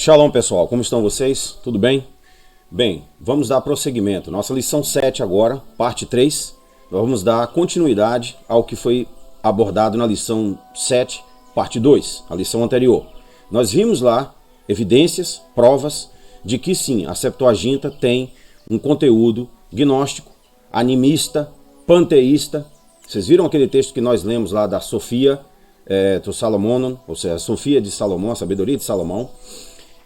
Shalom pessoal, como estão vocês? Tudo bem? Bem, vamos dar prosseguimento. Nossa lição 7 agora, parte 3. Nós vamos dar continuidade ao que foi abordado na lição 7, parte 2, a lição anterior. Nós vimos lá evidências, provas de que sim, a Septuaginta tem um conteúdo gnóstico, animista, panteísta. Vocês viram aquele texto que nós lemos lá da Sofia do Salomão, ou seja, a Sofia de Salomão, a sabedoria de Salomão,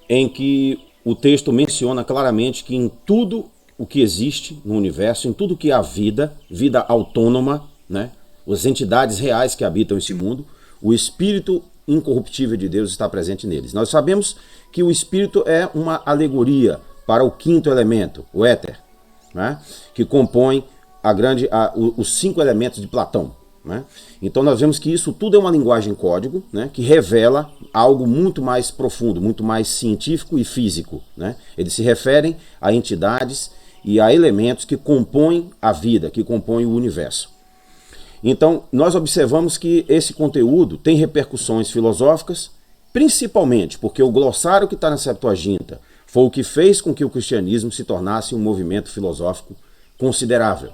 em que o texto menciona claramente que em tudo o que existe no universo, em tudo que há vida, vida autônoma, né, as entidades reais que habitam esse mundo, o Espírito incorruptível de Deus está presente neles. Nós sabemos que o Espírito é uma alegoria para o quinto elemento, o éter, né, que compõe os 5 elementos de Platão. Né? Então nós vemos que isso tudo é uma linguagem código, né, que revela algo muito mais profundo, muito mais científico e físico. Né? Eles se referem a entidades e a elementos que compõem a vida, que compõem o universo. Então nós observamos que esse conteúdo tem repercussões filosóficas, principalmente porque o glossário que está na Septuaginta foi o que fez com que o cristianismo se tornasse um movimento filosófico considerável.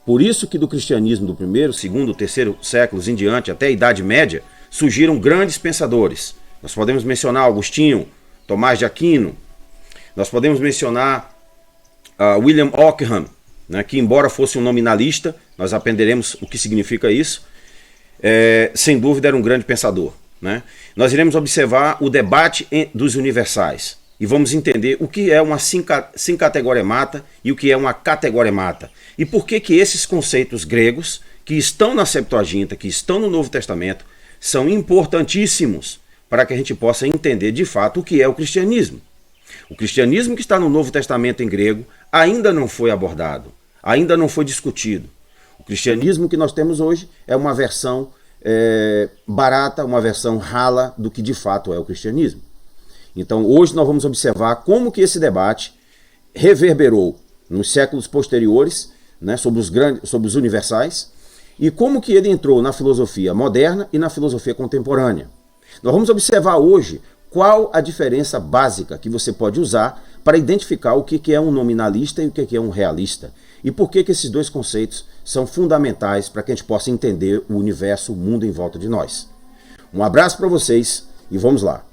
Por isso que do cristianismo do primeiro, segundo, terceiro séculos em diante, até a Idade Média, surgiram grandes pensadores. Nós podemos mencionar Agostinho, Tomás de Aquino, nós podemos mencionar William Ockham, né, que embora fosse um nominalista, nós aprenderemos o que significa isso, sem dúvida era um grande pensador. Né? Nós iremos observar o debate dos universais. E vamos entender o que é uma sincategoremata e o que é uma categoremata. E por que esses conceitos gregos, que estão na Septuaginta, que estão no Novo Testamento, são importantíssimos para que a gente possa entender de fato o que é o cristianismo. O cristianismo que está no Novo Testamento em grego ainda não foi abordado, ainda não foi discutido. O cristianismo que nós temos hoje é uma versão barata, uma versão rala do que de fato é o cristianismo. Então hoje nós vamos observar como que esse debate reverberou nos séculos posteriores, né, sobre os universais, e como que ele entrou na filosofia moderna e na filosofia contemporânea. Nós vamos observar hoje qual a diferença básica que você pode usar para identificar o que é um nominalista e o que é um realista, e por que esses dois conceitos são fundamentais para que a gente possa entender o universo, o mundo em volta de nós. Um abraço para vocês e vamos lá.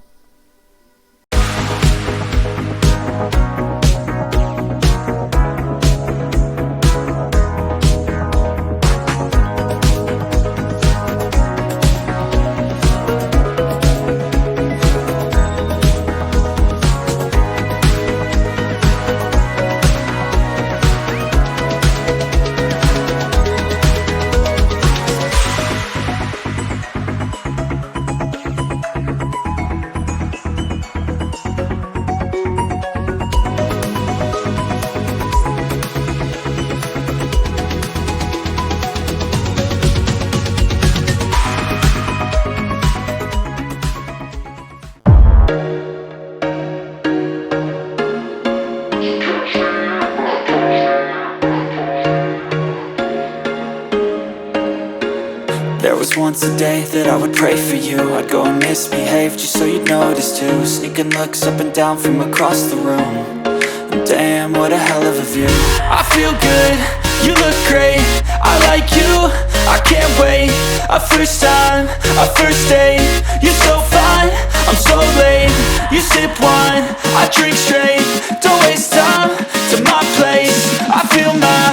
Once a day that I would pray for you, I'd go and misbehave just so you'd notice too. Sneaking looks up and down from across the room, and damn, what a hell of a view. I feel good, you look great, I like you, I can't wait. A first time, a first date, you're so fine, I'm so late. You sip wine, I drink straight, don't waste time to my place. I feel my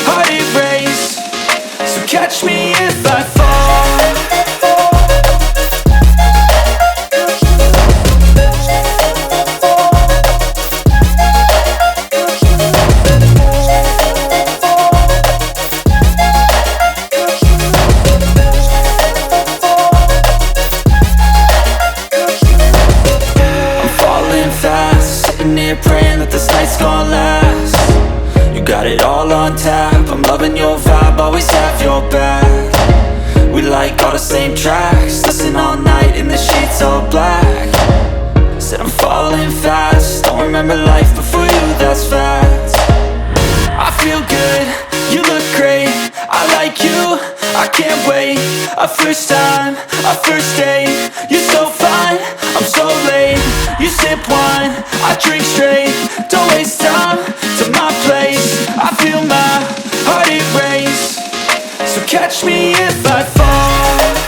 heart erase, so catch me if I fall. Praying that this night's gonna last. You got it all on tap, I'm loving your vibe, always have your back. We like all the same tracks, listen all night in the sheets all black. Said I'm falling fast, don't remember life before you, that's fact. I feel good, you look great, I like you, I can't wait. A first time, a first date, you're so fine, I'm so late. You You sip wine, I drink straight. Don't waste time to my place. I feel my heart erase. So catch me if I fall.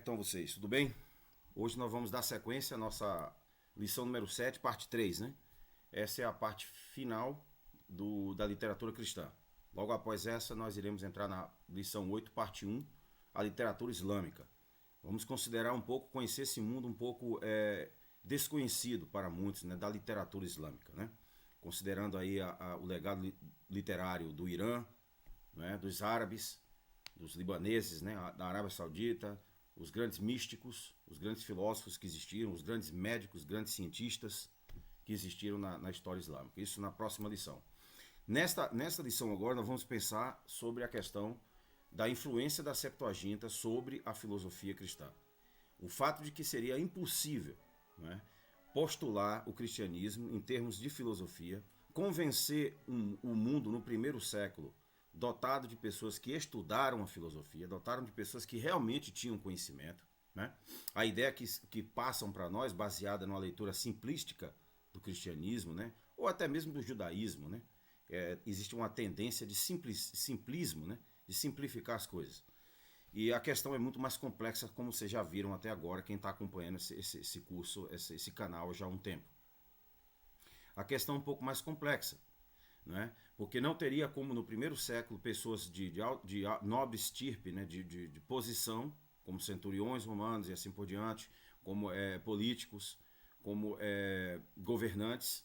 Então vocês, tudo bem? Hoje nós vamos dar sequência à nossa lição número 7, parte 3, né? Essa é a parte final da literatura cristã. Logo após essa, nós iremos entrar na lição 8, parte 1, a literatura islâmica. Vamos considerar um pouco, conhecer esse mundo um pouco desconhecido para muitos, né, da literatura islâmica, né? Considerando aí o legado literário do Irã, né, dos árabes, dos libaneses, né, da Arábia Saudita, os grandes místicos, os grandes filósofos que existiram, os grandes médicos, grandes cientistas que existiram na história islâmica. Isso na próxima lição. Nesta lição agora nós vamos pensar sobre a questão da influência da Septuaginta sobre a filosofia cristã. O fato de que seria impossível, né, postular o cristianismo em termos de filosofia, convencer o mundo no primeiro século dotado de pessoas que estudaram a filosofia, dotado de pessoas que realmente tinham conhecimento, né? A ideia que passam para nós, baseada numa leitura simplística do cristianismo, né? Ou até mesmo do judaísmo, né? Existe uma tendência de simplismo, né? De simplificar as coisas. E a questão é muito mais complexa, como vocês já viram até agora, quem está acompanhando esse curso, esse canal já há um tempo. A questão é um pouco mais complexa, né? Porque não teria como no primeiro século pessoas de nobre estirpe, né, de posição, como centuriões romanos e assim por diante, como políticos, como governantes,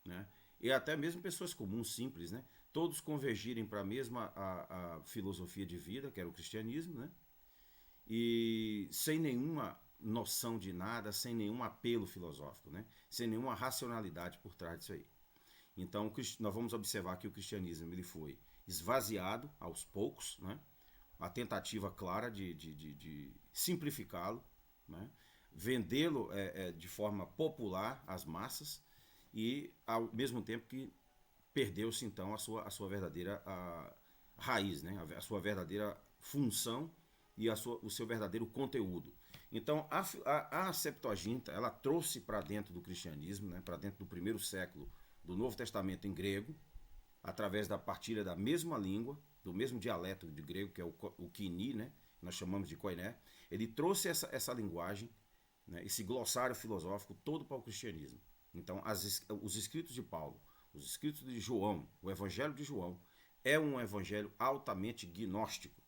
né, e até mesmo pessoas comuns, simples, né, todos convergirem para a mesma a filosofia de vida, que era o cristianismo, né, e sem nenhuma noção de nada, sem nenhum apelo filosófico, né, sem nenhuma racionalidade por trás disso aí. Então, nós vamos observar que o cristianismo ele foi esvaziado aos poucos, né? A tentativa clara de simplificá-lo, né? Vendê-lo de forma popular às massas e, ao mesmo tempo que perdeu-se, então, a sua verdadeira raiz, né? A sua verdadeira função e o seu verdadeiro conteúdo. Então, a Septuaginta, ela trouxe para dentro do cristianismo, né? Para dentro do primeiro século, do Novo Testamento em grego, através da partilha da mesma língua, do mesmo dialeto de grego, que é o Kini, né? Nós chamamos de koiné. Ele trouxe essa linguagem, né? Esse glossário filosófico todo para o cristianismo. Então, os escritos de Paulo, os escritos de João, o Evangelho de João, é um evangelho altamente gnóstico.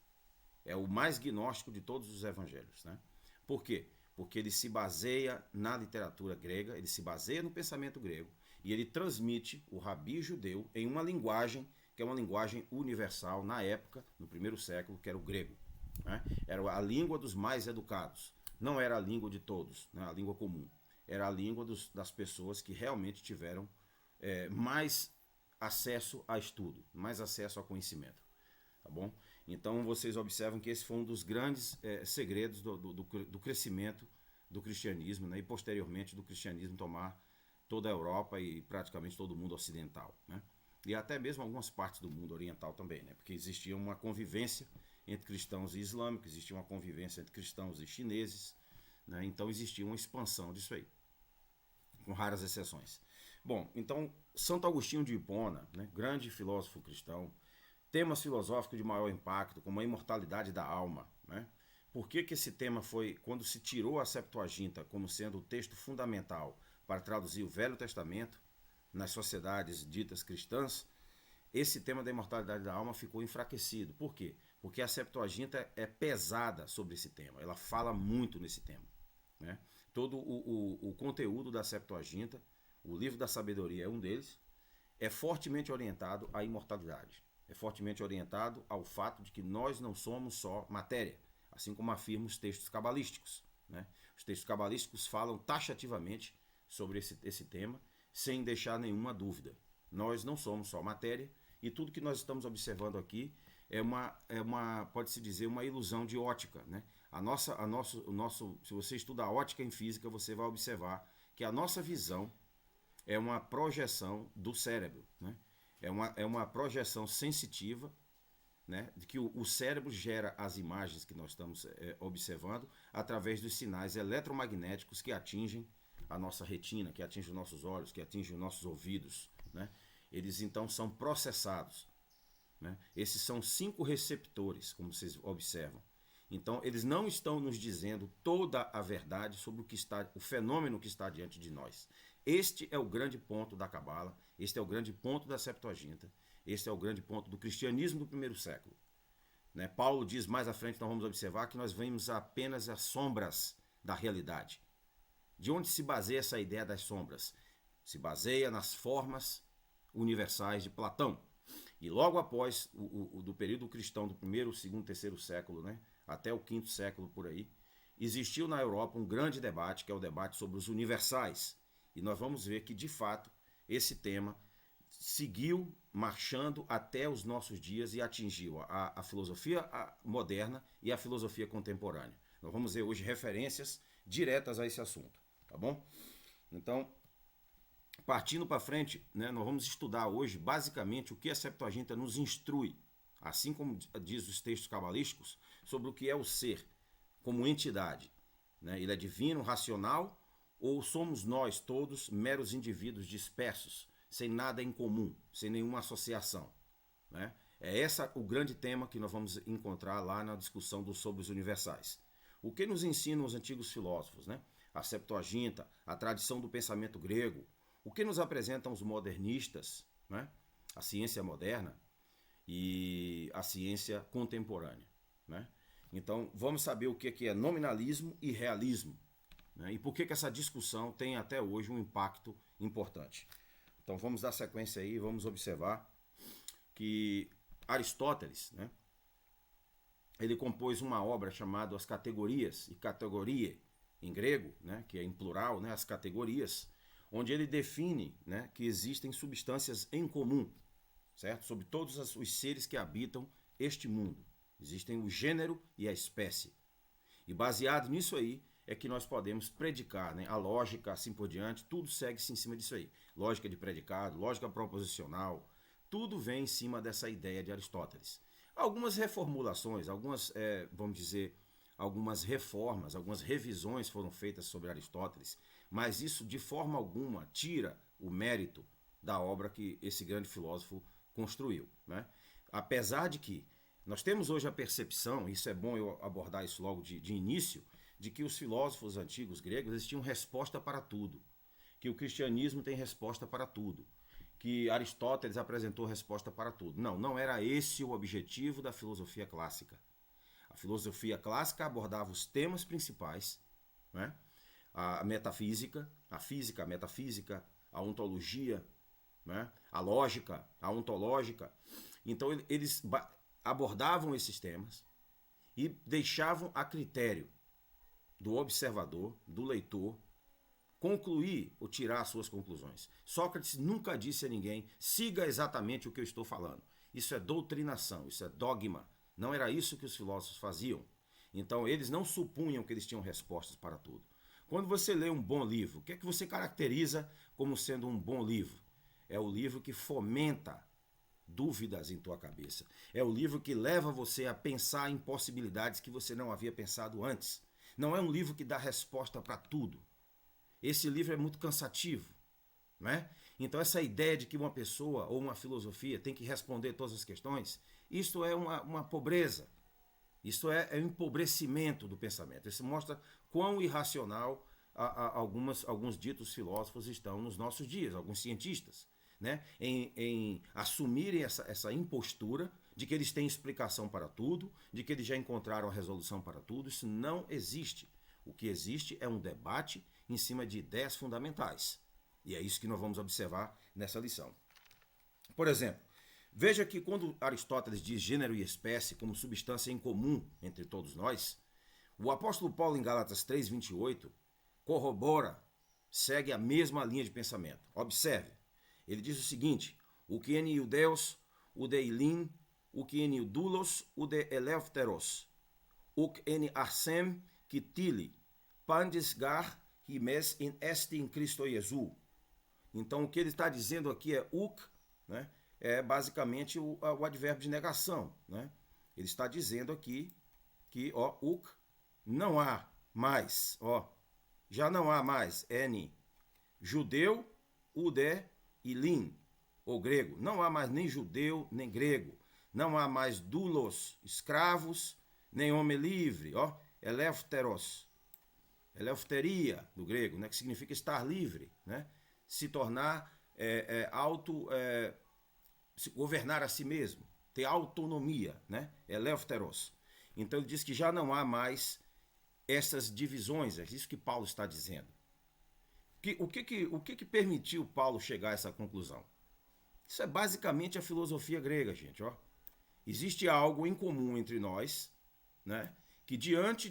É o mais gnóstico de todos os evangelhos, né? Por quê? Porque ele se baseia na literatura grega, ele se baseia no pensamento grego, e ele transmite o rabi judeu em uma linguagem que é uma linguagem universal na época, no primeiro século, que era o grego, né? Era a língua dos mais educados, não era a língua de todos, né? A língua comum, era a língua das pessoas que realmente tiveram mais acesso a estudo, mais acesso a conhecimento, tá bom? Então vocês observam que esse foi um dos grandes segredos do crescimento do cristianismo, né? E posteriormente do cristianismo tomar toda a Europa e praticamente todo o mundo ocidental, né? E até mesmo algumas partes do mundo oriental também, né? Porque existia uma convivência entre cristãos e islâmicos, existia uma convivência entre cristãos e chineses, né? Então existia uma expansão disso aí, com raras exceções. Bom, então Santo Agostinho de Hipona, né? Grande filósofo cristão, temas filosóficos de maior impacto, como a imortalidade da alma, né? Por que esse tema foi, quando se tirou a Septuaginta como sendo o texto fundamental para traduzir o Velho Testamento nas sociedades ditas cristãs, esse tema da imortalidade da alma ficou enfraquecido. Por quê? Porque a Septuaginta é pesada sobre esse tema, ela fala muito nesse tema, né? Todo o conteúdo da Septuaginta, o livro da sabedoria é um deles, é fortemente orientado à imortalidade, é fortemente orientado ao fato de que nós não somos só matéria, assim como afirmam os textos cabalísticos, né? Os textos cabalísticos falam taxativamente sobre esse tema, sem deixar nenhuma dúvida, Nós não somos só matéria, e tudo que nós estamos observando aqui pode-se dizer, uma ilusão de ótica, né? Se você estuda a ótica em física, você vai observar que a nossa visão é uma projeção do cérebro, né? É uma projeção sensitiva, né, de que o cérebro gera as imagens que nós estamos observando através dos sinais eletromagnéticos que atingem a nossa retina, que atingem os nossos olhos, que atingem os nossos ouvidos, né? Eles então são processados, né? Esses são 5 receptores, como vocês observam. Então eles não estão nos dizendo toda a verdade sobre o fenômeno que está diante de nós. Este é o grande ponto da Cabala, este é o grande ponto da Septuaginta, este é o grande ponto do cristianismo do primeiro século, né? Paulo diz mais à frente, nós vamos observar que nós vemos apenas as sombras da realidade. De onde se baseia essa ideia das sombras? Se baseia nas formas universais de Platão. E logo após do período cristão do primeiro, segundo, terceiro século, né, até o quinto século por aí, existiu na Europa um grande debate, que é o debate sobre os universais. E nós vamos ver que, de fato, esse tema seguiu marchando até os nossos dias e atingiu a filosofia moderna e a filosofia contemporânea. Nós vamos ver hoje referências diretas a esse assunto, tá bom? Então, partindo para frente, né, nós vamos estudar hoje basicamente o que a Septuaginta nos instrui, assim como diz os textos cabalísticos, sobre o que é o ser como entidade, né? Ele é divino, racional, ou somos nós todos meros indivíduos dispersos, sem nada em comum, sem nenhuma associação, né? É esse o grande tema que nós vamos encontrar lá na discussão sobre os universais. O que nos ensinam os antigos filósofos, né? A Septuaginta, a tradição do pensamento grego, o que nos apresentam os modernistas, né? A ciência moderna e a ciência contemporânea, né? Então vamos saber o que é nominalismo e realismo, né? E por que essa discussão tem até hoje um impacto importante. Então vamos dar sequência aí, vamos observar que Aristóteles, né, ele compôs uma obra chamada As Categorias, e categoria em grego, né, que é em plural, né, as categorias, onde ele define, né, que existem substâncias em comum, certo? Sobre todos os seres que habitam este mundo. Existem o gênero e a espécie. E baseado nisso aí é que nós podemos predicar, né? A lógica, assim por diante, tudo segue-se em cima disso aí. Lógica de predicado, lógica proposicional, tudo vem em cima dessa ideia de Aristóteles. Algumas reformulações, vamos dizer, algumas reformas, algumas revisões foram feitas sobre Aristóteles, mas isso de forma alguma tira o mérito da obra que esse grande filósofo construiu, né? Apesar de que nós temos hoje a percepção, isso é bom eu abordar isso logo de início, de que os filósofos antigos gregos eles tinham resposta para tudo, que o cristianismo tem resposta para tudo, que Aristóteles apresentou resposta para tudo. Não era esse o objetivo da filosofia clássica. A filosofia clássica abordava os temas principais, né? A metafísica, a física, a metafísica, a ontologia, né? A lógica, a ontológica. Então eles abordavam esses temas e deixavam a critério do observador, do leitor, concluir ou tirar as suas conclusões. Sócrates nunca disse a ninguém, siga exatamente o que eu estou falando. Isso é doutrinação, isso é dogma. Não era isso que os filósofos faziam. Então eles não supunham que eles tinham respostas para tudo. Quando você lê um bom livro, o que é que você caracteriza como sendo um bom livro? É o livro que fomenta dúvidas em tua cabeça. É o livro que leva você a pensar em possibilidades que você não havia pensado antes. Não é um livro que dá resposta para tudo. Esse livro é muito cansativo, né? Então essa ideia de que uma pessoa ou uma filosofia tem que responder todas as questões, isto é uma pobreza. Isso é um empobrecimento do pensamento. Isso mostra quão irracional alguns ditos filósofos estão nos nossos dias, alguns cientistas, né? Em assumirem essa impostura de que eles têm explicação para tudo, de que eles já encontraram a resolução para tudo. Isso não existe. O que existe é um debate em cima de ideias fundamentais. E é isso que nós vamos observar nessa lição. Por exemplo, veja que quando Aristóteles diz gênero e espécie como substância em comum entre todos nós, o apóstolo Paulo em Gálatas 3:28 corrobora, segue a mesma linha de pensamento. Observe, ele diz o seguinte: o que em Iudeus, o de Ilin, o que em Iudulos, o de Eleftheros, o que em Arsem, que Tili, Pandis gar, himes in esti em Cristo Jesus. Então o que ele está dizendo aqui é uk, né? É basicamente o advérbio de negação, né? Ele está dizendo aqui que, ó, uk, não há mais, ó, já não há mais n judeu, ude e lin, ou grego. Não há mais nem judeu, nem grego. Não há mais doulos, escravos, nem homem livre, ó, eleftheros, eleftheria, do grego, né, que significa estar livre, né, se tornar se governar a si mesmo, ter autonomia, né, eleftheros. Então ele diz que já não há mais essas divisões, é isso que Paulo está dizendo. O que permitiu Paulo chegar a essa conclusão? Isso é basicamente a filosofia grega, gente, ó. Existe algo em comum entre nós, né, que diante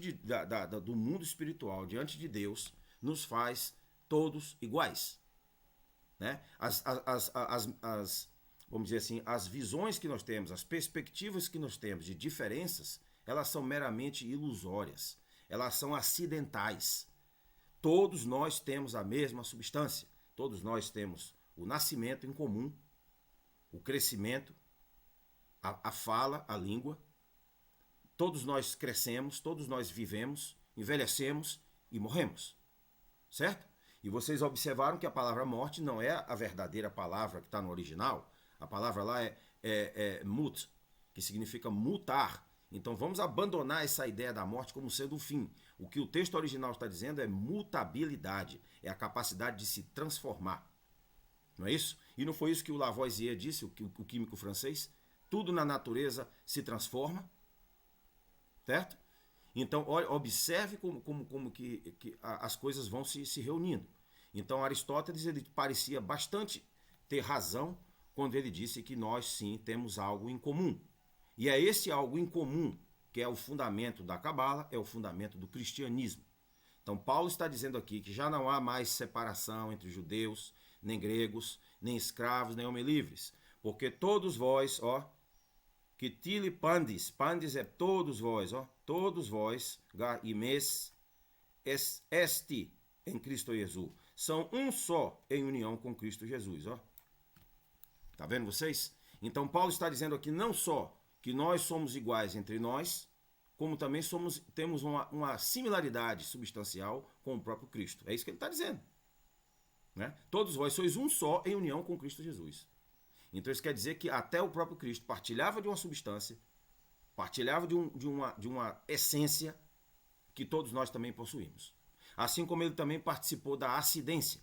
do mundo espiritual, diante de Deus, nos faz todos iguais, né? Vamos dizer assim, as visões que nós temos, as perspectivas que nós temos de diferenças, elas são meramente ilusórias, elas são acidentais. Todos nós temos a mesma substância, todos nós temos o nascimento em comum, o crescimento, a fala, a língua. Todos nós crescemos, todos nós vivemos, envelhecemos e morremos, certo? E vocês observaram que a palavra morte não é a verdadeira palavra que está no original. A palavra lá é mut, que significa mutar. Então vamos abandonar essa ideia da morte como sendo o fim. O que o texto original está dizendo é mutabilidade, é a capacidade de se transformar. Não é isso? E não foi isso que o Lavoisier disse, o químico francês? Tudo na natureza se transforma, certo? Então, observe como que as coisas vão se reunindo. Então, Aristóteles ele parecia bastante ter razão quando ele disse que nós sim temos algo em comum. E é esse algo em comum que é o fundamento da Cabala, é o fundamento do cristianismo. Então, Paulo está dizendo aqui que já não há mais separação entre judeus, nem gregos, nem escravos, nem homens livres. Porque todos vós, ó, que tili pandis, pandis é todos vós, ó, todos vós, gar imes, esti em Cristo Jesus, são um só em união com Cristo Jesus, ó. Tá vendo vocês? Então Paulo está dizendo aqui não só que nós somos iguais entre nós, como também temos uma similaridade substancial com o próprio Cristo. É isso que ele está dizendo, né? Todos vós sois um só em união com Cristo Jesus. Então isso quer dizer que até o próprio Cristo partilhava de uma substância, partilhava de uma essência que todos nós também possuímos. Assim como ele também participou da acidência.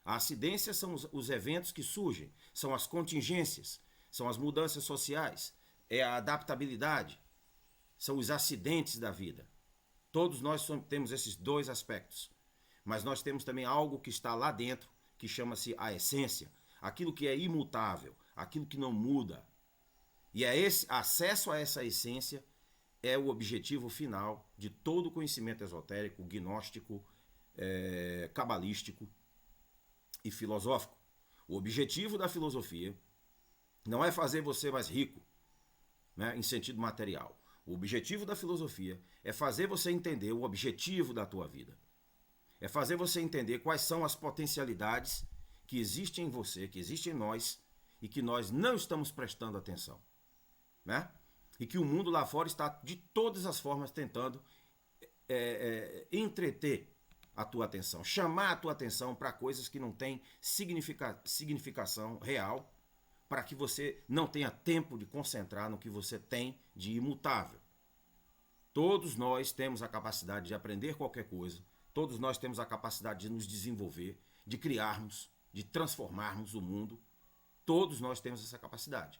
A acidência são os eventos que surgem, são as contingências, são as mudanças sociais, é a adaptabilidade, são os acidentes da vida. Todos nós temos esses dois aspectos, mas nós temos também algo que está lá dentro, que chama-se a essência, aquilo que é imutável, aquilo que não muda. E é esse acesso a essa essência é o objetivo final de todo conhecimento esotérico, gnóstico, cabalístico e filosófico. O objetivo da filosofia não é fazer você mais rico, né, em sentido material. O objetivo da filosofia é fazer você entender o objetivo da tua vida. É fazer você entender quais são as potencialidades que existem em você, que existem em nós, e que nós não estamos prestando atenção, né? E que o mundo lá fora está de todas as formas tentando entreter a tua atenção, chamar a tua atenção para coisas que não têm significação real, para que você não tenha tempo de concentrar no que você tem de imutável. Todos nós temos a capacidade de aprender qualquer coisa, todos nós temos a capacidade de nos desenvolver, de criarmos, de transformarmos o mundo. Todos nós temos essa capacidade.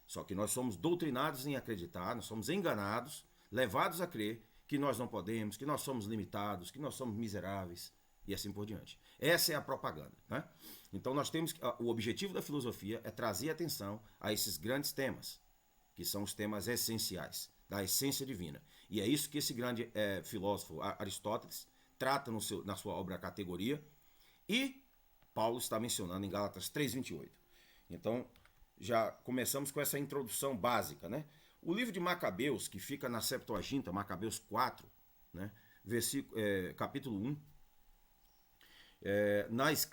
Só que nós somos doutrinados em acreditar, nós somos enganados, levados a crer que nós não podemos, que nós somos limitados, que nós somos miseráveis e assim por diante. Essa é a propaganda, né? Então nós temos o objetivo da filosofia é trazer atenção a esses grandes temas, que são os temas essenciais da essência divina. E é isso que esse grande filósofo Aristóteles trata na sua obra Categoria, e Paulo está mencionando em Gálatas 3:28. Então, já começamos com essa introdução básica, né? O livro de Macabeus, que fica na Septuaginta, Macabeus 4, né? Capítulo 1,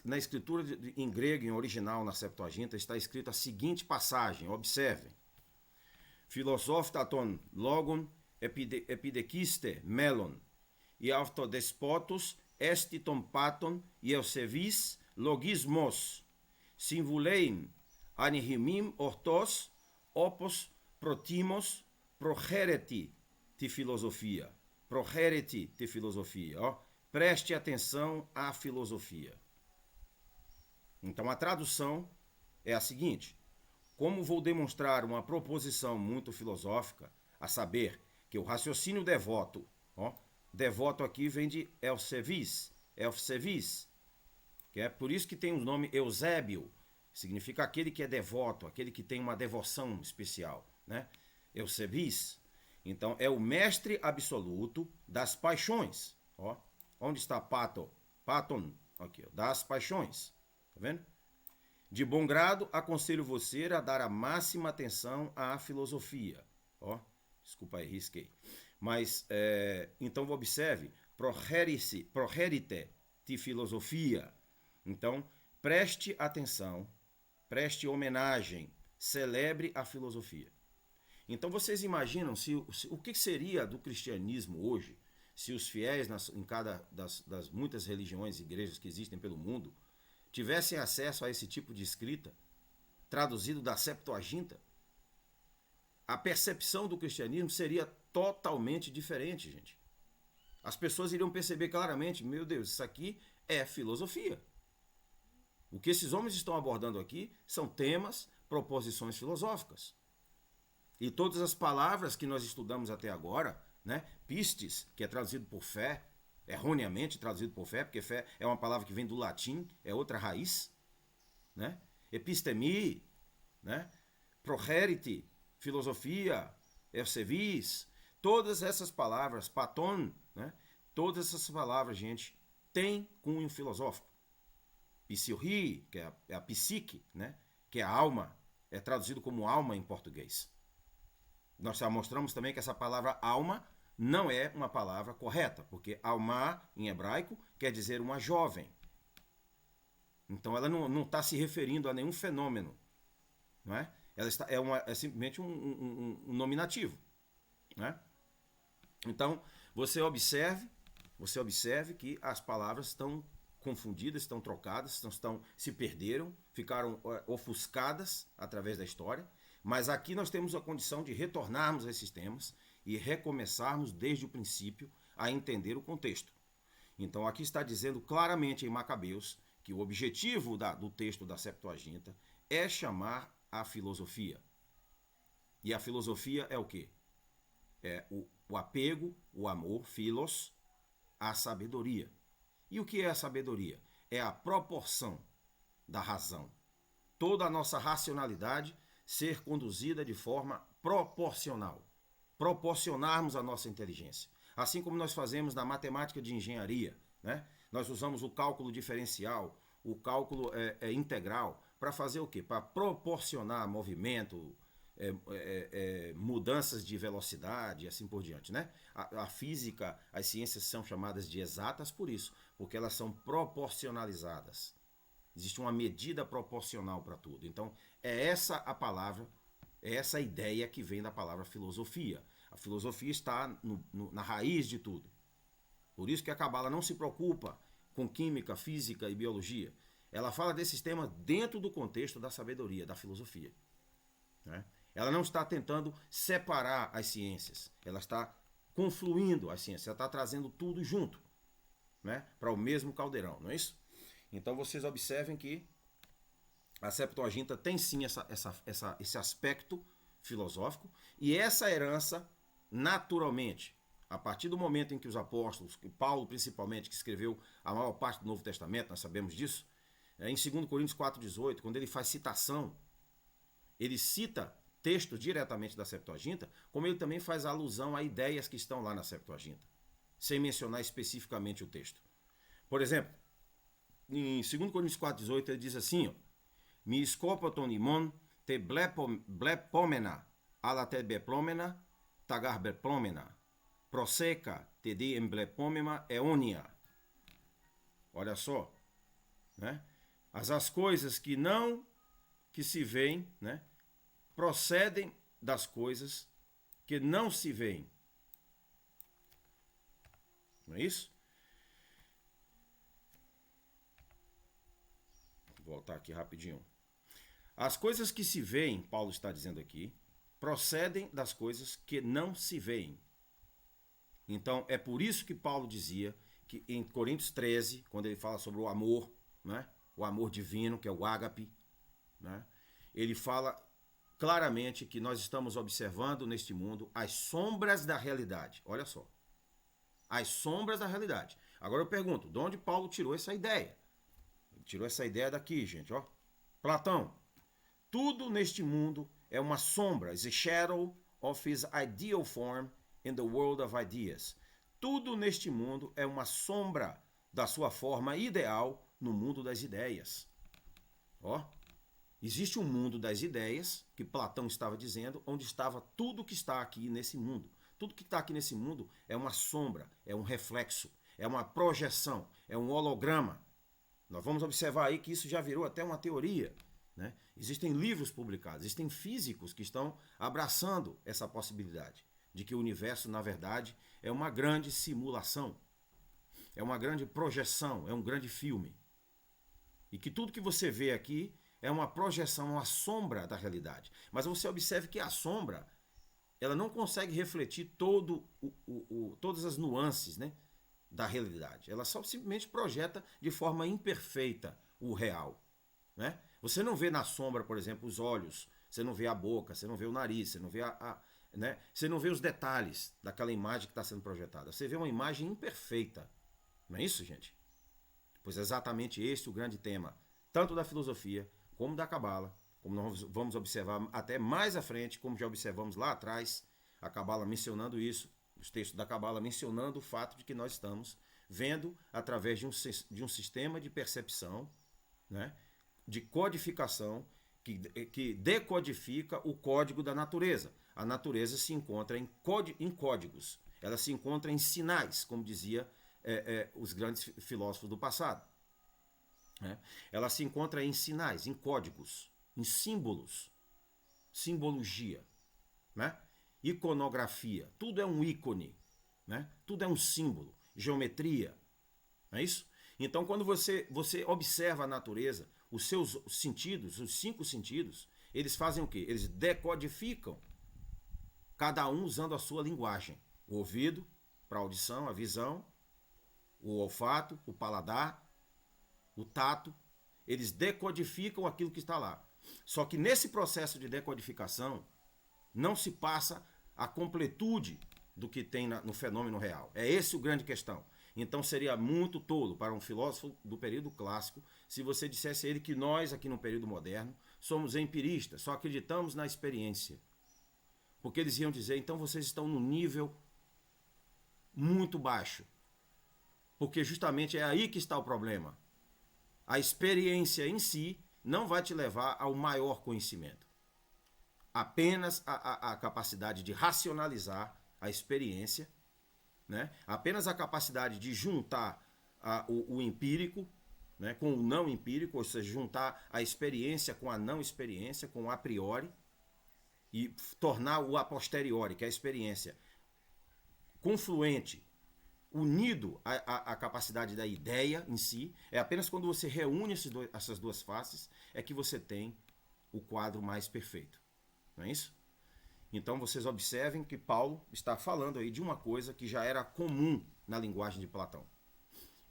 na escritura em grego, em original, na Septuaginta, está escrita a seguinte passagem, observem. Philosophaton logon epidekiste melon, e autodespotos estiton paton iosevis logismos, simvulein anihimim ortos opos protimos progereti de filosofia. Progereti de filosofia, ó. Preste atenção à filosofia. Então a tradução é a seguinte: como vou demonstrar uma proposição muito filosófica, a saber, que o raciocínio devoto, ó, devoto aqui vem de Elsevis, que é por isso que tem o nome Eusébio, significa aquele que é devoto, aquele que tem uma devoção especial, né? Eusevis. Então é o mestre absoluto das paixões, ó. Onde está paton? Aqui, ó, das paixões. Tá vendo? De bom grado, aconselho você a dar a máxima atenção à filosofia. Ó, desculpa aí, risquei. Mas, então, observe, progerite de filosofia. Então, preste atenção, preste homenagem, celebre a filosofia. Então, vocês imaginam o que seria do cristianismo hoje se os fiéis em cada das muitas religiões e igrejas que existem pelo mundo tivessem acesso a esse tipo de escrita, traduzido da Septuaginta? A percepção do cristianismo seria totalmente diferente, gente. As pessoas iriam perceber claramente, meu Deus, isso aqui é filosofia. O que esses homens estão abordando aqui são temas, proposições filosóficas. E todas as palavras que nós estudamos até agora, né? Pistes, que é traduzido por fé, erroneamente traduzido por fé, porque fé é uma palavra que vem do latim, é outra raiz, né? Epistemi, né? Progerite, filosofia, Eusevis, todas essas palavras, paton, né? Todas essas palavras, gente, têm cunho filosófico. Psiorri, que é a psique, né? Que é a alma, é traduzido como alma em português. Nós já mostramos também que essa palavra alma não é uma palavra correta, porque alma, em hebraico, quer dizer uma jovem. Então ela não está se referindo a nenhum fenômeno. Não é? Ela é simplesmente um nominativo. Né? Então, você observe que as palavras estão confundidas, estão trocadas, se perderam, ficaram ofuscadas através da história. Mas aqui nós temos a condição de retornarmos a esses temas e recomeçarmos desde o princípio a entender o contexto. Então aqui está dizendo claramente em Macabeus que o objetivo do texto da Septuaginta é chamar a filosofia. E a filosofia é o quê? É o apego, o amor, philos, à sabedoria. E o que é a sabedoria? É a proporção da razão. Toda a nossa racionalidade ser conduzida de forma proporcional. Proporcionarmos a nossa inteligência. Assim como nós fazemos na matemática de engenharia, né? Nós usamos o cálculo diferencial, o cálculo integral, para fazer o quê? Para proporcionar movimento, mudanças de velocidade e assim por diante, né? A física, as ciências são chamadas de exatas por isso, porque elas são proporcionalizadas. Existe uma medida proporcional para tudo. Então, é essa a palavra, é essa a ideia que vem da palavra filosofia. A filosofia está na raiz de tudo. Por isso que a Cabala não se preocupa com química, física e biologia. Ela fala desses temas dentro do contexto da sabedoria, da filosofia. Né? Ela não está tentando separar as ciências. Ela está confluindo as ciências. Ela está trazendo tudo junto, né? Para o mesmo caldeirão, não é isso? Então vocês observem que a Septuaginta tem sim esse aspecto filosófico, e essa herança, naturalmente, a partir do momento em que os apóstolos, Paulo principalmente, que escreveu a maior parte do Novo Testamento, nós sabemos disso, em 2 Coríntios 4,18, quando ele faz citação, ele cita textos diretamente da Septuaginta, como ele também faz alusão a ideias que estão lá na Septuaginta, sem mencionar especificamente o texto. Por exemplo, em 2 Coríntios 4,18 ele diz assim, ó, mi skopotonimon te blepomena, ala te beplomena, tagar beplomena, proseca te di emblepomena eonia. Olha só, né? As coisas que se veem, né, procedem das coisas que não se veem. Não é isso? Vou voltar aqui rapidinho. As coisas que se veem, Paulo está dizendo aqui, procedem das coisas que não se veem. Então, é por isso que Paulo dizia que em Coríntios 13, quando ele fala sobre o amor, né, o amor divino, que é o ágape, né, ele fala claramente que nós estamos observando neste mundo as sombras da realidade. Olha só. As sombras da realidade. Agora eu pergunto, de onde Paulo tirou essa ideia? Ele tirou essa ideia daqui, gente, ó. Platão. Tudo neste mundo é uma sombra, is a shadow of his ideal form in the world of ideas. Tudo neste mundo é uma sombra da sua forma ideal no mundo das ideias. Ó, existe um mundo das ideias, que Platão estava dizendo, onde estava tudo que está aqui nesse mundo. Tudo que está aqui nesse mundo é uma sombra, é um reflexo, é uma projeção, é um holograma. Nós vamos observar aí que isso já virou até uma teoria, né? Existem livros publicados, existem físicos que estão abraçando essa possibilidade de que o universo, na verdade, é uma grande simulação, é uma grande projeção, é um grande filme. E que tudo que você vê aqui é uma projeção, uma sombra da realidade. Mas você observe que a sombra, ela não consegue refletir todas as nuances, né, da realidade. Ela só simplesmente projeta de forma imperfeita o real, né? Você não vê na sombra, por exemplo, os olhos, você não vê a boca, você não vê o nariz, você não vê né? Você não vê os detalhes daquela imagem que está sendo projetada. Você vê uma imagem imperfeita. Não é isso, gente? Pois é exatamente esse o grande tema, tanto da filosofia como da Cabala, como nós vamos observar até mais à frente, como já observamos lá atrás, a Cabala mencionando isso, os textos da Cabala mencionando o fato de que nós estamos vendo através de um sistema de percepção, né, de codificação, que decodifica o código da natureza. A natureza se encontra em códigos, ela se encontra em sinais, como dizia os grandes filósofos do passado. Né? Ela se encontra em sinais, em códigos, em símbolos, simbologia, né? Iconografia, tudo é um ícone, né? Tudo é um símbolo, geometria, não é isso? Então, quando você observa a natureza, os seus sentidos, os 5 sentidos, eles fazem o quê? Eles decodificam, cada um usando a sua linguagem. O ouvido, para a audição, a visão, o olfato, o paladar, o tato, eles decodificam aquilo que está lá. Só que nesse processo de decodificação, não se passa a completude do que tem no fenômeno real. É esse o grande questão. Então seria muito tolo para um filósofo do período clássico se você dissesse a ele que nós, aqui no período moderno, somos empiristas, só acreditamos na experiência. Porque eles iam dizer, então vocês estão num nível muito baixo. Porque justamente é aí que está o problema. A experiência em si não vai te levar ao maior conhecimento. Apenas a capacidade de racionalizar a experiência, né? Apenas a capacidade de juntar o empírico, né, com o não empírico, ou seja, juntar a experiência com a não experiência, com o a priori, e tornar o a posteriori, que é a experiência, confluente, unido à capacidade da ideia em si. É apenas quando você reúne essas duas faces é que você tem o quadro mais perfeito. Não é isso? Então vocês observem que Paulo está falando aí de uma coisa que já era comum na linguagem de Platão.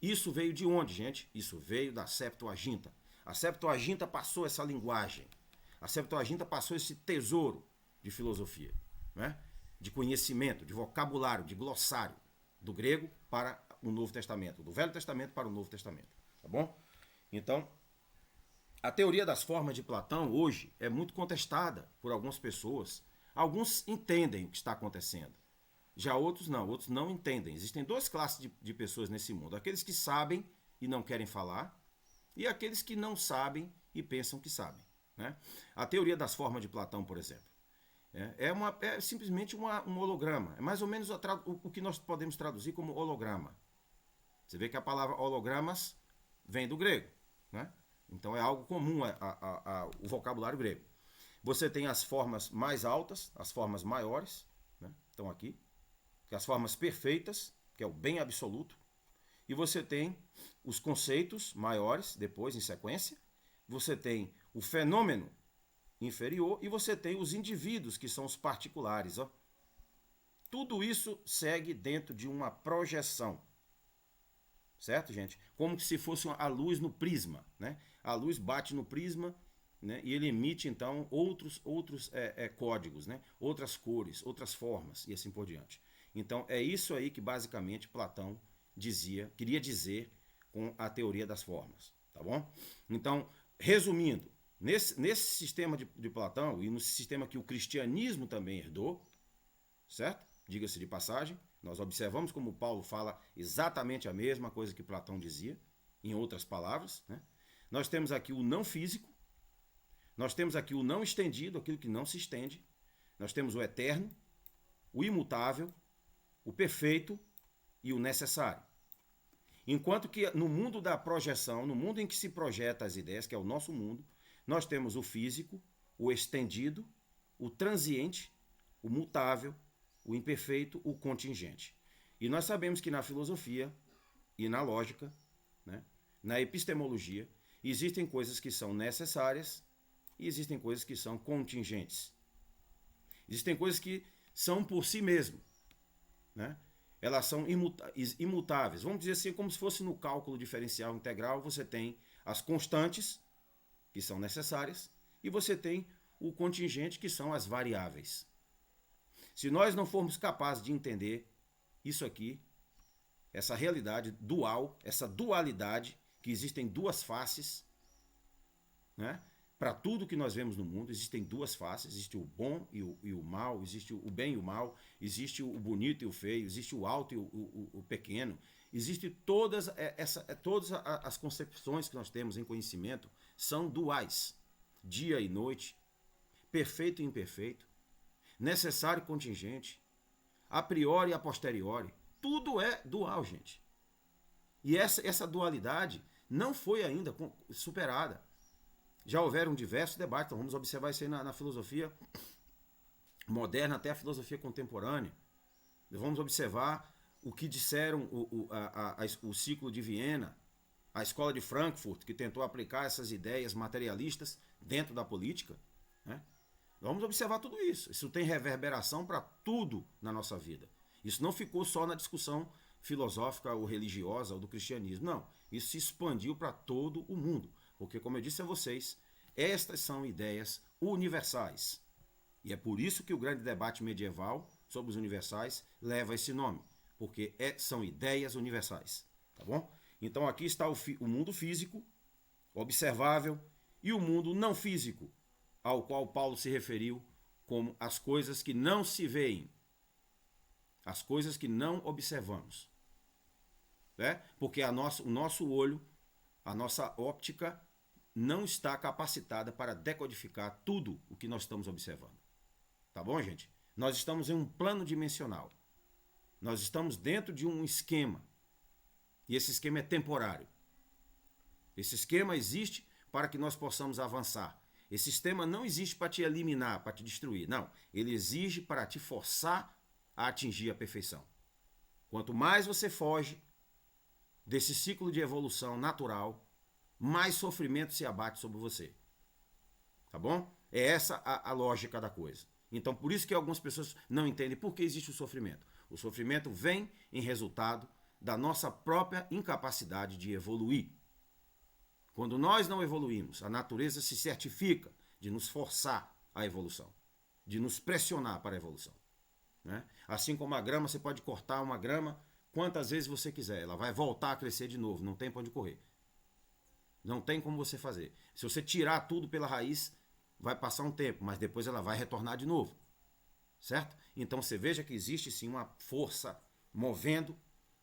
Isso veio de onde, gente? Isso veio da Septuaginta. A Septuaginta passou essa linguagem. A Septuaginta passou esse tesouro de filosofia, né? De conhecimento, de vocabulário, de glossário, do grego para o Novo Testamento, do Velho Testamento para o Novo Testamento. Tá bom? Então, a teoria das formas de Platão hoje é muito contestada por algumas pessoas. Alguns entendem o que está acontecendo. Já outros não entendem. Existem 2 classes de pessoas nesse mundo. Aqueles que sabem e não querem falar, e aqueles que não sabem e pensam que sabem, né? A teoria das formas de Platão, por exemplo, é simplesmente um holograma. É mais ou menos o que nós podemos traduzir como holograma. Você vê que a palavra hologramas vem do grego, né? Então é algo comum ao vocabulário grego. Você tem as formas mais altas, as formas maiores, né? Estão aqui. As formas perfeitas, que é o bem absoluto. E você tem os conceitos maiores, depois em sequência. Você tem o fenômeno inferior e você tem os indivíduos, que são os particulares. Ó. Tudo isso segue dentro de uma projeção. Certo, gente? Como se fosse a luz no prisma, né? A luz bate no prisma, né? E ele emite, então, outros códigos, né? Outras cores, outras formas e assim por diante. Então, é isso aí que, basicamente, Platão queria dizer com a teoria das formas. Tá bom? Então, resumindo, nesse sistema de Platão e no sistema que o cristianismo também herdou, certo? Diga-se de passagem, nós observamos como Paulo fala exatamente a mesma coisa que Platão dizia, em outras palavras, né? Nós temos aqui o não físico, nós temos aqui o não estendido, aquilo que não se estende, nós temos o eterno, o imutável, o perfeito e o necessário. Enquanto que no mundo da projeção, no mundo em que se projeta as ideias, que é o nosso mundo, nós temos o físico, o estendido, o transiente, o mutável, o imperfeito, o contingente. E nós sabemos que na filosofia e na lógica, né, na epistemologia, existem coisas que são necessárias e existem coisas que são contingentes. Existem coisas que são por si mesmo, né? Elas são imutáveis. Vamos dizer assim, como se fosse no cálculo diferencial integral, você tem as constantes, que são necessárias, e você tem o contingente, que são as variáveis. Se nós não formos capazes de entender isso aqui, essa realidade dual, essa dualidade, que existem duas faces, né? Para tudo que nós vemos no mundo, existem duas faces, existe o bom e o mal, existe o bem e o mal, existe o bonito e o feio, existe o alto e o pequeno, existe todas as concepções que nós temos em conhecimento são duais, dia e noite, perfeito e imperfeito, necessário e contingente, a priori e a posteriori, tudo é dual, gente. E essa dualidade não foi ainda superada. Já houveram diversos debates, então vamos observar isso aí na filosofia moderna até a filosofia contemporânea. Vamos observar o que disseram o ciclo de Viena, a escola de Frankfurt, que tentou aplicar essas ideias materialistas dentro da política, né? Vamos observar tudo isso. Isso tem reverberação para tudo na nossa vida. Isso não ficou só na discussão filosófica ou religiosa ou do cristianismo. Não, isso se expandiu para todo o mundo. Porque, como eu disse a vocês, estas são ideias universais. E é por isso que o grande debate medieval sobre os universais leva esse nome. Porque são ideias universais. Tá bom? Então aqui está o mundo físico, observável, e o mundo não físico, ao qual Paulo se referiu como as coisas que não se veem, as coisas que não observamos. Né? Porque o nosso olho, a nossa óptica, não está capacitada para decodificar tudo o que nós estamos observando. Tá bom, gente? Nós estamos em um plano dimensional. Nós estamos dentro de um esquema. E esse esquema é temporário. Esse esquema existe para que nós possamos avançar. Esse sistema não existe para te eliminar, para te destruir. Não, ele exige para te forçar a atingir a perfeição. Quanto mais você foge desse ciclo de evolução natural, mais sofrimento se abate sobre você. Tá bom? É essa a lógica da coisa. Então, por isso que algumas pessoas não entendem por que existe o sofrimento. O sofrimento vem em resultado da nossa própria incapacidade de evoluir. Quando nós não evoluímos, a natureza se certifica de nos forçar à evolução, de nos pressionar para a evolução. Né? Assim como a grama, você pode cortar uma grama quantas vezes você quiser, ela vai voltar a crescer de novo, não tem para onde correr. Não tem como você fazer. Se você tirar tudo pela raiz, vai passar um tempo, mas depois ela vai retornar de novo. Certo? Então você veja que existe sim uma força movendo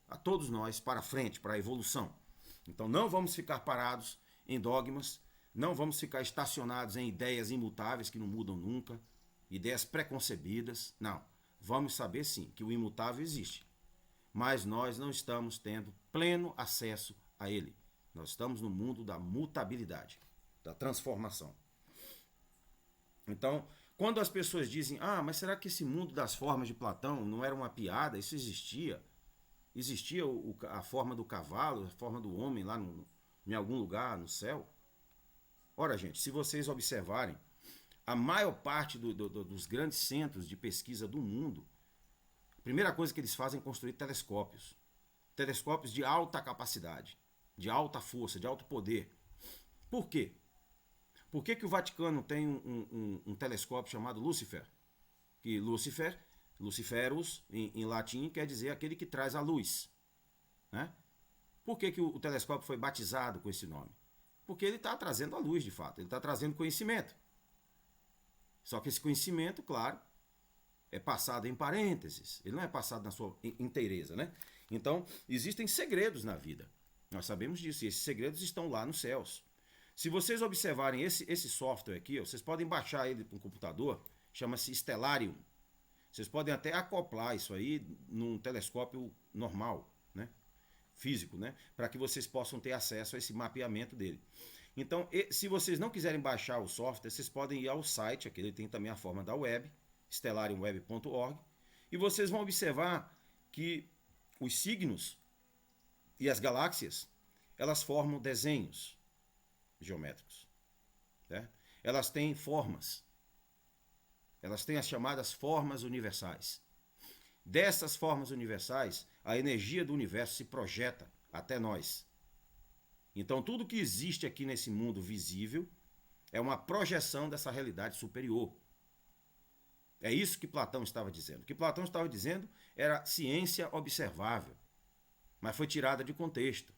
a todos nós para frente, para a evolução. Então não vamos ficar parados em dogmas, Não vamos ficar estacionados em ideias imutáveis que não mudam nunca, ideias preconcebidas. Não. Vamos saber sim que o imutável existe, mas nós não estamos tendo pleno acesso a ele. Nós estamos no mundo da mutabilidade, da transformação. Então, quando as pessoas dizem, mas será que esse mundo das formas de Platão não era uma piada? Isso existia. Existia a forma do cavalo, a forma do homem lá em algum lugar no céu? Ora, gente, se vocês observarem, a maior parte dos grandes centros de pesquisa do mundo, a primeira coisa que eles fazem é construir telescópios. Telescópios de alta capacidade, de alta força, de alto poder. Por quê? Por que o Vaticano tem um telescópio chamado Lúcifer? Que Luciferus, em latim, quer dizer aquele que traz a luz. Né? Por que o telescópio foi batizado com esse nome? Porque ele está trazendo a luz, de fato. Ele está trazendo conhecimento. Só que esse conhecimento, claro, é passado em parênteses. Ele não é passado na sua inteireza, né? Então, existem segredos na vida. Nós sabemos disso. E esses segredos estão lá nos céus. Se vocês observarem esse software aqui, vocês podem baixar ele para um computador. Chama-se Stellarium. Vocês podem até acoplar isso aí num telescópio normal, né? Físico, né? Para que vocês possam ter acesso a esse mapeamento dele. Então, se vocês não quiserem baixar o software, vocês podem ir ao site, aqui ele tem também a forma da web, stellariumweb.org, e vocês vão observar que os signos e as galáxias, elas formam desenhos geométricos. Né? Elas têm formas. Elas têm as chamadas formas universais. Dessas formas universais, a energia do universo se projeta até nós. Então, tudo que existe aqui nesse mundo visível é uma projeção dessa realidade superior. É isso que Platão estava dizendo. O que Platão estava dizendo era ciência observável, mas foi tirada de contexto.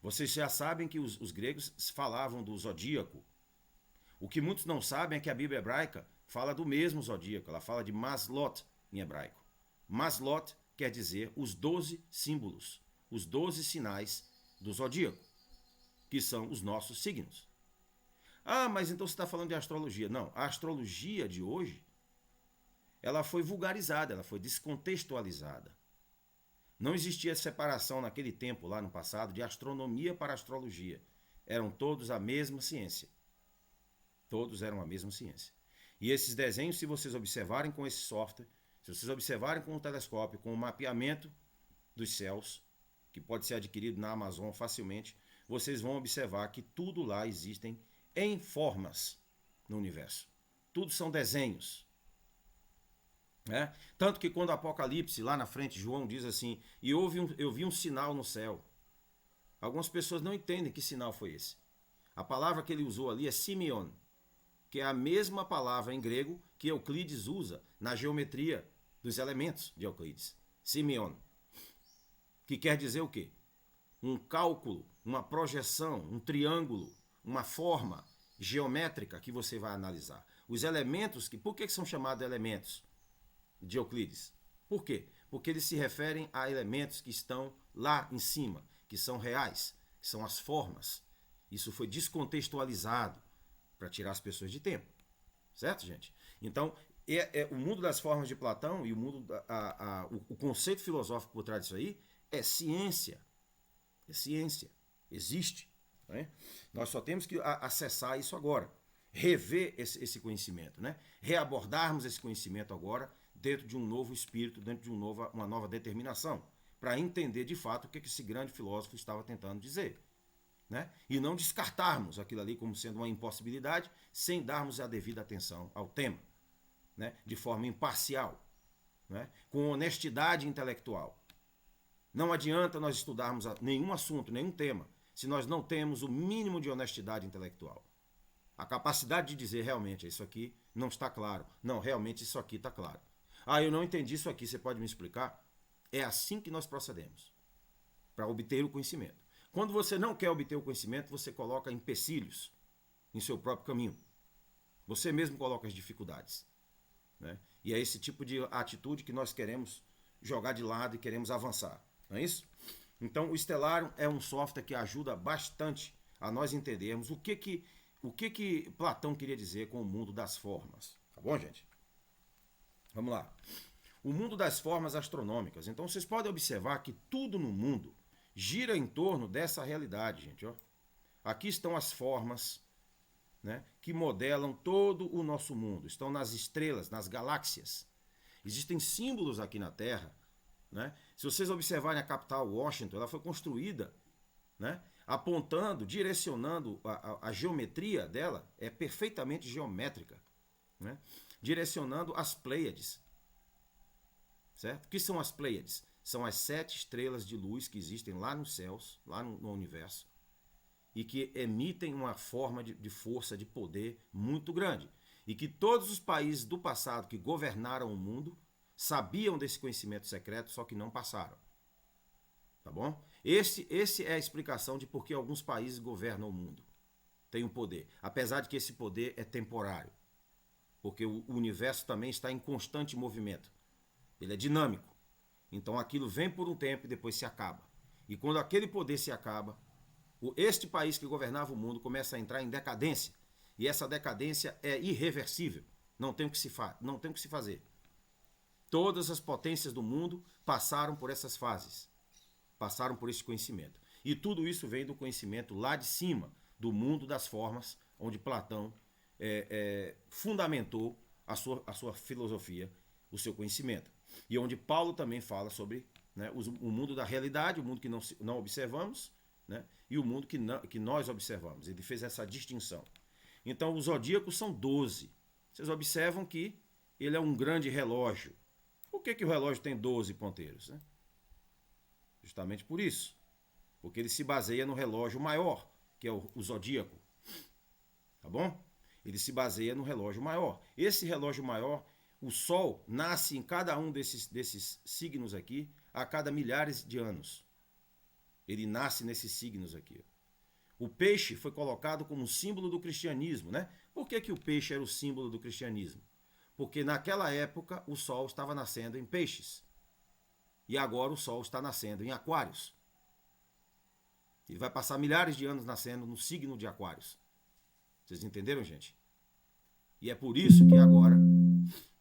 Vocês já sabem que os gregos falavam do zodíaco. O que muitos não sabem é que a Bíblia hebraica fala do mesmo zodíaco. Ela fala de Maslot em hebraico. Maslot quer dizer os 12 símbolos, os 12 sinais do zodíaco, que são os nossos signos. Mas então você está falando de astrologia. Não, a astrologia de hoje, ela foi vulgarizada, ela foi descontextualizada. Não existia separação naquele tempo, lá no passado, de astronomia para astrologia. Eram todos a mesma ciência. Todos eram a mesma ciência. E esses desenhos, se vocês observarem com esse software, se vocês observarem com o telescópio, com o mapeamento dos céus, que pode ser adquirido na Amazon facilmente, vocês vão observar que tudo lá existem em formas no universo. Tudo são desenhos. Né? Tanto que quando o Apocalipse, lá na frente, João diz assim, e eu vi um sinal no céu. Algumas pessoas não entendem que sinal foi esse. A palavra que ele usou ali é Simeon, que é a mesma palavra em grego que Euclides usa na geometria dos elementos de Euclides. Simeon. Que quer dizer o quê? Um cálculo, uma projeção, um triângulo, uma forma geométrica que você vai analisar. Os elementos, por que são chamados elementos de Euclides? Por quê? Porque eles se referem a elementos que estão lá em cima, que são reais, que são as formas. Isso foi descontextualizado para tirar as pessoas de tempo. Certo, gente? Então, o mundo das formas de Platão e o mundo o conceito filosófico por trás disso aí é ciência. É ciência. Existe. Né? Nós só temos que acessar isso agora. Rever esse conhecimento. Né? Reabordarmos esse conhecimento agora dentro de um novo espírito, dentro de uma nova determinação. Para entender de fato o que esse grande filósofo estava tentando dizer. Né? E não descartarmos aquilo ali como sendo uma impossibilidade sem darmos a devida atenção ao tema. Né? De forma imparcial. Né? Com honestidade intelectual. Não adianta nós estudarmos nenhum assunto, nenhum tema, se nós não temos o mínimo de honestidade intelectual. A capacidade de dizer realmente isso aqui não está claro. Não, realmente isso aqui está claro. Eu não entendi isso aqui, você pode me explicar? É assim que nós procedemos para obter o conhecimento. Quando você não quer obter o conhecimento, você coloca empecilhos em seu próprio caminho. Você mesmo coloca as dificuldades. Né? E é esse tipo de atitude que nós queremos jogar de lado e queremos avançar. Não é isso? Então, o Stellarium é um software que ajuda bastante a nós entendermos o que o que Platão queria dizer com o mundo das formas? Tá bom, gente? Vamos lá. O mundo das formas astronômicas. Então vocês podem observar que tudo no mundo gira em torno dessa realidade, gente. Ó. Aqui estão as formas, né, que modelam todo o nosso mundo. Estão nas estrelas, nas galáxias. Existem símbolos aqui na Terra. Né? Se vocês observarem a capital, Washington, ela foi construída, né, apontando, direcionando a geometria dela, é perfeitamente geométrica, né, direcionando as Pleiades. Certo? O que são as Pleiades? São as 7 estrelas de luz que existem lá nos céus, lá no universo, e que emitem uma forma de força, de poder muito grande. E que todos os países do passado que governaram o mundo sabiam desse conhecimento secreto, só que não passaram. Tá bom? Esse é a explicação de por que alguns países governam o mundo. Tem um poder. Apesar de que esse poder é temporário. Porque o universo também está em constante movimento. Ele é dinâmico. Então aquilo vem por um tempo e depois se acaba. E quando aquele poder se acaba, este país que governava o mundo começa a entrar em decadência. E essa decadência é irreversível. Não tem o que se fazer. Todas as potências do mundo passaram por essas fases. Passaram por esse conhecimento. E tudo isso vem do conhecimento lá de cima, do mundo das formas, onde Platão fundamentou a sua filosofia, o seu conhecimento. E onde Paulo também fala sobre, né, o mundo da realidade, o mundo que não observamos, né, e o mundo que nós observamos. Ele fez essa distinção. Então, os zodíacos são 12. Vocês observam que ele é um grande relógio. Por que o relógio tem 12 ponteiros? Né? Justamente por isso. Porque ele se baseia no relógio maior, que é o zodíaco. Tá bom? Ele se baseia no relógio maior. Esse relógio maior, o Sol nasce em cada um desses signos aqui a cada milhares de anos. Ele nasce nesses signos aqui. O peixe foi colocado como um símbolo do cristianismo, né? Por que o peixe era o símbolo do cristianismo? Porque naquela época o Sol estava nascendo em peixes. E agora o Sol está nascendo em aquários. Ele vai passar milhares de anos nascendo no signo de aquários. Vocês entenderam, gente? E é por isso que agora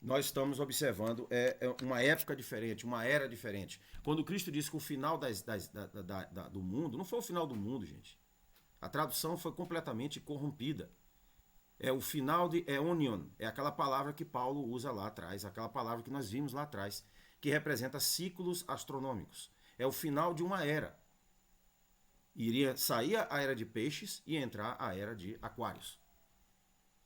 nós estamos observando uma época diferente, uma era diferente. Quando Cristo disse que o final do mundo, não foi o final do mundo, gente. A tradução foi completamente corrompida. É o final de Aeonion, é aquela palavra que Paulo usa lá atrás, aquela palavra que nós vimos lá atrás, que representa ciclos astronômicos. É o final de uma era. Iria sair a era de peixes e entrar a era de aquários.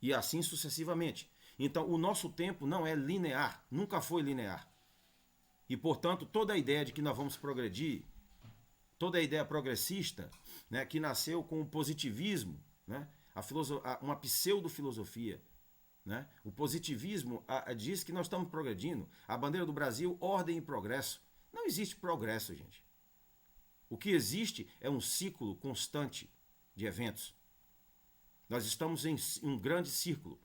E assim sucessivamente. Então, o nosso tempo não é linear, nunca foi linear. E, portanto, toda a ideia de que nós vamos progredir, toda a ideia progressista, né, que nasceu com o positivismo, né, uma pseudo-filosofia, né, o positivismo diz que nós estamos progredindo. A bandeira do Brasil, ordem e progresso. Não existe progresso, gente. O que existe é um ciclo constante de eventos. Nós estamos em um grande círculo.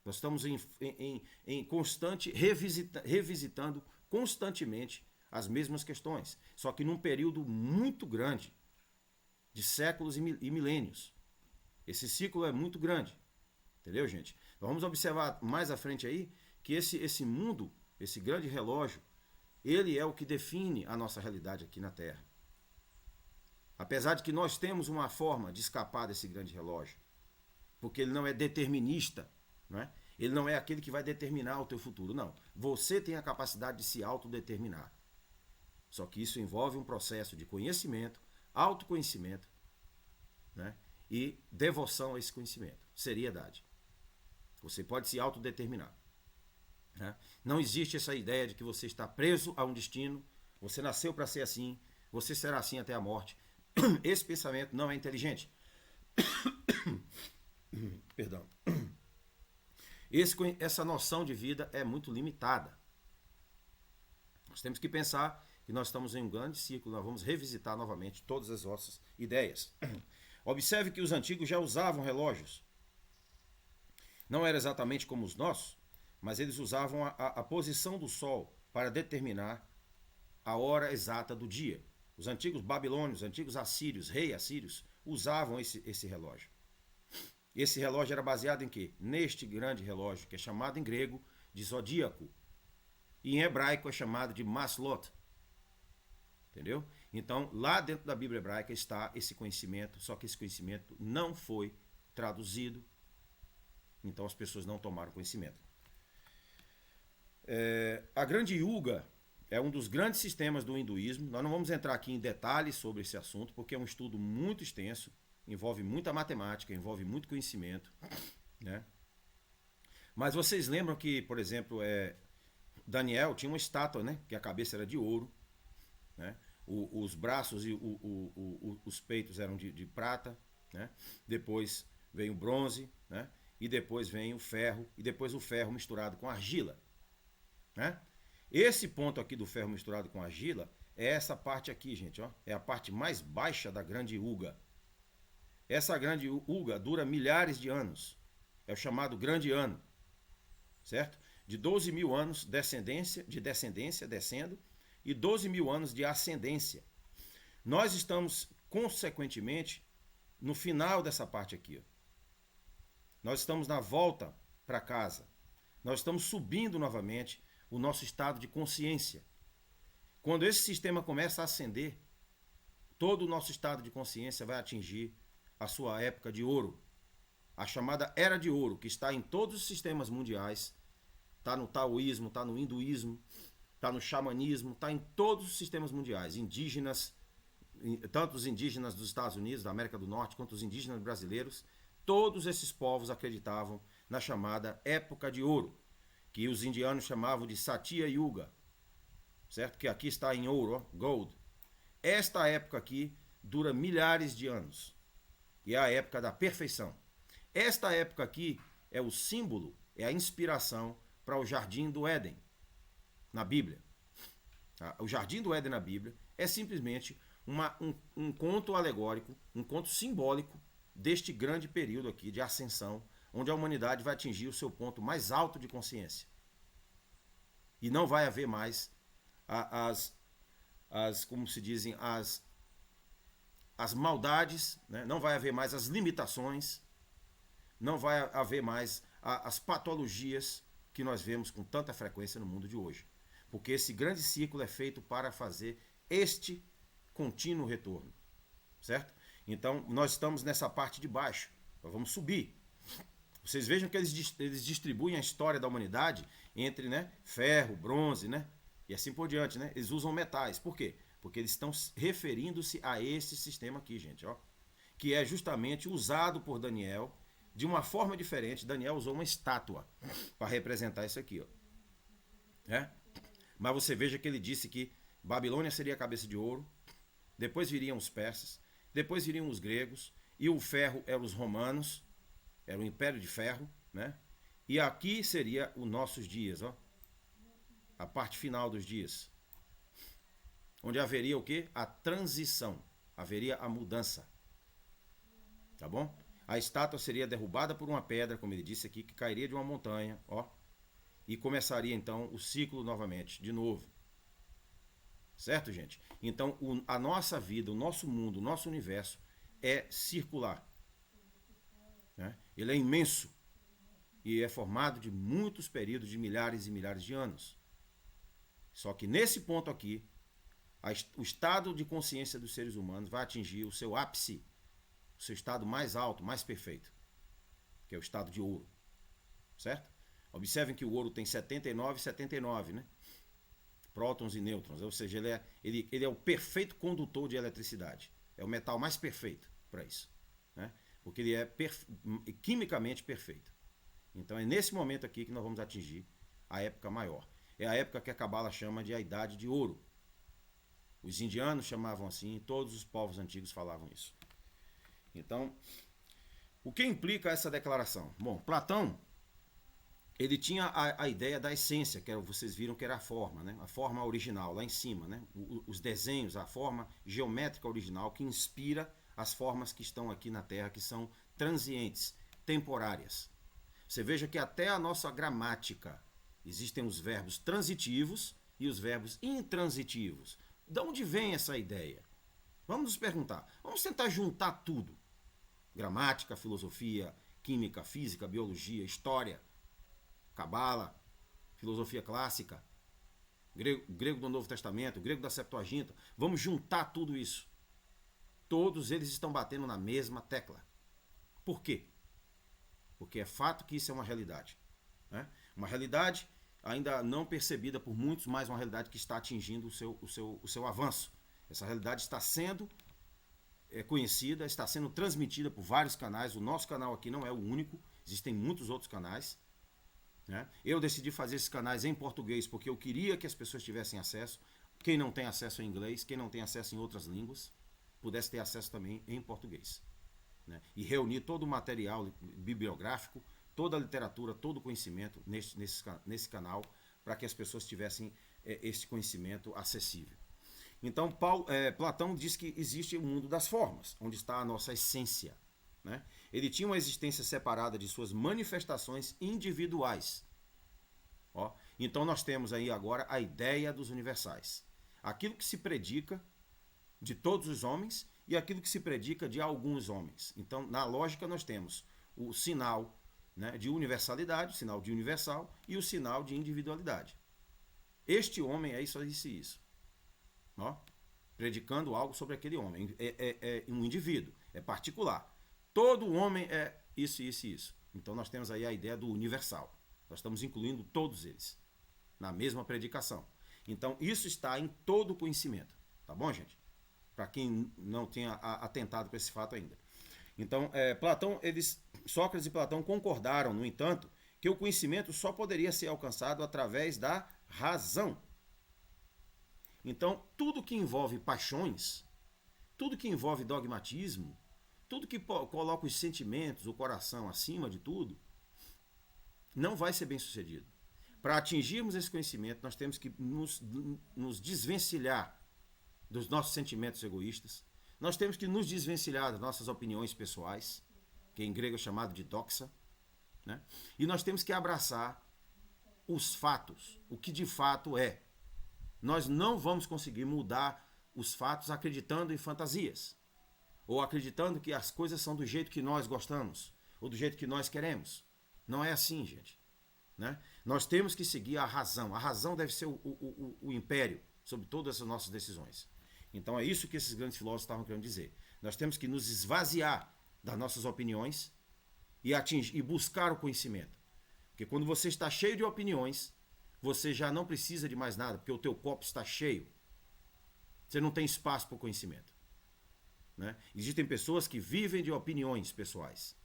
Nós estamos em constante, revisitando constantemente as mesmas questões, só que num período muito grande, de séculos e milênios. Esse ciclo é muito grande, entendeu, gente? Nós vamos observar mais à frente aí que esse mundo, esse grande relógio, ele é o que define a nossa realidade aqui na Terra. Apesar de que nós temos uma forma de escapar desse grande relógio, porque ele não é determinista, não é? Ele não é aquele que vai determinar o teu futuro, não. Você tem a capacidade de se autodeterminar. Só que isso envolve um processo de conhecimento, autoconhecimento, né? E devoção a esse conhecimento, seriedade. Você pode se autodeterminar. Né? Não existe essa ideia de que você está preso a um destino, você nasceu para ser assim, você será assim até a morte. Esse pensamento não é inteligente. Perdão. Essa noção de vida é muito limitada. Nós temos que pensar que nós estamos em um grande ciclo, nós vamos revisitar novamente todas as nossas ideias. Observe que os antigos já usavam relógios. Não era exatamente como os nossos, mas eles usavam a posição do Sol para determinar a hora exata do dia. Os antigos babilônios, os antigos assírios, rei assírios, usavam esse relógio. Esse relógio era baseado em quê? Neste grande relógio, que é chamado em grego de zodíaco. E em hebraico é chamado de Maslot. Entendeu? Então, lá dentro da Bíblia hebraica está esse conhecimento, só que esse conhecimento não foi traduzido. Então as pessoas não tomaram conhecimento. A Grande Yuga é um dos grandes sistemas do hinduísmo. Nós não vamos entrar aqui em detalhes sobre esse assunto, porque é um estudo muito extenso, envolve muita matemática, envolve muito conhecimento, né? Mas vocês lembram que, por exemplo, Daniel tinha uma estátua, né? Que a cabeça era de ouro, né? Os braços e os peitos eram de prata, né? Depois vem o bronze, né? E depois vem o ferro, e depois o ferro misturado com argila, né? Esse ponto aqui do ferro misturado com argila é essa parte aqui, gente, ó. É a parte mais baixa da Grande Yuga. Essa Grande Yuga dura milhares de anos. É o chamado Grande Ano, certo? De 12 mil anos de descendência, descendo, e 12 mil anos de ascendência. Nós estamos, consequentemente, no final dessa parte aqui, ó. Nós estamos na volta para casa. Nós estamos subindo novamente o nosso estado de consciência. Quando esse sistema começa a ascender, todo o nosso estado de consciência vai atingir a sua época de ouro. A chamada Era de Ouro, que está em todos os sistemas mundiais. Está no taoísmo, está no hinduísmo, está no xamanismo, está em todos os sistemas mundiais. Indígenas, tanto os indígenas dos Estados Unidos, da América do Norte, quanto os indígenas brasileiros, todos esses povos acreditavam na chamada Época de Ouro, que os indianos chamavam de Satya Yuga, certo? Que aqui está em ouro, ó, gold. Esta época aqui dura milhares de anos e é a época da perfeição. Esta época aqui é o símbolo, é a inspiração para o Jardim do Éden na Bíblia. O Jardim do Éden na Bíblia é simplesmente um conto alegórico, um conto simbólico deste grande período aqui de ascensão, onde a humanidade vai atingir o seu ponto mais alto de consciência. E não vai haver mais como se dizem, as maldades, né? Não vai haver mais as limitações, não vai haver mais as patologias que nós vemos com tanta frequência no mundo de hoje. Porque esse grande ciclo é feito para fazer este contínuo retorno, certo? Então, nós estamos nessa parte de baixo. Nós vamos subir. Vocês vejam que eles distribuem a história da humanidade entre, né, ferro, bronze, né, e assim por diante, né? Eles usam metais. Por quê? Porque eles estão referindo-se a esse sistema aqui, gente, ó, que é justamente usado por Daniel de uma forma diferente. Daniel usou uma estátua para representar isso aqui, ó. Mas você veja que ele disse que Babilônia seria a cabeça de ouro, depois viriam os persas, depois viriam os gregos, e o ferro eram os romanos, era o Império de Ferro, né? E aqui seria os nossos dias, ó, a parte final dos dias, onde haveria o quê? A transição, haveria a mudança, tá bom? A estátua seria derrubada por uma pedra, como ele disse aqui, que cairia de uma montanha, ó, e começaria então o ciclo novamente, de novo. Certo, gente? Então, a nossa vida, o nosso mundo, o nosso universo é circular, né? Ele é imenso e é formado de muitos períodos de milhares e milhares de anos. Só que nesse ponto aqui, o estado de consciência dos seres humanos vai atingir o seu ápice, o seu estado mais alto, mais perfeito, que é o estado de ouro, certo? Observem que o ouro tem 79, né? Prótons e nêutrons, ou seja, ele é o perfeito condutor de eletricidade. É o metal mais perfeito para isso, né? Porque ele é quimicamente perfeito. Então é nesse momento aqui que nós vamos atingir a época maior. É a época que a Cabala chama de a Idade de Ouro. Os indianos chamavam assim, e todos os povos antigos falavam isso. Então, o que implica essa declaração? Bom, Platão, ele tinha a ideia da essência, que vocês viram que era a forma, né? A forma original, lá em cima, né? Os desenhos, a forma geométrica original que inspira as formas que estão aqui na Terra, que são transientes, temporárias. Você veja que até a nossa gramática, existem os verbos transitivos e os verbos intransitivos. De onde vem essa ideia? Vamos nos perguntar. Vamos tentar juntar tudo. Gramática, filosofia, química, física, biologia, história, cabala, filosofia clássica, grego do Novo Testamento, grego da Septuaginta. Vamos juntar tudo isso. Todos eles estão batendo na mesma tecla. Por quê? Porque é fato que isso é uma realidade. Né? Uma realidade ainda não percebida por muitos, mas uma realidade que está atingindo o seu avanço. Essa realidade está sendo conhecida, está sendo transmitida por vários canais. O nosso canal aqui não é o único, existem muitos outros canais. Né? Eu decidi fazer esses canais em português porque eu queria que as pessoas tivessem acesso. Quem não tem acesso em inglês, quem não tem acesso em outras línguas, pudesse ter acesso também em português. Né? E reunir todo o material bibliográfico, toda a literatura, todo o conhecimento nesse canal, para que as pessoas tivessem esse conhecimento acessível. Então, Platão diz que existe o mundo das formas, onde está a nossa essência. Né? Ele tinha uma existência separada de suas manifestações individuais. Ó, então nós temos aí agora a ideia dos universais. Aquilo que se predica de todos os homens e aquilo que se predica de alguns homens. Então, na lógica, nós temos o sinal, né, de universalidade, o sinal de universal, e o sinal de individualidade. Este homem é isso, isso e isso. Ó, predicando algo sobre aquele homem. É um indivíduo, é particular. Todo homem é isso, isso e isso. Então nós temos aí a ideia do universal. Nós estamos incluindo todos eles na mesma predicação. Então isso está em todo o conhecimento. Tá bom, gente? Para quem não tenha atentado para esse fato ainda. Então, Sócrates e Platão concordaram, no entanto, que o conhecimento só poderia ser alcançado através da razão. Então, tudo que envolve paixões, tudo que envolve dogmatismo, tudo que coloca os sentimentos, o coração acima de tudo, não vai ser bem sucedido. Para atingirmos esse conhecimento, nós temos que nos desvencilhar dos nossos sentimentos egoístas. Nós temos que nos desvencilhar das nossas opiniões pessoais, que em grego é chamado de doxa, né? E nós temos que abraçar os fatos, o que de fato é. Nós não vamos conseguir mudar os fatos acreditando em fantasias, ou acreditando que as coisas são do jeito que nós gostamos, ou do jeito que nós queremos. Não é assim, gente. Né? Nós temos que seguir a razão. A razão deve ser o império sobre todas as nossas decisões. Então é isso que esses grandes filósofos estavam querendo dizer. Nós temos que nos esvaziar das nossas opiniões e buscar o conhecimento. Porque quando você está cheio de opiniões, você já não precisa de mais nada, porque o teu copo está cheio. Você não tem espaço para o conhecimento. Né? Existem pessoas que vivem de opiniões pessoais.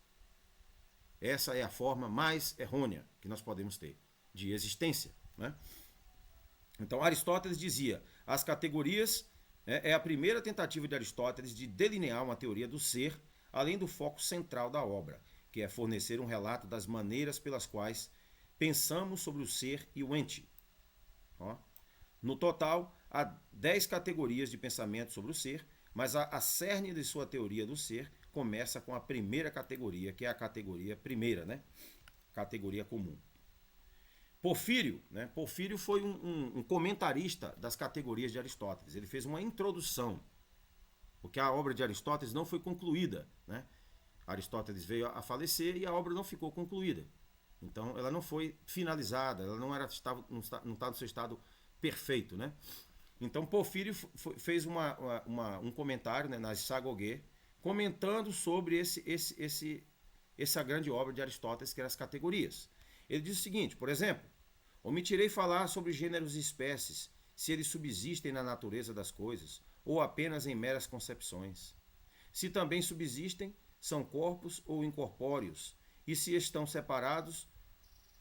Essa é a forma mais errônea que nós podemos ter de existência. Né? Então Aristóteles dizia, as categorias é a primeira tentativa de Aristóteles de delinear uma teoria do ser, além do foco central da obra, que é fornecer um relato das maneiras pelas quais pensamos sobre o ser e o ente. Ó. No total, há 10 categorias de pensamento sobre o ser, mas a cerne de sua teoria do ser começa com a primeira categoria, que é a categoria primeira, né? Categoria comum. Porfírio, né? Porfírio foi um comentarista das categorias de Aristóteles. Ele fez uma introdução, porque a obra de Aristóteles não foi concluída. Né? Aristóteles veio a falecer e a obra não ficou concluída. Então ela não foi finalizada, ela não estava no seu estado perfeito. Né? Então Porfírio fez um comentário, né, nas Sagogê, comentando sobre essa grande obra de Aristóteles, que eram as categorias. Ele diz o seguinte, por exemplo, omitirei falar sobre gêneros e espécies, se eles subsistem na natureza das coisas, ou apenas em meras concepções. Se também subsistem, são corpos ou incorpóreos, e se estão separados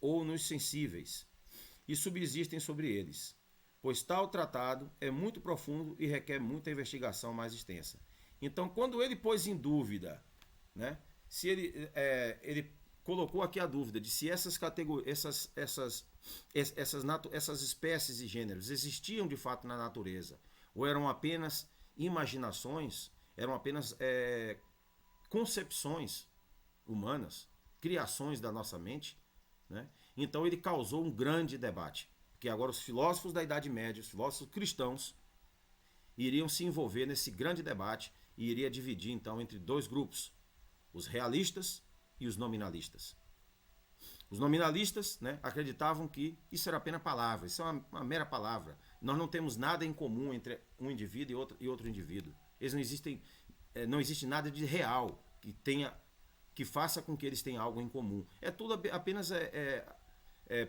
ou nos sensíveis, e subsistem sobre eles. Pois tal tratado é muito profundo e requer muita investigação mais extensa. Então, quando ele pôs em dúvida, né, se ele colocou aqui a dúvida de se essas categorias, essas espécies e gêneros existiam de fato na natureza, ou eram apenas imaginações, eram apenas concepções humanas, criações da nossa mente, né? Então ele causou um grande debate, porque agora os filósofos da Idade Média, os filósofos cristãos, iriam se envolver nesse grande debate e iria dividir então entre dois grupos, os realistas e os nominalistas. Os nominalistas, né, acreditavam que isso era apenas palavra, isso é uma mera palavra. Nós não temos nada em comum entre um indivíduo e outro indivíduo. Eles não existem, não existe nada de real que faça com que eles tenham algo em comum. É tudo apenas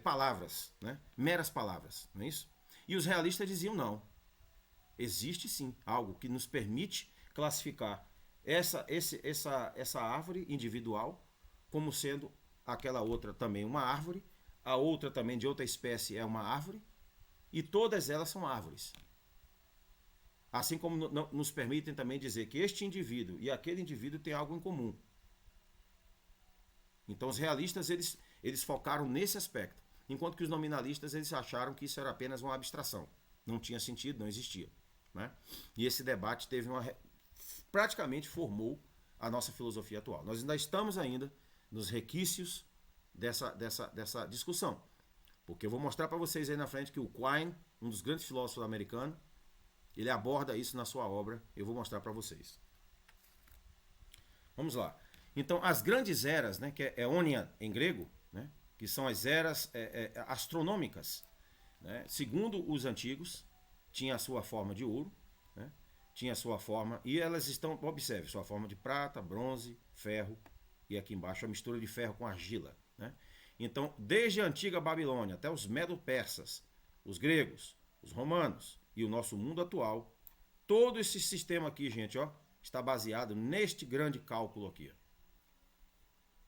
palavras, né? Meras palavras, não é isso? E os realistas diziam não. Existe sim algo que nos permite classificar essa árvore individual como sendo aquela outra também uma árvore, a outra também de outra espécie é uma árvore, e todas elas são árvores. Assim como nos permitem também dizer que este indivíduo e aquele indivíduo têm algo em comum. Então os realistas eles focaram nesse aspecto, enquanto que os nominalistas eles acharam que isso era apenas uma abstração, não tinha sentido, não existia, né? E esse debate praticamente formou a nossa filosofia atual. Nós ainda estamos nos requisitos dessa discussão, porque eu vou mostrar para vocês aí na frente que o Quine, um dos grandes filósofos americanos, ele aborda isso na sua obra. Eu vou mostrar para vocês. Vamos lá. Então, as grandes eras, né, que é Aeonia em grego, né, que são as eras astronômicas, né, segundo os antigos, tinha a sua forma de ouro, né, tinha a sua forma, e elas estão, observe, sua forma de prata, bronze, ferro, e aqui embaixo a mistura de ferro com argila, né? Então, desde a antiga Babilônia até os medo-persas, os gregos, os romanos e o nosso mundo atual, todo esse sistema aqui, gente, ó, está baseado neste grande cálculo aqui.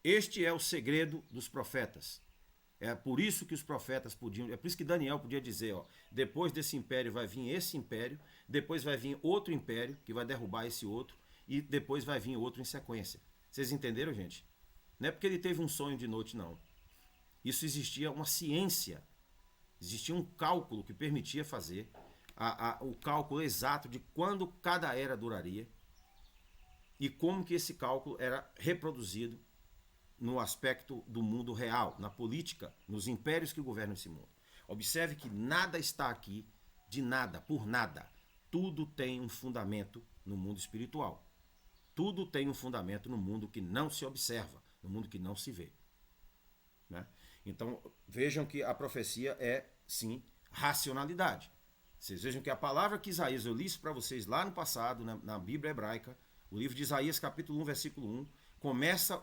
Este é o segredo dos profetas. É por isso que os profetas podiam, é por isso que Daniel podia dizer, ó, depois desse império vai vir esse império, depois vai vir outro império que vai derrubar esse outro, e depois vai vir outro em sequência. Vocês entenderam, gente? Não é porque ele teve um sonho de noite, não. Isso existia uma ciência, existia um cálculo que permitia fazer o cálculo exato de quando cada era duraria e como que esse cálculo era reproduzido no aspecto do mundo real, na política, nos impérios que governam esse mundo. Observe que nada está aqui de nada, por nada. Tudo tem um fundamento no mundo espiritual. Tudo tem um fundamento no mundo que não se observa, no mundo que não se vê, né? Então, vejam que a profecia é, sim, racionalidade. Vocês vejam que a palavra que Isaías, eu li isso para vocês lá no passado, na Bíblia hebraica, o livro de Isaías, capítulo 1, versículo 1, começa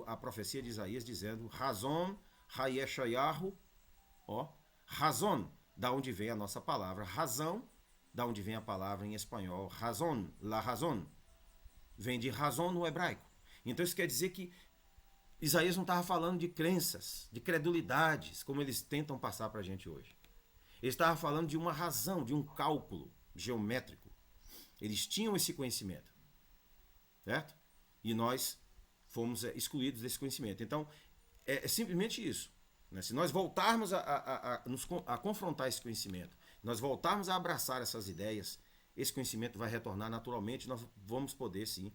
a profecia de Isaías dizendo Razon Hayeshayahu, ó, razón, da onde vem a nossa palavra razão, da onde vem a palavra em espanhol razón, la razón, vem de razão no hebraico. Então isso quer dizer que Isaías não estava falando de crenças, de credulidades, como eles tentam passar para a gente hoje. Ele estava falando de uma razão, de um cálculo geométrico. Eles tinham esse conhecimento, certo? E nós fomos excluídos desse conhecimento. Então, é simplesmente isso, né? Se nós voltarmos a confrontar esse conhecimento, nós voltarmos a abraçar essas ideias, esse conhecimento vai retornar naturalmente, nós vamos poder, sim,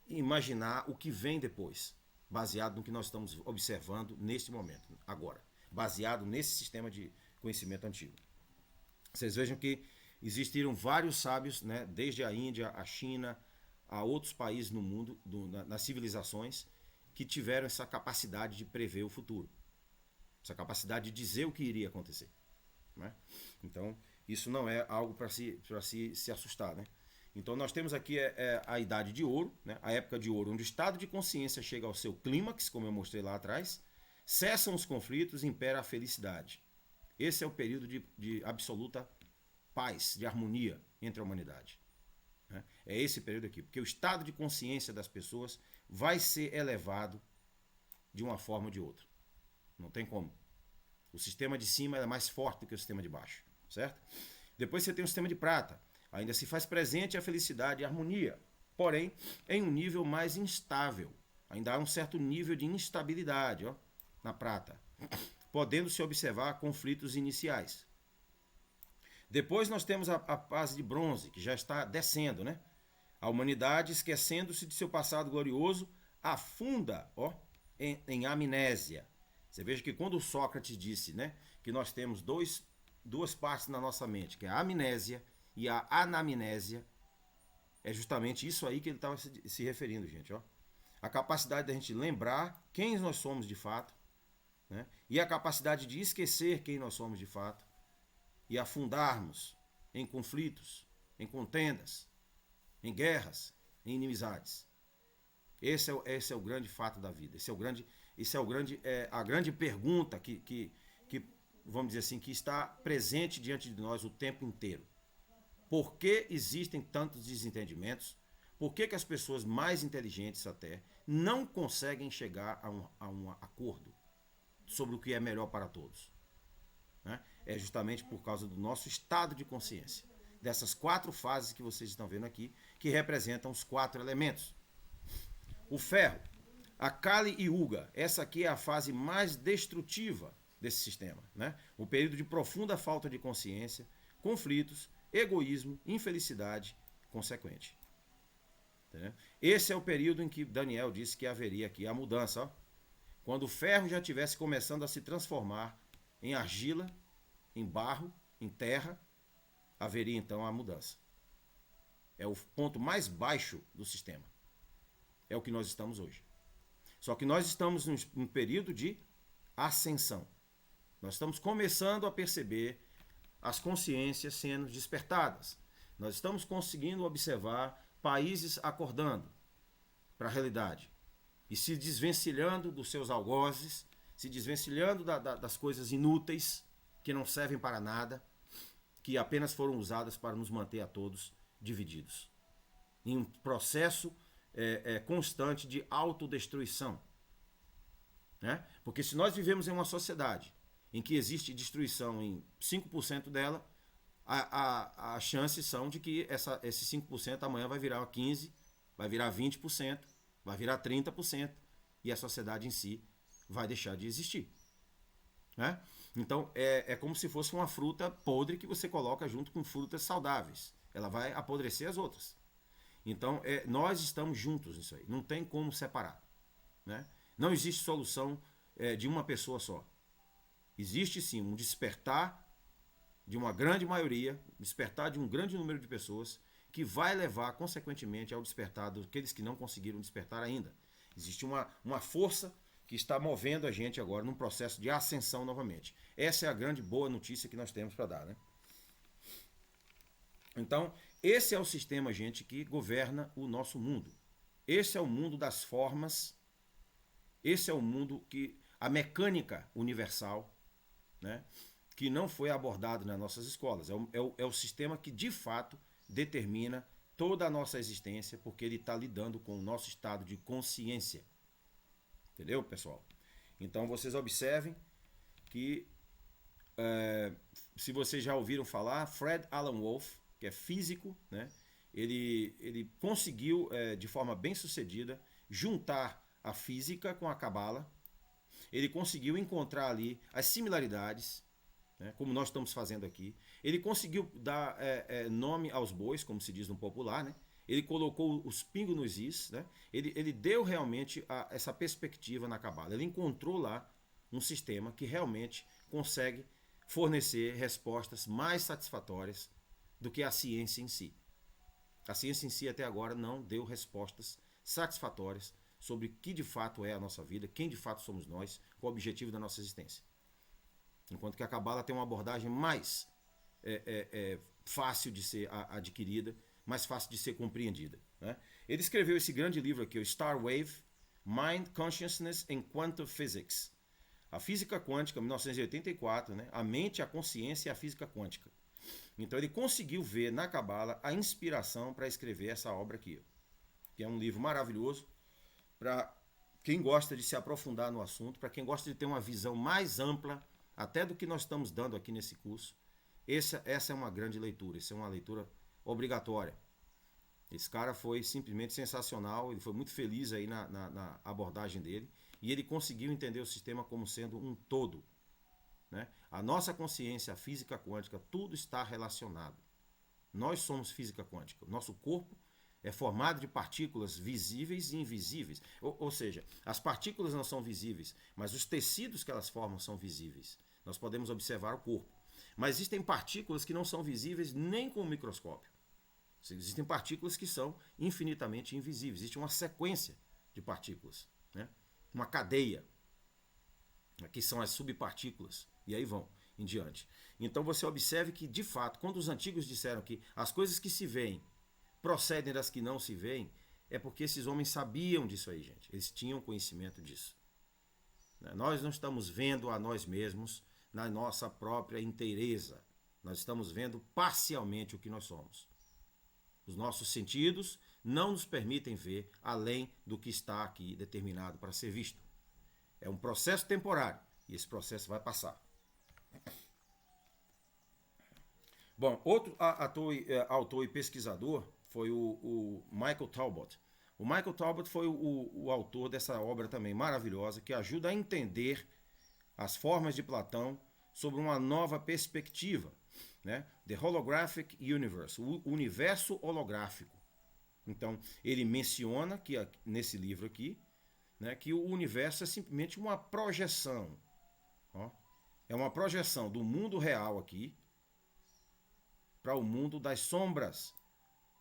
imaginar o que vem depois, baseado no que nós estamos observando neste momento, agora, baseado nesse sistema de conhecimento antigo. Vocês vejam que existiram vários sábios, né, desde a Índia, a China, a outros países no mundo, nas civilizações, que tiveram essa capacidade de prever o futuro, essa capacidade de dizer o que iria acontecer, né? Então, isso não é algo para se assustar, né? Então, nós temos aqui a Idade de Ouro, né? A época de ouro, onde o estado de consciência chega ao seu clímax, como eu mostrei lá atrás, cessam os conflitos e impera a felicidade. Esse é o período de absoluta paz, de harmonia entre a humanidade, né? É esse período aqui, porque o estado de consciência das pessoas vai ser elevado de uma forma ou de outra. Não tem como. O sistema de cima é mais forte do que o sistema de baixo, certo? Depois você tem o sistema de prata. Ainda se faz presente a felicidade e a harmonia, porém em um nível mais instável. Ainda há um certo nível de instabilidade, ó, na prata, podendo se observar conflitos iniciais. Depois nós temos a fase de bronze, que já está descendo, né? A humanidade, esquecendo-se de seu passado glorioso, afunda, ó, em amnésia. Você veja que quando Sócrates disse, né, que nós temos duas partes na nossa mente, que é a amnésia e a anamnésia, é justamente isso aí que ele estava se referindo, gente, ó. a capacidade da gente lembrar quem nós somos de fato, né? E a capacidade de esquecer quem nós somos de fato e afundarmos em conflitos, em contendas, em guerras, em inimizades. Esse é o grande fato da vida. A grande pergunta que, vamos dizer assim, que está presente diante de nós o tempo inteiro. Por que existem tantos desentendimentos? Por que as pessoas mais inteligentes até não conseguem chegar a um acordo sobre o que é melhor para todos? Né? É justamente por causa do nosso estado de consciência. Dessas 4 fases que vocês estão vendo aqui, que representam os 4 elementos. O ferro, a Kali Yuga, essa aqui é a fase mais destrutiva desse sistema, né? O período de profunda falta de consciência, conflitos, egoísmo, infelicidade consequente. Entendeu? Esse é o período em que Daniel disse que haveria aqui a mudança, ó. Quando o ferro já estivesse começando a se transformar em argila, em barro, em terra, haveria então a mudança. É o ponto mais baixo do sistema. É o que nós estamos hoje. Só que nós estamos num período de ascensão. Nós estamos começando a perceber as consciências sendo despertadas. Nós estamos conseguindo observar países acordando para a realidade e se desvencilhando dos seus algozes, se desvencilhando das coisas inúteis que não servem para nada, que apenas foram usadas para nos manter a todos divididos. Em um processo constante de autodestruição. Né? Porque se nós vivemos em uma sociedade em que existe destruição em 5% dela, as chances são de que esse 5% amanhã vai virar 15%, vai virar 20%, vai virar 30%, e a sociedade em si vai deixar de existir. Né? Então é como se fosse uma fruta podre que você coloca junto com frutas saudáveis. Ela vai apodrecer as outras. Então nós estamos juntos nisso aí. Não tem como separar. Né? Não existe solução de uma pessoa só. Existe sim um despertar de uma grande maioria, despertar de um grande número de pessoas, que vai levar consequentemente ao despertar daqueles que não conseguiram despertar ainda. Existe uma força que está movendo a gente agora num processo de ascensão novamente. Essa é a grande boa notícia que nós temos para dar, né? Então, esse é o sistema, gente, que governa o nosso mundo. Esse é o mundo das formas, esse é o mundo que a mecânica universal, né, que não foi abordado nas nossas escolas. É o sistema que, de fato, determina toda a nossa existência, porque ele está lidando com o nosso estado de consciência. Entendeu, pessoal? Então, vocês observem que, se vocês já ouviram falar, Fred Alan Wolf, que é físico, né, ele conseguiu, de forma bem sucedida, juntar a física com a cabala. Ele conseguiu encontrar ali as similaridades, né, como nós estamos fazendo aqui. Ele conseguiu dar nome aos bois, como se diz no popular, né? Ele colocou os pingos nos is, né? Ele deu realmente essa perspectiva na cabala. Ele encontrou lá um sistema que realmente consegue fornecer respostas mais satisfatórias do que a ciência em si. A ciência em si até agora não deu respostas satisfatórias sobre o que de fato é a nossa vida, quem de fato somos nós, qual o objetivo da nossa existência. Enquanto que a cabala tem uma abordagem mais fácil de ser adquirida, mais fácil de ser compreendida. Né? Ele escreveu esse grande livro aqui, o Star Wave, Mind, Consciousness and Quantum Physics. A física quântica, 1984, né? A mente, a consciência e a física quântica. Então ele conseguiu ver na cabala a inspiração para escrever essa obra aqui, que é um livro maravilhoso para quem gosta de se aprofundar no assunto, para quem gosta de ter uma visão mais ampla até do que nós estamos dando aqui nesse curso. Essa é uma grande leitura, essa é uma leitura obrigatória. Esse cara foi simplesmente sensacional, ele foi muito feliz aí na abordagem dele, e ele conseguiu entender o sistema como sendo um todo. Né? A nossa consciência, a física quântica, tudo está relacionado. Nós somos física quântica. O nosso corpo é formado de partículas visíveis e invisíveis. Ou seja, as partículas não são visíveis, mas os tecidos que elas formam são visíveis. Nós podemos observar o corpo. Mas existem partículas que não são visíveis nem com o microscópio. Existem partículas que são infinitamente invisíveis. Existe uma sequência de partículas, né? Uma cadeia, que são as subpartículas, e aí vão em diante. Então você observe que, de fato, quando os antigos disseram que as coisas que se veem procedem das que não se veem, é porque esses homens sabiam disso aí, gente. Eles tinham conhecimento disso. Nós não estamos vendo a nós mesmos na nossa própria inteireza. Nós estamos vendo parcialmente o que nós somos. Os nossos sentidos não nos permitem ver além do que está aqui determinado para ser visto. É um processo temporário e esse processo vai passar. Bom, outro autor e pesquisador foi o Michael Talbot. O Michael Talbot foi o autor dessa obra também maravilhosa, que ajuda a entender as formas de Platão sobre uma nova perspectiva, né? The Holographic Universe, o universo holográfico. Então, ele menciona que nesse livro aqui, né, que o universo é simplesmente uma projeção. Ó, é uma projeção do mundo real aqui para o mundo das sombras,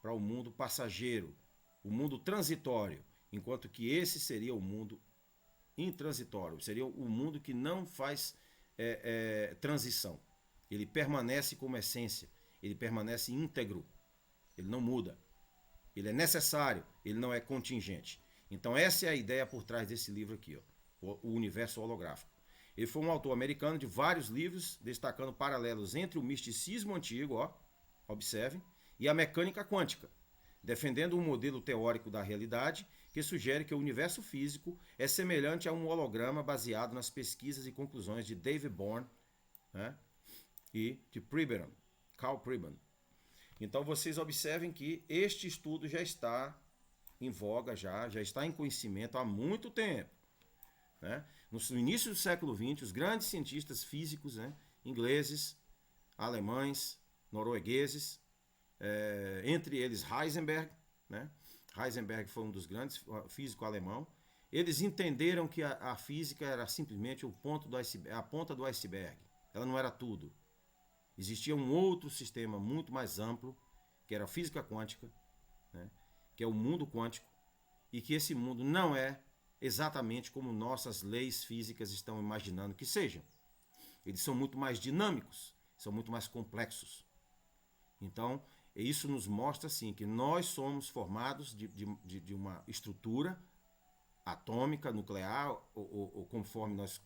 para o mundo passageiro, o mundo transitório, enquanto que esse seria o mundo intransitório, seria o mundo que não faz transição. Ele permanece como essência, ele permanece íntegro, ele não muda, ele é necessário, ele não é contingente. Então essa é a ideia por trás desse livro aqui, ó, o universo holográfico. Ele foi um autor americano de vários livros, destacando paralelos entre o misticismo antigo, ó, observem, e a mecânica quântica, defendendo um modelo teórico da realidade que sugere que o universo físico é semelhante a um holograma baseado nas pesquisas e conclusões de David Bohm, né, e de Karl Pribben. Então vocês observem que este estudo já está em voga, já está em conhecimento há muito tempo. Né? No início do século XX, os grandes cientistas físicos, né, ingleses, alemães, noruegueses, entre eles Heisenberg, né? Heisenberg foi um dos grandes físicos alemão. Eles entenderam que a física era simplesmente a ponta do iceberg. Ela não era tudo. Existia um outro sistema muito mais amplo, que era a física quântica, né? Que é o mundo quântico, e que esse mundo não é exatamente como nossas leis físicas estão imaginando que sejam. Eles são muito mais dinâmicos, são muito mais complexos. Então, isso nos mostra assim, que nós somos formados de uma estrutura atômica, nuclear, ou conforme nós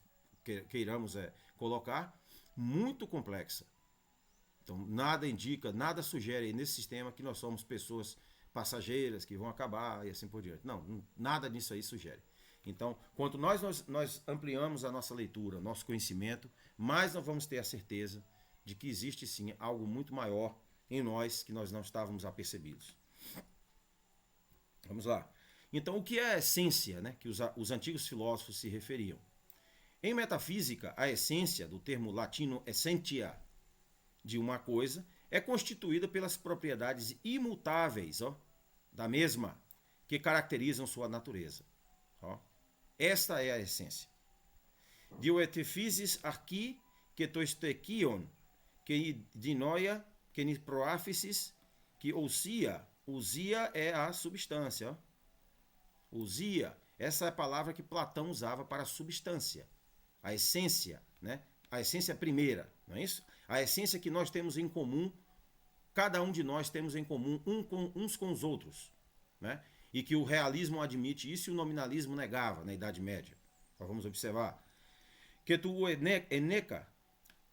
queiramos colocar, muito complexa. Então, nada indica, nada sugere nesse sistema que nós somos pessoas passageiras que vão acabar e assim por diante. Não, nada disso aí sugere. Então, quanto nós ampliamos a nossa leitura, nosso conhecimento, mais nós vamos ter a certeza de que existe sim algo muito maior em nós que nós não estávamos apercebidos. Vamos lá. Então, o que é a essência, né, que os antigos filósofos se referiam? Em metafísica, a essência, do termo latino essentia, de uma coisa, é constituída pelas propriedades imutáveis, ó, da mesma, que caracterizam sua natureza. Ó. Esta é a essência. Dio epiphysis archi que toistekion, que dinoia, que ni proáfisis, que ousia. Ousia é a substância. Ó. Ousia, essa é a palavra que Platão usava para a substância, a essência, né? A essência primeira, não é isso? A essência que nós temos em comum, cada um de nós temos em comum uns com os outros, né? E que o realismo admite isso e o nominalismo negava na Idade Média. Então, vamos observar. Que tu eneca,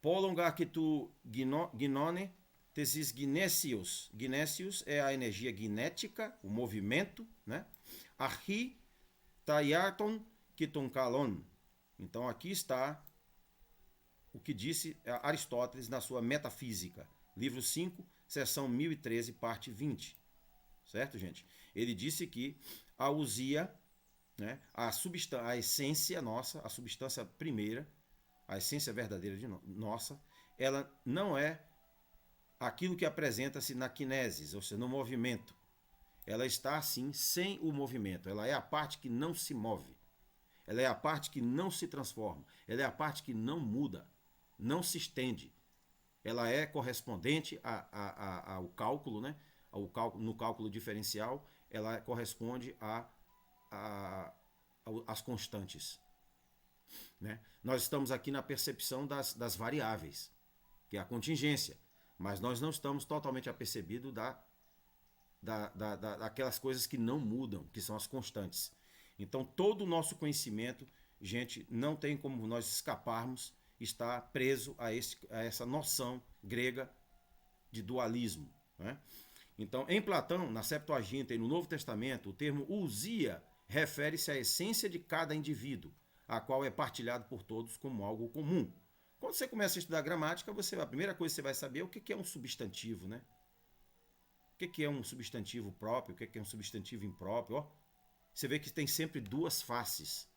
polonga que tu ginone, tesis ginesius. Ginesius é a energia ginética, o movimento, né? Archi taiaton kiton kalon. Então aqui está o que disse Aristóteles na sua Metafísica, livro 5, seção 1013, parte 20. Certo, gente? Ele disse que a ousia, né, a essência nossa, a substância primeira, a essência verdadeira nossa, ela não é aquilo que apresenta-se na kinesis, ou seja, no movimento. Ela está, assim, sem o movimento. Ela é a parte que não se move. Ela é a parte que não se transforma. Ela é a parte que não muda, não se ela é correspondente ao cálculo, né? No cálculo diferencial, ela corresponde à as constantes. Né? Nós estamos aqui na percepção das variáveis, que é a contingência, mas nós não estamos totalmente apercebidos daquelas coisas que não mudam, que são as constantes. Então, todo o nosso conhecimento, gente, não tem como nós escaparmos, está preso a essa noção grega de dualismo. Né? Então, em Platão, na Septuaginta e no Novo Testamento, o termo ousia refere-se à essência de cada indivíduo, a qual é partilhado por todos como algo comum. Quando você começa a estudar gramática, a primeira coisa que você vai saber é o que é um substantivo, né? O que é um substantivo próprio, o que é um substantivo impróprio. Ó, você vê que tem sempre duas faces.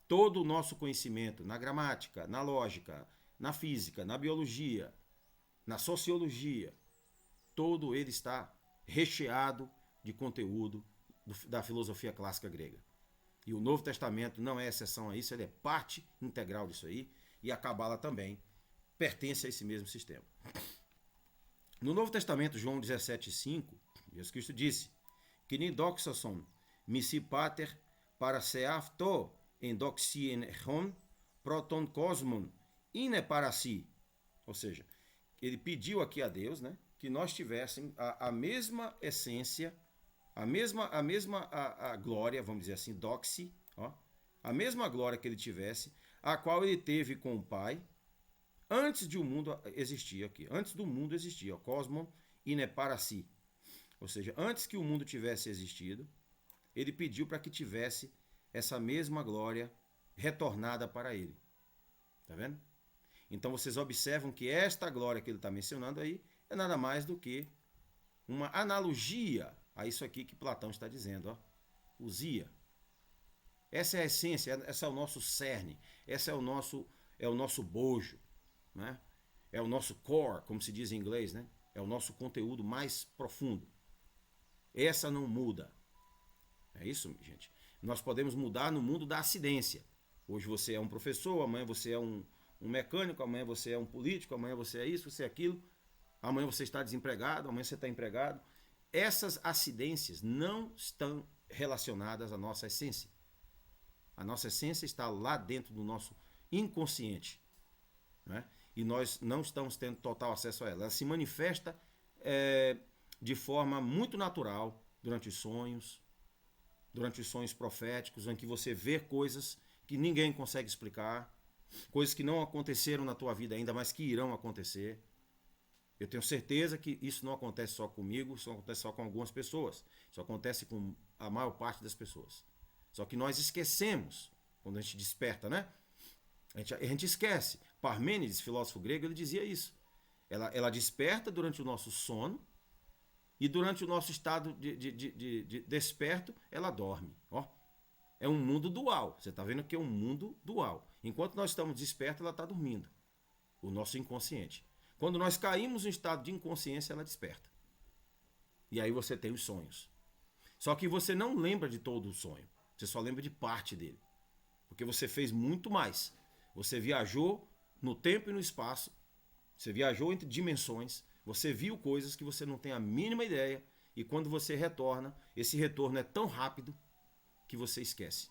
Todo o nosso conhecimento na gramática, na lógica, na física, na biologia, na sociologia, todo ele está recheado de conteúdo da filosofia clássica grega. E o Novo Testamento não é exceção a isso, ele é parte integral disso aí, e a Cabala também pertence a esse mesmo sistema. No Novo Testamento, João 17,5, Jesus Cristo disse: "Kini doxason misi pater para seafto en doxien hon proton cosmon ine para si." Ou seja, ele pediu aqui a Deus, né, que nós tivéssemos a mesma essência, a glória, vamos dizer assim, doxi, ó, a mesma glória que ele tivesse, a qual ele teve com o Pai, antes de o mundo existir aqui. Antes do mundo existir, ó, cosmon ine para si. Ou seja, antes que o mundo tivesse existido, ele pediu para que tivesse essa mesma glória retornada para ele. Tá vendo? Então vocês observam que esta glória que ele está mencionando aí é nada mais do que uma analogia a isso aqui que Platão está dizendo, ó. Ousia. Essa é a essência, esse é o nosso cerne, esse é o nosso bojo, né? É o nosso core, como se diz em inglês, né? É o nosso conteúdo mais profundo. Essa não muda. É isso, gente. Nós podemos mudar no mundo da acidência. Hoje você é um professor, amanhã você é um mecânico, amanhã você é um político, amanhã você é isso, você é aquilo, amanhã você está desempregado, amanhã você está empregado. Essas acidências não estão relacionadas à nossa essência. A nossa essência está lá dentro do nosso inconsciente, né? E nós não estamos tendo total acesso a ela. Ela se manifesta de forma muito natural durante os sonhos proféticos, em que você vê coisas que ninguém consegue explicar, coisas que não aconteceram na tua vida ainda, mas que irão acontecer. Eu tenho certeza que isso não acontece só comigo, isso não acontece só com algumas pessoas. Isso acontece com a maior parte das pessoas. Só que nós esquecemos, quando a gente desperta, né? A gente esquece. Parmênides, filósofo grego, ele dizia isso. Ela desperta durante o nosso sono e durante o nosso estado de desperto, ela dorme. Ó, é um mundo dual. Você está vendo que é um mundo dual. Enquanto nós estamos despertos, ela está dormindo. O nosso inconsciente. Quando nós caímos em estado de inconsciência, ela desperta. E aí você tem os sonhos. Só que você não lembra de todo o sonho. Você só lembra de parte dele. Porque você fez muito mais. Você viajou no tempo e no espaço. Você viajou entre dimensões. Você viu coisas que você não tem a mínima ideia. E quando você retorna, esse retorno é tão rápido que você esquece.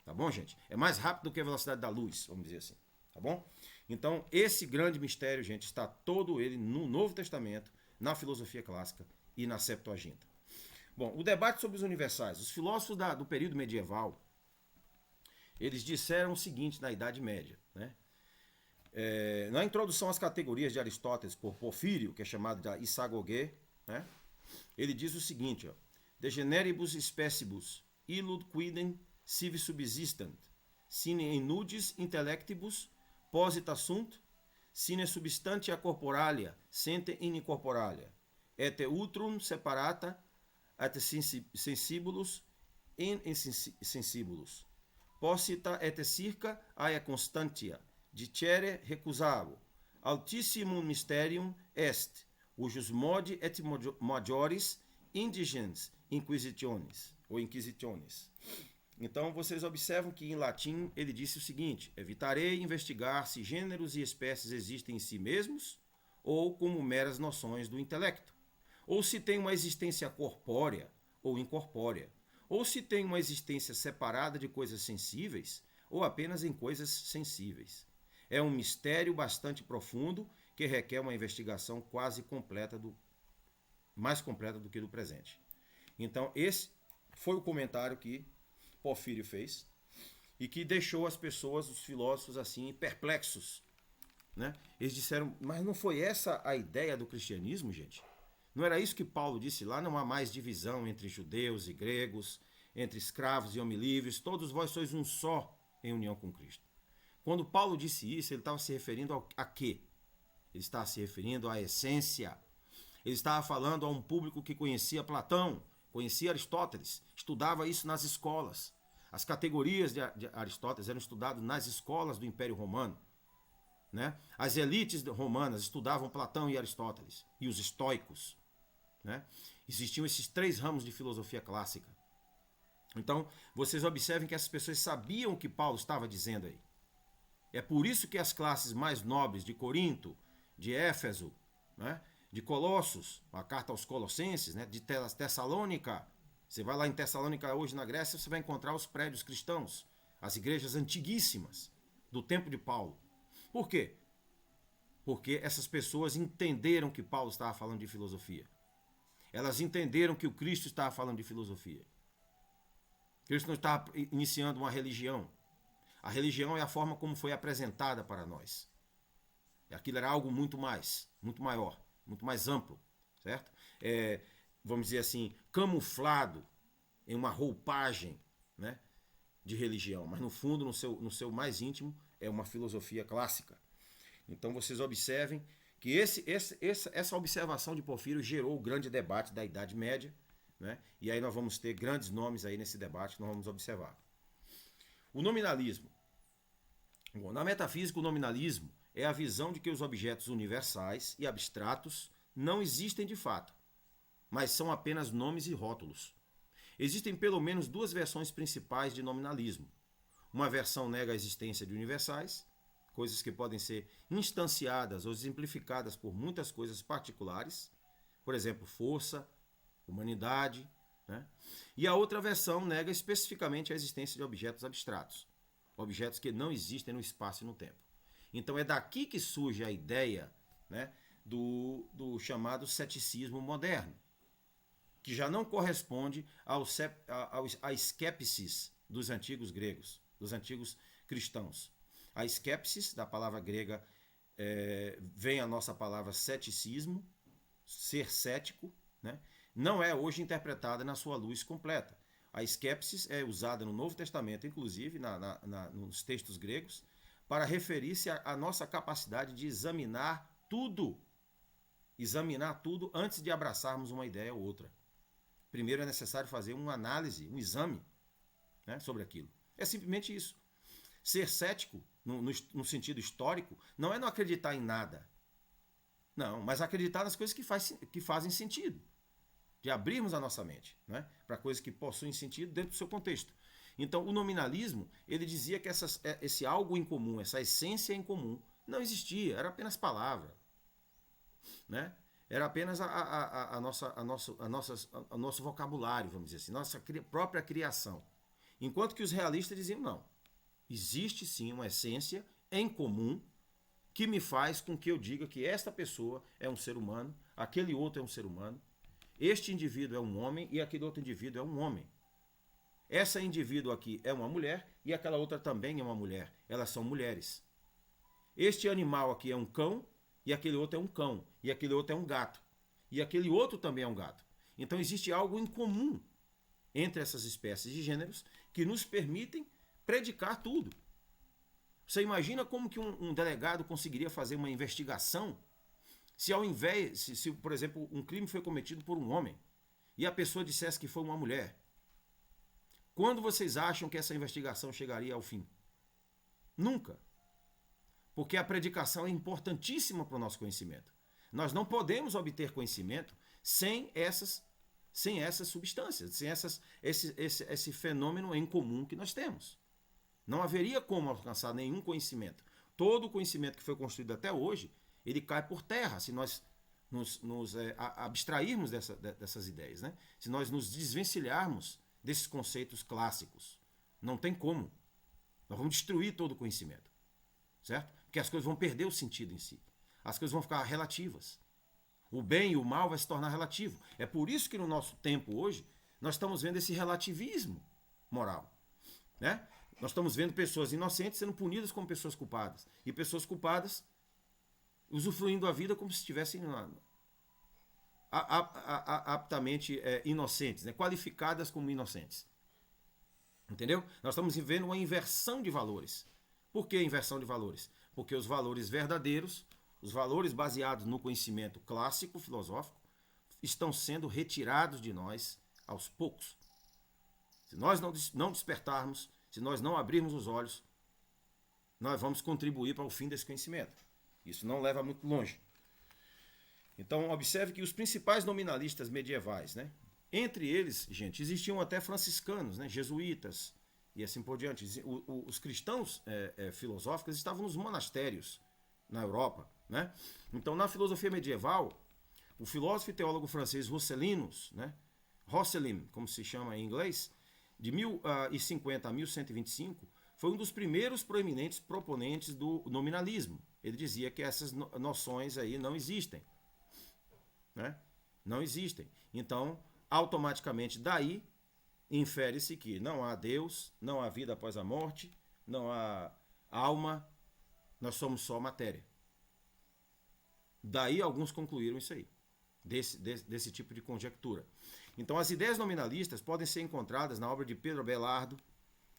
Tá bom, gente? É mais rápido do que a velocidade da luz, vamos dizer assim. Tá bom? Então, esse grande mistério, gente, está todo ele no Novo Testamento, na filosofia clássica e na Septuaginta. Bom, o debate sobre os universais. Os filósofos do período medieval, eles disseram o seguinte na Idade Média, né? Na introdução às categorias de Aristóteles por Porfírio, que é chamado de Isagoge, né? Ele diz o seguinte, ó: "De generibus specibus illud quidem sive subsistent, sine inudes intellectibus posita sunt, sine substantia corporalia sente incorporalia, et utrum separata et sensibulus in insensibulus, posita et circa aia constantia, dicere recusavo, altissimum mysterium est, ujus modi et majores indigens inquisitiones." Ou inquisitiones. Então vocês observam que em latim ele disse o seguinte: "Evitarei investigar se gêneros e espécies existem em si mesmos ou como meras noções do intelecto, ou se tem uma existência corpórea ou incorpórea, ou se tem uma existência separada de coisas sensíveis, ou apenas em coisas sensíveis. É um mistério bastante profundo que requer uma investigação quase completa, mais completa do que do presente. Então, esse foi o comentário que Porfírio fez e que deixou as pessoas, os filósofos, assim, perplexos. Né? Eles disseram, mas não foi essa a ideia do cristianismo, gente? Não era isso que Paulo disse lá? Não há mais divisão entre judeus e gregos, entre escravos e homens livres, todos vós sois um só em união com Cristo. Quando Paulo disse isso, ele estava se referindo a quê? Ele estava se referindo à essência. Ele estava falando a um público que conhecia Platão, conhecia Aristóteles, estudava isso nas escolas. As categorias de Aristóteles eram estudadas nas escolas do Império Romano. Né? As elites romanas estudavam Platão e Aristóteles, e os estoicos. Né? Existiam esses 3 ramos de filosofia clássica. Então, vocês observem que essas pessoas sabiam o que Paulo estava dizendo aí. É por isso que as classes mais nobres de Corinto, de Éfeso, né? De Colossos, a carta aos Colossenses, né? De Tessalônica. Você vai lá em Tessalônica hoje na Grécia, você vai encontrar os prédios cristãos, as igrejas antiguíssimas do tempo de Paulo. Por quê? Porque essas pessoas entenderam que Paulo estava falando de filosofia. Elas entenderam que o Cristo estava falando de filosofia. Cristo não estava iniciando uma religião. A religião é a forma como foi apresentada para nós. Aquilo era algo muito mais, muito maior, muito mais amplo, certo? Vamos dizer assim, camuflado em uma roupagem, né, de religião, mas no fundo, no seu mais íntimo, é uma filosofia clássica. Então vocês observem que essa observação de Porfírio gerou o grande debate da Idade Média, né? E aí nós vamos ter grandes nomes aí nesse debate que nós vamos observar. O nominalismo. Bom, na metafísica, o nominalismo é a visão de que os objetos universais e abstratos não existem de fato, mas são apenas nomes e rótulos. Existem pelo menos 2 versões principais de nominalismo. Uma versão nega a existência de universais, coisas que podem ser instanciadas ou exemplificadas por muitas coisas particulares, por exemplo, força, humanidade, né? E a outra versão nega especificamente a existência de objetos abstratos, objetos que não existem no espaço e no tempo. Então é daqui que surge a ideia, né, do chamado ceticismo moderno, que já não corresponde à skepsis dos antigos gregos, dos antigos cristãos. A skepsis, da palavra grega, vem a nossa palavra ceticismo, ser cético, né? Não é hoje interpretada na sua luz completa. A skepsis é usada no Novo Testamento, inclusive nos textos gregos, para referir-se à nossa capacidade de examinar tudo antes de abraçarmos uma ideia ou outra. Primeiro é necessário fazer uma análise, um exame, né, sobre aquilo. É simplesmente isso. Ser cético, no sentido histórico, não é não acreditar em nada. Não, mas acreditar nas coisas que fazem sentido. De abrirmos a nossa mente, né, para coisas que possuem sentido dentro do seu contexto. Então, o nominalismo, ele dizia que esse algo em comum, essa essência em comum, não existia, era apenas palavra. Né? Era apenas o nosso vocabulário, vamos dizer assim, nossa própria criação. Enquanto que os realistas diziam, não, existe sim uma essência em comum que me faz com que eu diga que esta pessoa é um ser humano, aquele outro é um ser humano, este indivíduo é um homem e aquele outro indivíduo é um homem. Essa indivíduo aqui é uma mulher e aquela outra também é uma mulher. Elas são mulheres. Este animal aqui é um cão e aquele outro é um cão. E aquele outro é um gato. E aquele outro também é um gato. Então existe algo em comum entre essas espécies de gêneros que nos permitem predicar tudo. Você imagina como que um delegado conseguiria fazer uma investigação se ao invés, se, por exemplo, um crime foi cometido por um homem e a pessoa dissesse que foi uma mulher? Quando vocês acham que essa investigação chegaria ao fim? Nunca. Porque a predicação é importantíssima para o nosso conhecimento. Nós não podemos obter conhecimento sem essas substâncias, sem esse fenômeno em comum que nós temos. Não haveria como alcançar nenhum conhecimento. Todo o conhecimento que foi construído até hoje, ele cai por terra se nós nos abstrairmos dessas ideias, né? Se nós nos desvencilharmos desses conceitos clássicos. Não tem como. Nós vamos destruir todo o conhecimento, certo? Porque as coisas vão perder o sentido em si. As coisas vão ficar relativas. O bem e o mal vai se tornar relativo. É por isso que no nosso tempo hoje, nós estamos vendo esse relativismo moral, né? Nós estamos vendo pessoas inocentes sendo punidas como pessoas culpadas. E pessoas culpadas usufruindo a vida como se estivessem aptamente inocentes, né? Qualificadas como inocentes. Entendeu? Nós estamos vivendo uma inversão de valores. Por que inversão de valores? Porque os valores verdadeiros, os valores baseados no conhecimento clássico, filosófico, estão sendo retirados de nós aos poucos. Se nós não despertarmos, se nós não abrirmos os olhos, nós vamos contribuir para o fim desse conhecimento. Isso não leva muito longe. Então, observe que os principais nominalistas medievais, né? Entre eles, gente, existiam até franciscanos, né? Jesuítas e assim por diante. Os cristãos filosóficos estavam nos monastérios na Europa, né? Então, na filosofia medieval, o filósofo e teólogo francês Roscelinus, né? Roscelin, como se chama em inglês, de 1050 a 1125, foi um dos primeiros proeminentes proponentes do nominalismo. Ele dizia que essas noções aí não existem, né? Não existem. Então, automaticamente daí infere-se que não há Deus, não há vida após a morte, não há alma, nós somos só matéria. Daí alguns concluíram isso aí, desse tipo de conjectura. Então as ideias nominalistas podem ser encontradas na obra de Pedro Abelardo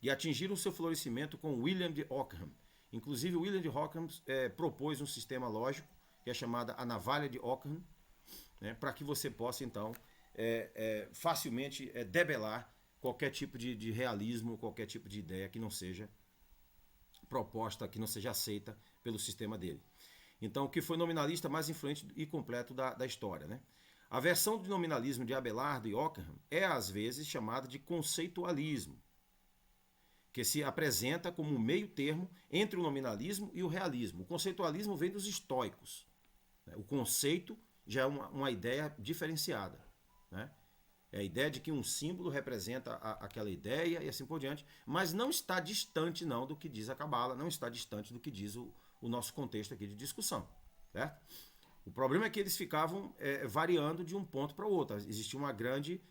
e atingiram seu florescimento com William de Ockham. Inclusive William de Ockham propôs um sistema lógico que é chamada a navalha de Ockham, né, para que você possa então facilmente debelar qualquer tipo de realismo, qualquer tipo de ideia que não seja proposta, que não seja aceita pelo sistema dele. Então, o que foi nominalista mais influente e completo da história, né? A versão do nominalismo de Abelardo e Ockham é, às vezes, chamada de conceitualismo, que se apresenta como um meio termo entre o nominalismo e o realismo. O conceitualismo vem dos estoicos, né? O conceito já é uma ideia diferenciada, né? É a ideia de que um símbolo representa aquela ideia e assim por diante, mas não está distante não do que diz a Cabala, não está distante do que diz o nosso contexto aqui de discussão, certo? O problema é que eles ficavam variando de um ponto para o outro, existia uma grande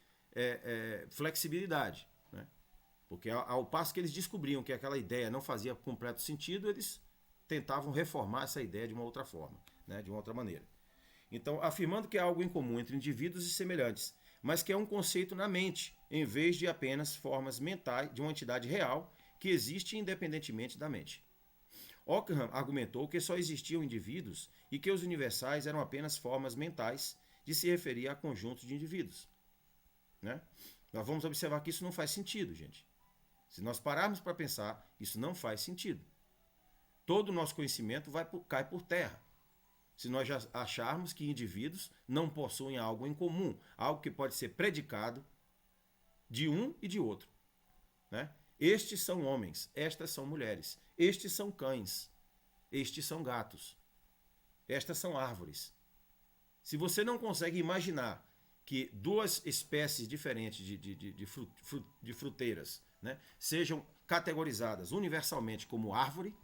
flexibilidade, né? Porque ao passo que eles descobriam que aquela ideia não fazia completo sentido, eles tentavam reformar essa ideia de uma outra forma, né? De uma outra maneira. Então, afirmando que há algo em comum entre indivíduos e semelhantes, mas que é um conceito na mente, em vez de apenas formas mentais de uma entidade real que existe independentemente da mente. Ockham argumentou que só existiam indivíduos e que os universais eram apenas formas mentais de se referir a conjuntos de indivíduos, né? Nós vamos observar que isso não faz sentido, gente. Se nós pararmos para pensar, isso não faz sentido. Todo o nosso conhecimento cai por terra se nós já acharmos que indivíduos não possuem algo em comum, algo que pode ser predicado de um e de outro, né? Estes são homens, estas são mulheres, estes são cães, estes são gatos, estas são árvores. Se você não consegue imaginar que duas espécies diferentes de fruteiras, né, sejam categorizadas universalmente como árvore,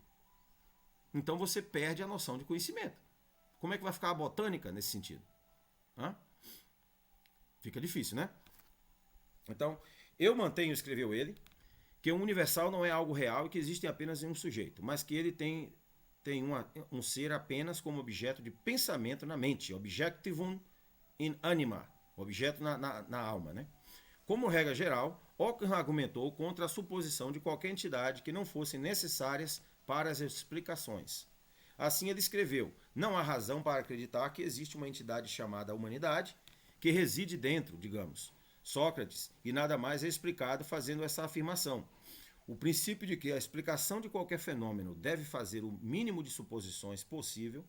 então você perde a noção de conhecimento. Como é que vai ficar a botânica nesse sentido? Hã? Fica difícil, né? Então, eu mantenho, escreveu ele, que o universal não é algo real e que existe apenas em um sujeito, mas que ele tem um ser apenas como objeto de pensamento na mente, objectivum in anima, objeto na alma, né? Como regra geral, Ockham argumentou contra a suposição de qualquer entidade que não fossem necessárias para as explicações. Assim ele escreveu: não há razão para acreditar que existe uma entidade chamada humanidade que reside dentro, digamos, Sócrates, e nada mais é explicado fazendo essa afirmação. O princípio de que a explicação de qualquer fenômeno deve fazer o mínimo de suposições possível,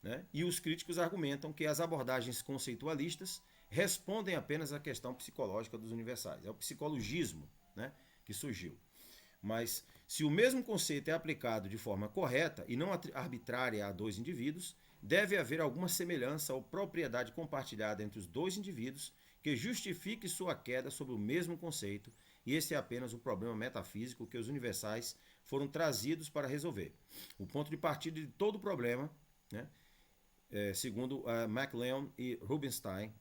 né? E os críticos argumentam que as abordagens conceitualistas respondem apenas à questão psicológica dos universais. É o psicologismo, né, que surgiu. Mas se o mesmo conceito é aplicado de forma correta e não arbitrária a dois indivíduos, deve haver alguma semelhança ou propriedade compartilhada entre os dois indivíduos que justifique sua queda sobre o mesmo conceito, e esse é apenas o problema metafísico que os universais foram trazidos para resolver. O ponto de partida de todo o problema, né, segundo MacLeod e Rubinstein,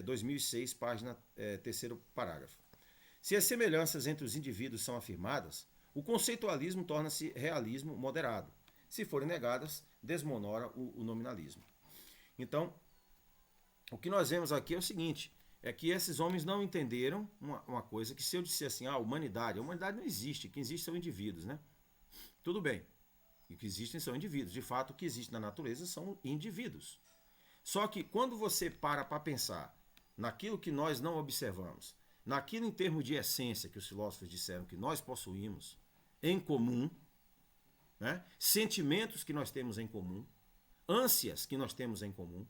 2006, página 3º parágrafo. Se as semelhanças entre os indivíduos são afirmadas, o conceitualismo torna-se realismo moderado. Se forem negadas, desmonora o nominalismo. Então, o que nós vemos aqui é o seguinte, é que esses homens não entenderam uma coisa, que se eu disser assim, a humanidade não existe, quem existe são indivíduos, né? Tudo bem, e o que existem são indivíduos, de fato o que existe na natureza são indivíduos. Só que quando você para pensar naquilo que nós não observamos, naquilo em termos de essência que os filósofos disseram que nós possuímos em comum, né? Sentimentos que nós temos em comum, ânsias que nós temos em comum,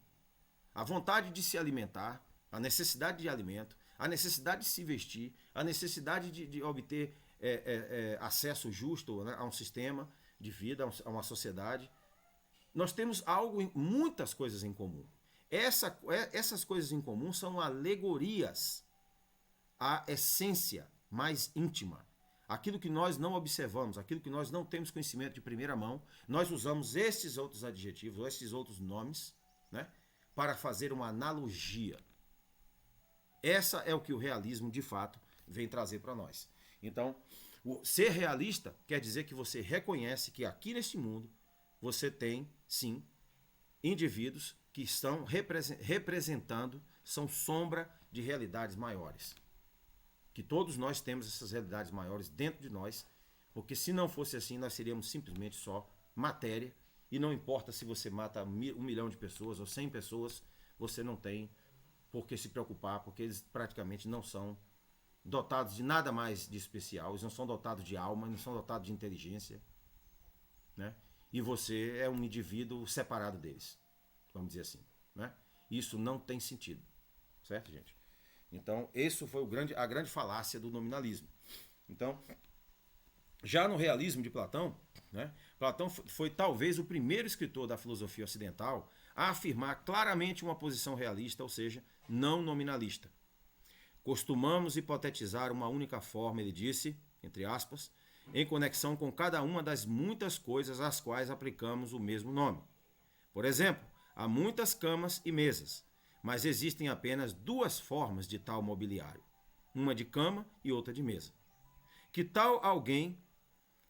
a vontade de se alimentar, a necessidade de alimento, a necessidade de se vestir, a necessidade de obter acesso justo, né, a um sistema de vida, a uma sociedade. Nós temos muitas coisas em comum. Essas coisas em comum são alegorias à essência mais íntima. Aquilo que nós não observamos, aquilo que nós não temos conhecimento de primeira mão, nós usamos esses outros adjetivos, ou esses outros nomes, né, para fazer uma analogia. Essa é o que o realismo, de fato, vem trazer para nós. Então, ser realista quer dizer que você reconhece que aqui neste mundo você tem, sim, indivíduos que estão representando, são sombra de realidades maiores. Que todos nós temos essas realidades maiores dentro de nós, porque se não fosse assim, nós seríamos simplesmente só matéria, e não importa se você mata 1 milhão de pessoas ou 100 pessoas, você não tem por que se preocupar, porque eles praticamente não são dotados de nada mais de especial, eles não são dotados de alma, não são dotados de inteligência, né? E você é um indivíduo separado deles, vamos dizer assim, né? Isso não tem sentido, certo, gente? Então, isso foi a grande falácia do nominalismo. Então, já no realismo de Platão, né, Platão foi talvez o primeiro escritor da filosofia ocidental a afirmar claramente uma posição realista, ou seja, não nominalista. Costumamos hipotetizar uma única forma, ele disse, entre aspas, em conexão com cada uma das muitas coisas às quais aplicamos o mesmo nome. Por exemplo, há muitas camas e mesas, mas existem apenas 2 formas de tal mobiliário, uma de cama e outra de mesa. Que tal alguém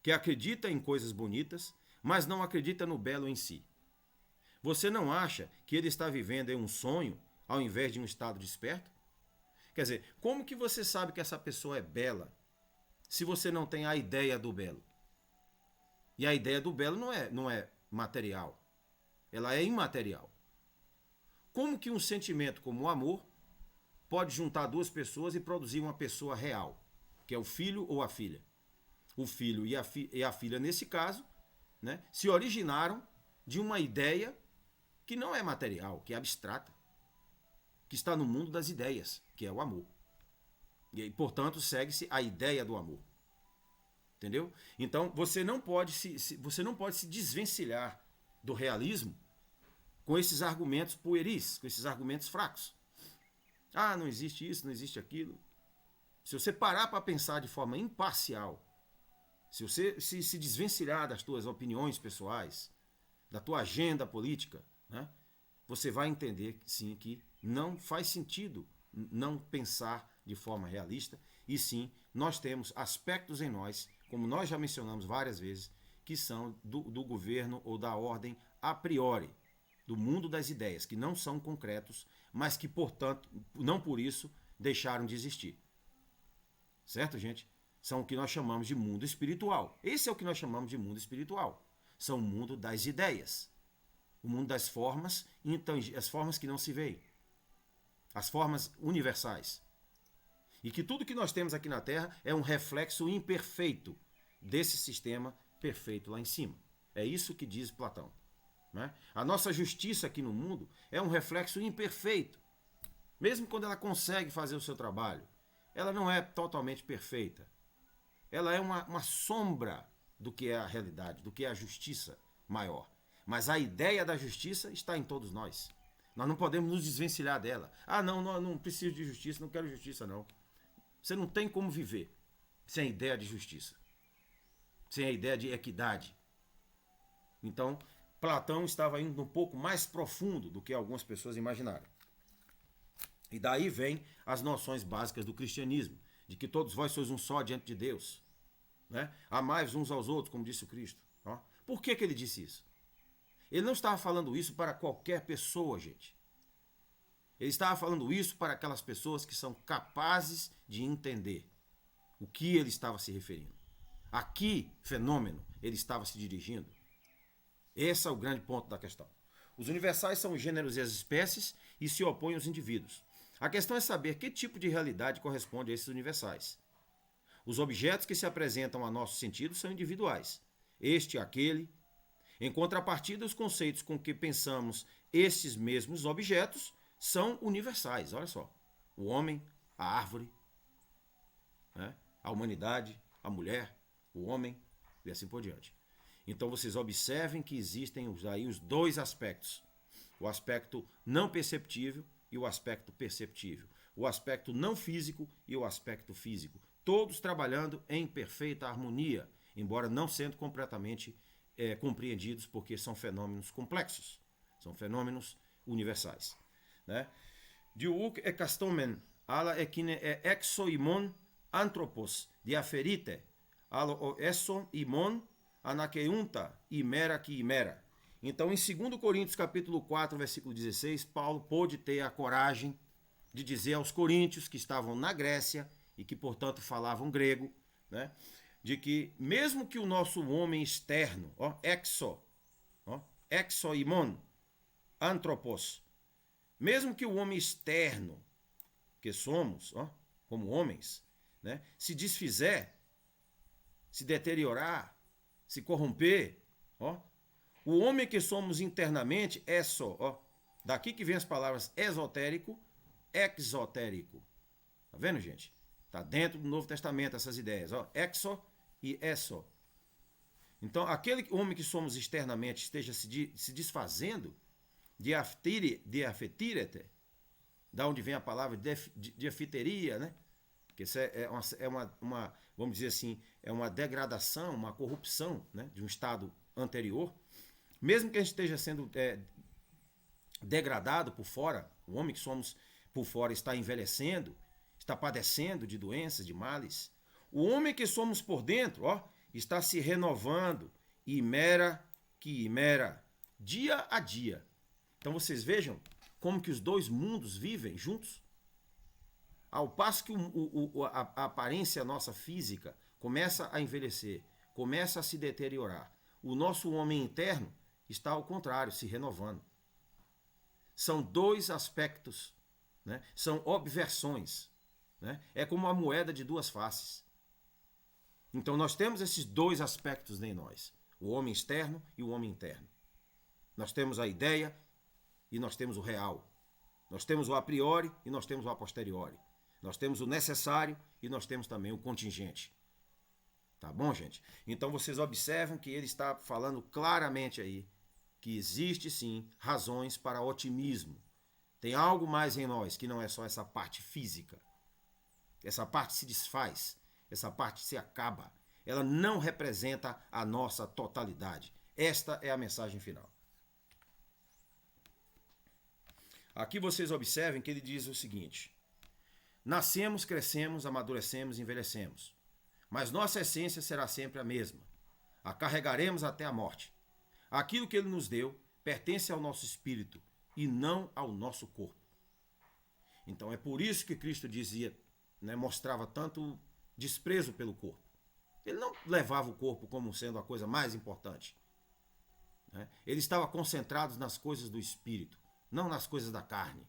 que acredita em coisas bonitas, mas não acredita no belo em si? Você não acha que ele está vivendo em um sonho ao invés de um estado desperto? Quer dizer, como que você sabe que essa pessoa é bela se você não tem a ideia do belo? E a ideia do belo não é material, ela é imaterial. Como que um sentimento como o amor pode juntar 2 pessoas e produzir uma pessoa real, que é o filho ou a filha? O filho e a filha, nesse caso, né, se originaram de uma ideia que não é material, que é abstrata, que está no mundo das ideias, que é o amor. E, portanto, segue-se a ideia do amor. Entendeu? Então, você não pode se desvencilhar do realismo com esses argumentos pueris, com esses argumentos fracos. Ah, não existe isso, não existe aquilo. Se você parar para pensar de forma imparcial, se você se desvencilhar das tuas opiniões pessoais, da tua agenda política, né, você vai entender, sim, que não faz sentido não pensar de forma realista, e sim, nós temos aspectos em nós, como nós já mencionamos várias vezes, que são do governo ou da ordem a priori, do mundo das ideias, que não são concretos, mas que, portanto, não por isso deixaram de existir. Certo, gente? São o que nós chamamos de mundo espiritual. Esse é o que nós chamamos de mundo espiritual. São o mundo das ideias. O mundo das formas, as formas que não se veem. As formas universais. E que tudo que nós temos aqui na Terra é um reflexo imperfeito desse sistema perfeito lá em cima. É isso que diz Platão. Né? A nossa justiça aqui no mundo é um reflexo imperfeito. Mesmo quando ela consegue fazer o seu trabalho, ela não é totalmente perfeita. Ela é uma sombra do que é a realidade, do que é a justiça maior. Mas a ideia da justiça está em todos nós. Nós não podemos nos desvencilhar dela. Ah, não preciso de justiça, não quero justiça, não. Você não tem como viver sem a ideia de justiça, sem a ideia de equidade. Então, Platão estava indo um pouco mais profundo do que algumas pessoas imaginaram. E daí vem as noções básicas do cristianismo, de que todos vós sois um só diante de Deus, né? Amai-vos uns aos outros, como disse o Cristo. Ó. Por que ele disse isso? Ele não estava falando isso para qualquer pessoa, gente. Ele estava falando isso para aquelas pessoas que são capazes de entender o que ele estava se referindo. A que fenômeno ele estava se dirigindo. Esse é o grande ponto da questão. Os universais são os gêneros e as espécies e se opõem aos indivíduos. A questão é saber que tipo de realidade corresponde a esses universais. Os objetos que se apresentam a nossos sentidos são individuais. Este e aquele. Em contrapartida, os conceitos com que pensamos esses mesmos objetos são universais. Olha só. O homem, a árvore, né? A humanidade, a mulher, o homem e assim por diante. Então vocês observem que existem aí os dois aspectos. O aspecto não perceptível e o aspecto perceptível. O aspecto não físico e o aspecto físico. Todos trabalhando em perfeita harmonia, embora não sendo completamente compreendidos, porque são fenômenos complexos. São fenômenos universais. Né? Diuk ekastomen, ala ekine exoimon anthropos diaferite, ala o esson imon anakeunta imera que imera. Então, em 2 Coríntios capítulo 4, versículo 16, Paulo pôde ter a coragem de dizer aos coríntios que estavam na Grécia e que, portanto, falavam grego, né, de que mesmo que o nosso homem externo, exoimon, anthropos, mesmo que o homem externo que somos, como homens, né, se desfizer, se deteriorar, se corromper, o homem que somos internamente é só, daqui que vem as palavras esotérico, exotérico. Tá vendo, gente? Tá dentro do Novo Testamento essas ideias, exo e eso. Então, aquele homem que somos externamente esteja se desfazendo, diafetirete, da onde vem a palavra diafiteria, né? Que isso é uma, vamos dizer assim, é uma degradação, uma corrupção, né, de um estado anterior. Mesmo que a gente esteja sendo degradado por fora, o homem que somos por fora está envelhecendo, está padecendo de doenças, de males. O homem que somos por dentro, está se renovando, imera que imera, dia a dia. Então vocês vejam como que os dois mundos vivem juntos. Ao passo que a aparência nossa física começa a envelhecer, começa a se deteriorar, o nosso homem interno está ao contrário, se renovando. São dois aspectos, né? São obversões. Né? É como uma moeda de duas faces. Então nós temos esses dois aspectos em nós, o homem externo e o homem interno. Nós temos a ideia e nós temos o real. Nós temos o a priori e nós temos o a posteriori. Nós temos o necessário e nós temos também o contingente. Tá bom, gente? Então vocês observam que ele está falando claramente aí que existe sim razões para otimismo. Tem algo mais em nós que não é só essa parte física. Essa parte se desfaz, essa parte se acaba. Ela não representa a nossa totalidade. Esta é a mensagem final. Aqui vocês observem que ele diz o seguinte: nascemos, crescemos, amadurecemos, envelhecemos. Mas nossa essência será sempre a mesma. A carregaremos até a morte. Aquilo que ele nos deu pertence ao nosso espírito e não ao nosso corpo. Então é por isso que Cristo dizia, né, mostrava tanto desprezo pelo corpo. Ele não levava o corpo como sendo a coisa mais importante. Né? Ele estava concentrado nas coisas do espírito, não nas coisas da carne.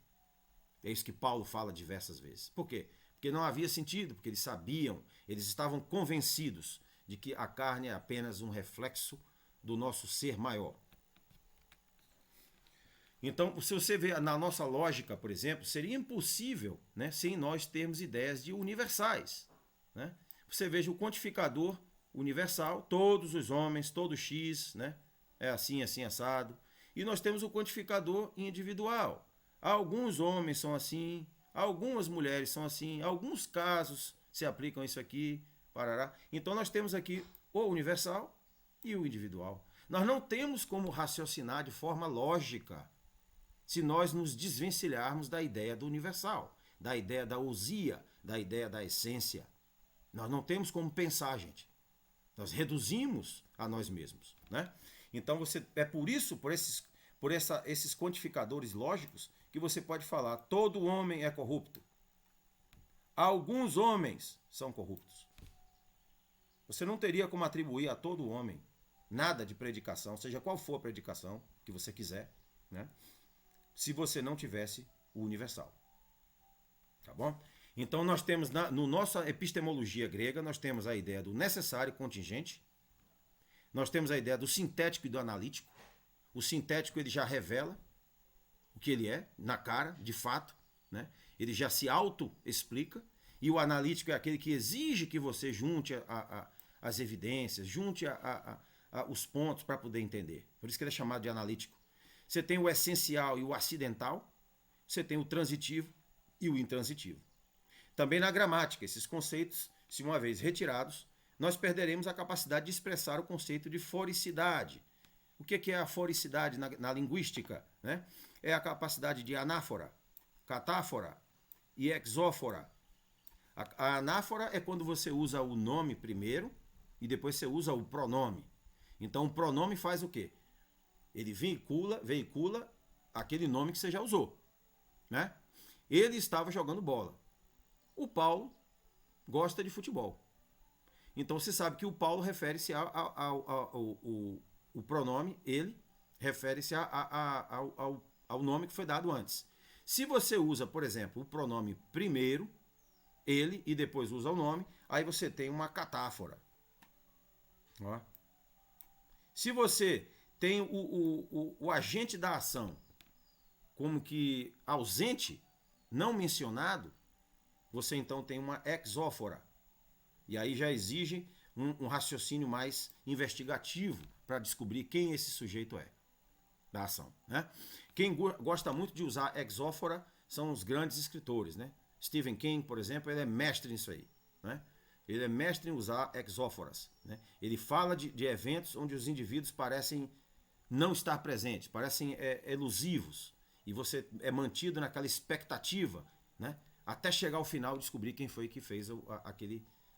É isso que Paulo fala diversas vezes. Por quê? Porque não havia sentido, porque eles sabiam, eles estavam convencidos de que a carne é apenas um reflexo do nosso ser maior. Então, se você vê na nossa lógica, por exemplo, seria impossível, né, sem nós termos ideias de universais. Né? Você veja o quantificador universal, todos os homens, todo X, né, é assim, assim, assado. E nós temos o quantificador individual. Alguns homens são assim, algumas mulheres são assim, alguns casos se aplicam isso aqui, parará. Então nós temos aqui o universal e o individual. Nós não temos como raciocinar de forma lógica se nós nos desvencilharmos da ideia do universal, da ideia da ousia, da ideia da essência. Nós não temos como pensar, gente. Nós reduzimos a nós mesmos, né? Então é por isso, por esses quantificadores lógicos, que você pode falar: todo homem é corrupto. Alguns homens são corruptos. Você não teria como atribuir a todo homem nada de predicação, seja qual for a predicação que você quiser, né? Se você não tivesse o universal. Tá bom? Então nós temos, no nossa epistemologia grega, nós temos a ideia do necessário contingente, nós temos a ideia do sintético e do analítico. O sintético ele já revela o que ele é, na cara, de fato, né? Ele já se auto-explica, e o analítico é aquele que exige que você junte as evidências, junte os pontos para poder entender. Por isso que ele é chamado de analítico. Você tem o essencial e o acidental, você tem o transitivo e o intransitivo. Também na gramática, esses conceitos, se uma vez retirados, nós perderemos a capacidade de expressar o conceito de foricidade. O que é a foricidade na linguística? Né? É a capacidade de anáfora, catáfora e exófora. A anáfora é quando você usa o nome primeiro e depois você usa o pronome. Então o pronome faz o quê? Ele veicula aquele nome que você já usou, né? Ele estava jogando bola. O Paulo gosta de futebol. Então você sabe que o Paulo refere-se o pronome, ele refere-se ao nome que foi dado antes. Se você usa, por exemplo, o pronome primeiro, ele, e depois usa o nome, aí você tem uma catáfora. Ó. Se você tem o agente da ação como que ausente, não mencionado, você então tem uma exófora. E aí já exige um raciocínio mais investigativo para descobrir quem esse sujeito é da ação, né? Quem gosta muito de usar exófora são os grandes escritores, né? Stephen King, por exemplo, ele é mestre nisso aí, né? Ele é mestre em usar exóforas, né? Ele fala de eventos onde os indivíduos parecem não estar presentes, parecem elusivos, e você é mantido naquela expectativa, né? Até chegar ao final e descobrir quem foi que fez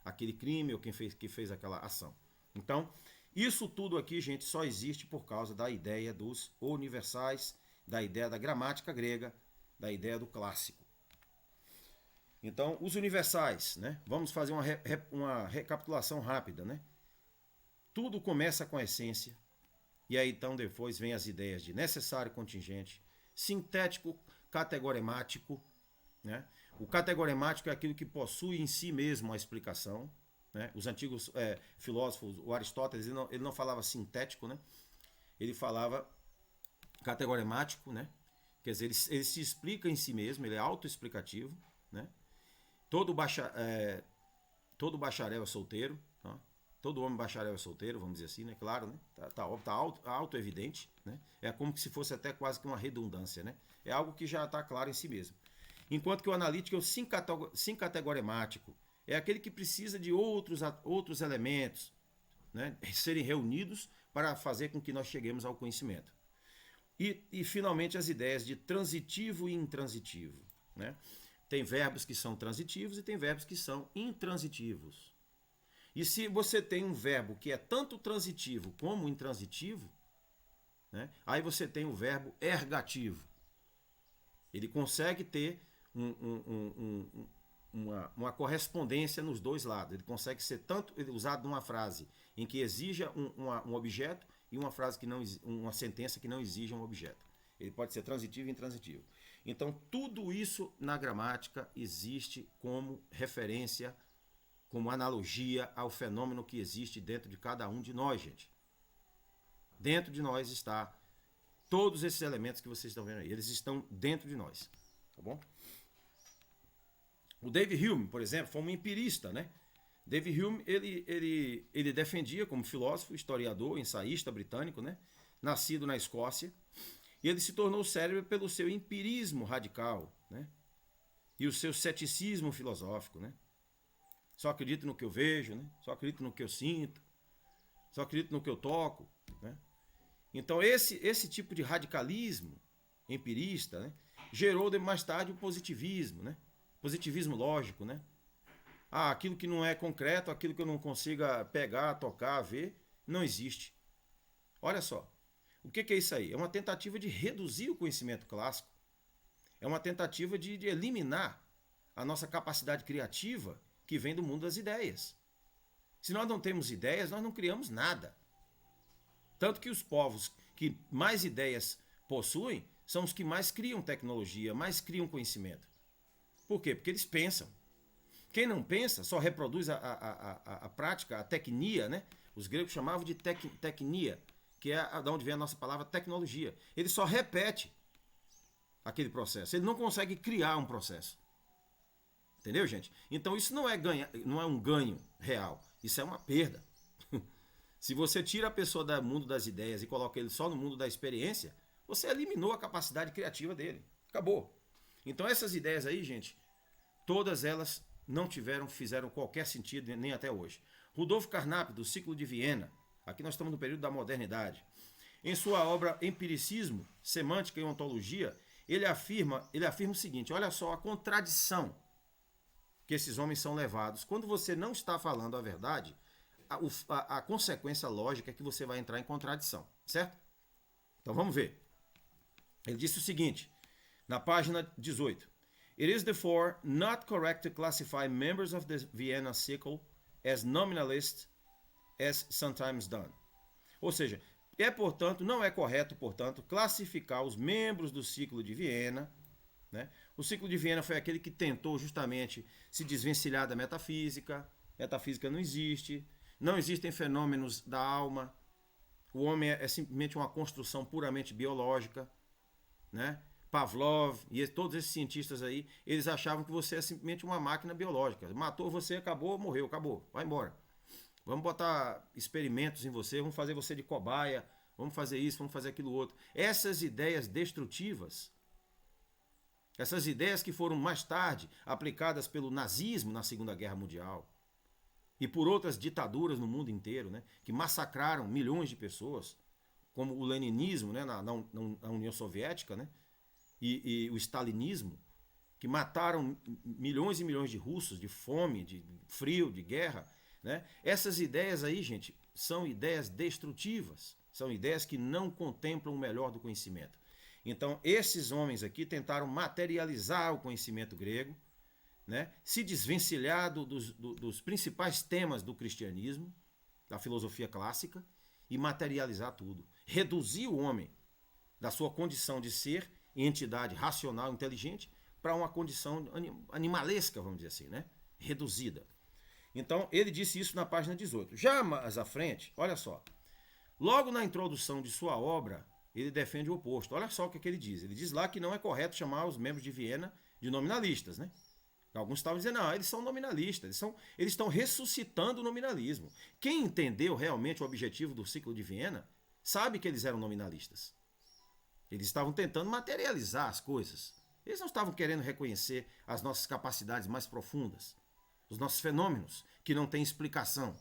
aquele crime ou quem que fez aquela ação. Então, isso tudo aqui, gente, só existe por causa da ideia dos universais, da ideia da gramática grega, da ideia do clássico. Então, os universais, né? Vamos fazer uma recapitulação rápida, né? Tudo começa com a essência, e aí então depois vem as ideias de necessário contingente, sintético categoremático, né? O categoremático é aquilo que possui em si mesmo a explicação, né? Os antigos filósofos, o Aristóteles, ele não falava sintético, né? Ele falava categoremático, né? Quer dizer, ele se explica em si mesmo, ele é autoexplicativo, né? Todo bacharel é solteiro, tá? Todo homem bacharel é solteiro, vamos dizer assim, né? Claro, né? Tá auto-evidente, né? É como se fosse até quase que uma redundância, né? É algo que já está claro em si mesmo. Enquanto que o analítico é o sincategoremático, é aquele que precisa de outros elementos, né? Serem reunidos para fazer com que nós cheguemos ao conhecimento. E finalmente as ideias de transitivo e intransitivo, né? Tem verbos que são transitivos e tem verbos que são intransitivos. E se você tem um verbo que é tanto transitivo como intransitivo, né, aí você tem o verbo ergativo. Ele consegue ter uma correspondência nos dois lados. Ele consegue ser tanto usado numa frase em que exija um objeto e uma frase que não, uma sentença que não exija um objeto. Ele pode ser transitivo e intransitivo. Então, tudo isso na gramática existe como referência, como analogia ao fenômeno que existe dentro de cada um de nós, gente. Dentro de nós está todos esses elementos que vocês estão vendo aí. Eles estão dentro de nós, tá bom? O David Hume, por exemplo, foi um empirista, né? David Hume, ele defendia como filósofo, historiador, ensaísta britânico, né? Nascido na Escócia. E ele se tornou célebre pelo seu empirismo radical, né? E o seu ceticismo filosófico, né? Só acredito no que eu vejo, né? Só acredito no que eu sinto, só acredito no que eu toco, né? Então esse tipo de radicalismo empirista, né, gerou mais tarde o positivismo, né? Positivismo lógico, né? Ah, aquilo que não é concreto, aquilo que eu não consiga pegar, tocar, ver, não existe. Olha só, o que é isso aí? É uma tentativa de reduzir o conhecimento clássico, é uma tentativa de eliminar a nossa capacidade criativa que vem do mundo das ideias. Se nós não temos ideias, nós não criamos nada. Tanto que os povos que mais ideias possuem são os que mais criam tecnologia, mais criam conhecimento. Por quê? Porque eles pensam. Quem não pensa só reproduz a prática, a tecnia, né? Os gregos chamavam de tecnia, que é da onde vem a nossa palavra tecnologia. Ele só repete aquele processo. Ele não consegue criar um processo. Entendeu, gente? Então isso não é um ganho real. Isso é uma perda. Se você tira a pessoa do mundo das ideias e coloca ele só no mundo da experiência, você eliminou a capacidade criativa dele. Acabou. Então essas ideias aí, gente, todas elas não fizeram qualquer sentido, nem até hoje. Rudolf Carnap, do Ciclo de Viena, aqui nós estamos no período da modernidade, em sua obra Empiricismo, Semântica e Ontologia, ele afirma o seguinte, olha só a contradição que esses homens são levados. Quando você não está falando a verdade, a consequência lógica é que você vai entrar em contradição, certo? Então vamos ver. Ele disse o seguinte, na página 18. It is therefore not correct to classify members of the Vienna Circle as nominalists, as sometimes done. Ou seja, não é correto, portanto, classificar os membros do Ciclo de Viena, né? O Ciclo de Viena foi aquele que tentou justamente se desvencilhar da metafísica. Metafísica não existe, não existem fenômenos da alma, o homem é simplesmente uma construção puramente biológica, né? Pavlov e todos esses cientistas aí, eles achavam que você é simplesmente uma máquina biológica. Matou você, acabou, morreu, acabou, vai embora. Vamos botar experimentos em você, vamos fazer você de cobaia, vamos fazer isso, vamos fazer aquilo outro. Essas ideias destrutivas, essas ideias que foram mais tarde aplicadas pelo nazismo na Segunda Guerra Mundial e por outras ditaduras no mundo inteiro, né, que massacraram milhões de pessoas, como o leninismo, né, na União Soviética, né, e o stalinismo, que mataram milhões e milhões de russos de fome, de frio, de guerra, né? Essas ideias aí, gente, são ideias destrutivas, são ideias que não contemplam o melhor do conhecimento. Então, esses homens aqui tentaram materializar o conhecimento grego, né? Se desvencilhar dos principais temas do cristianismo, da filosofia clássica, e materializar tudo. Reduzir o homem da sua condição de ser entidade racional, inteligente, para uma condição animalesca, vamos dizer assim, né? Reduzida. Então, ele disse isso na página 18. Já mais à frente, olha só. Logo na introdução de sua obra, ele defende o oposto. Olha só o que ele diz. Ele diz lá que não é correto chamar os membros de Viena de nominalistas, né? Alguns estavam dizendo, não, eles são nominalistas, eles estão ressuscitando o nominalismo. Quem entendeu realmente o objetivo do Ciclo de Viena, sabe que eles eram nominalistas. Eles estavam tentando materializar as coisas. Eles não estavam querendo reconhecer as nossas capacidades mais profundas, os nossos fenômenos que não têm explicação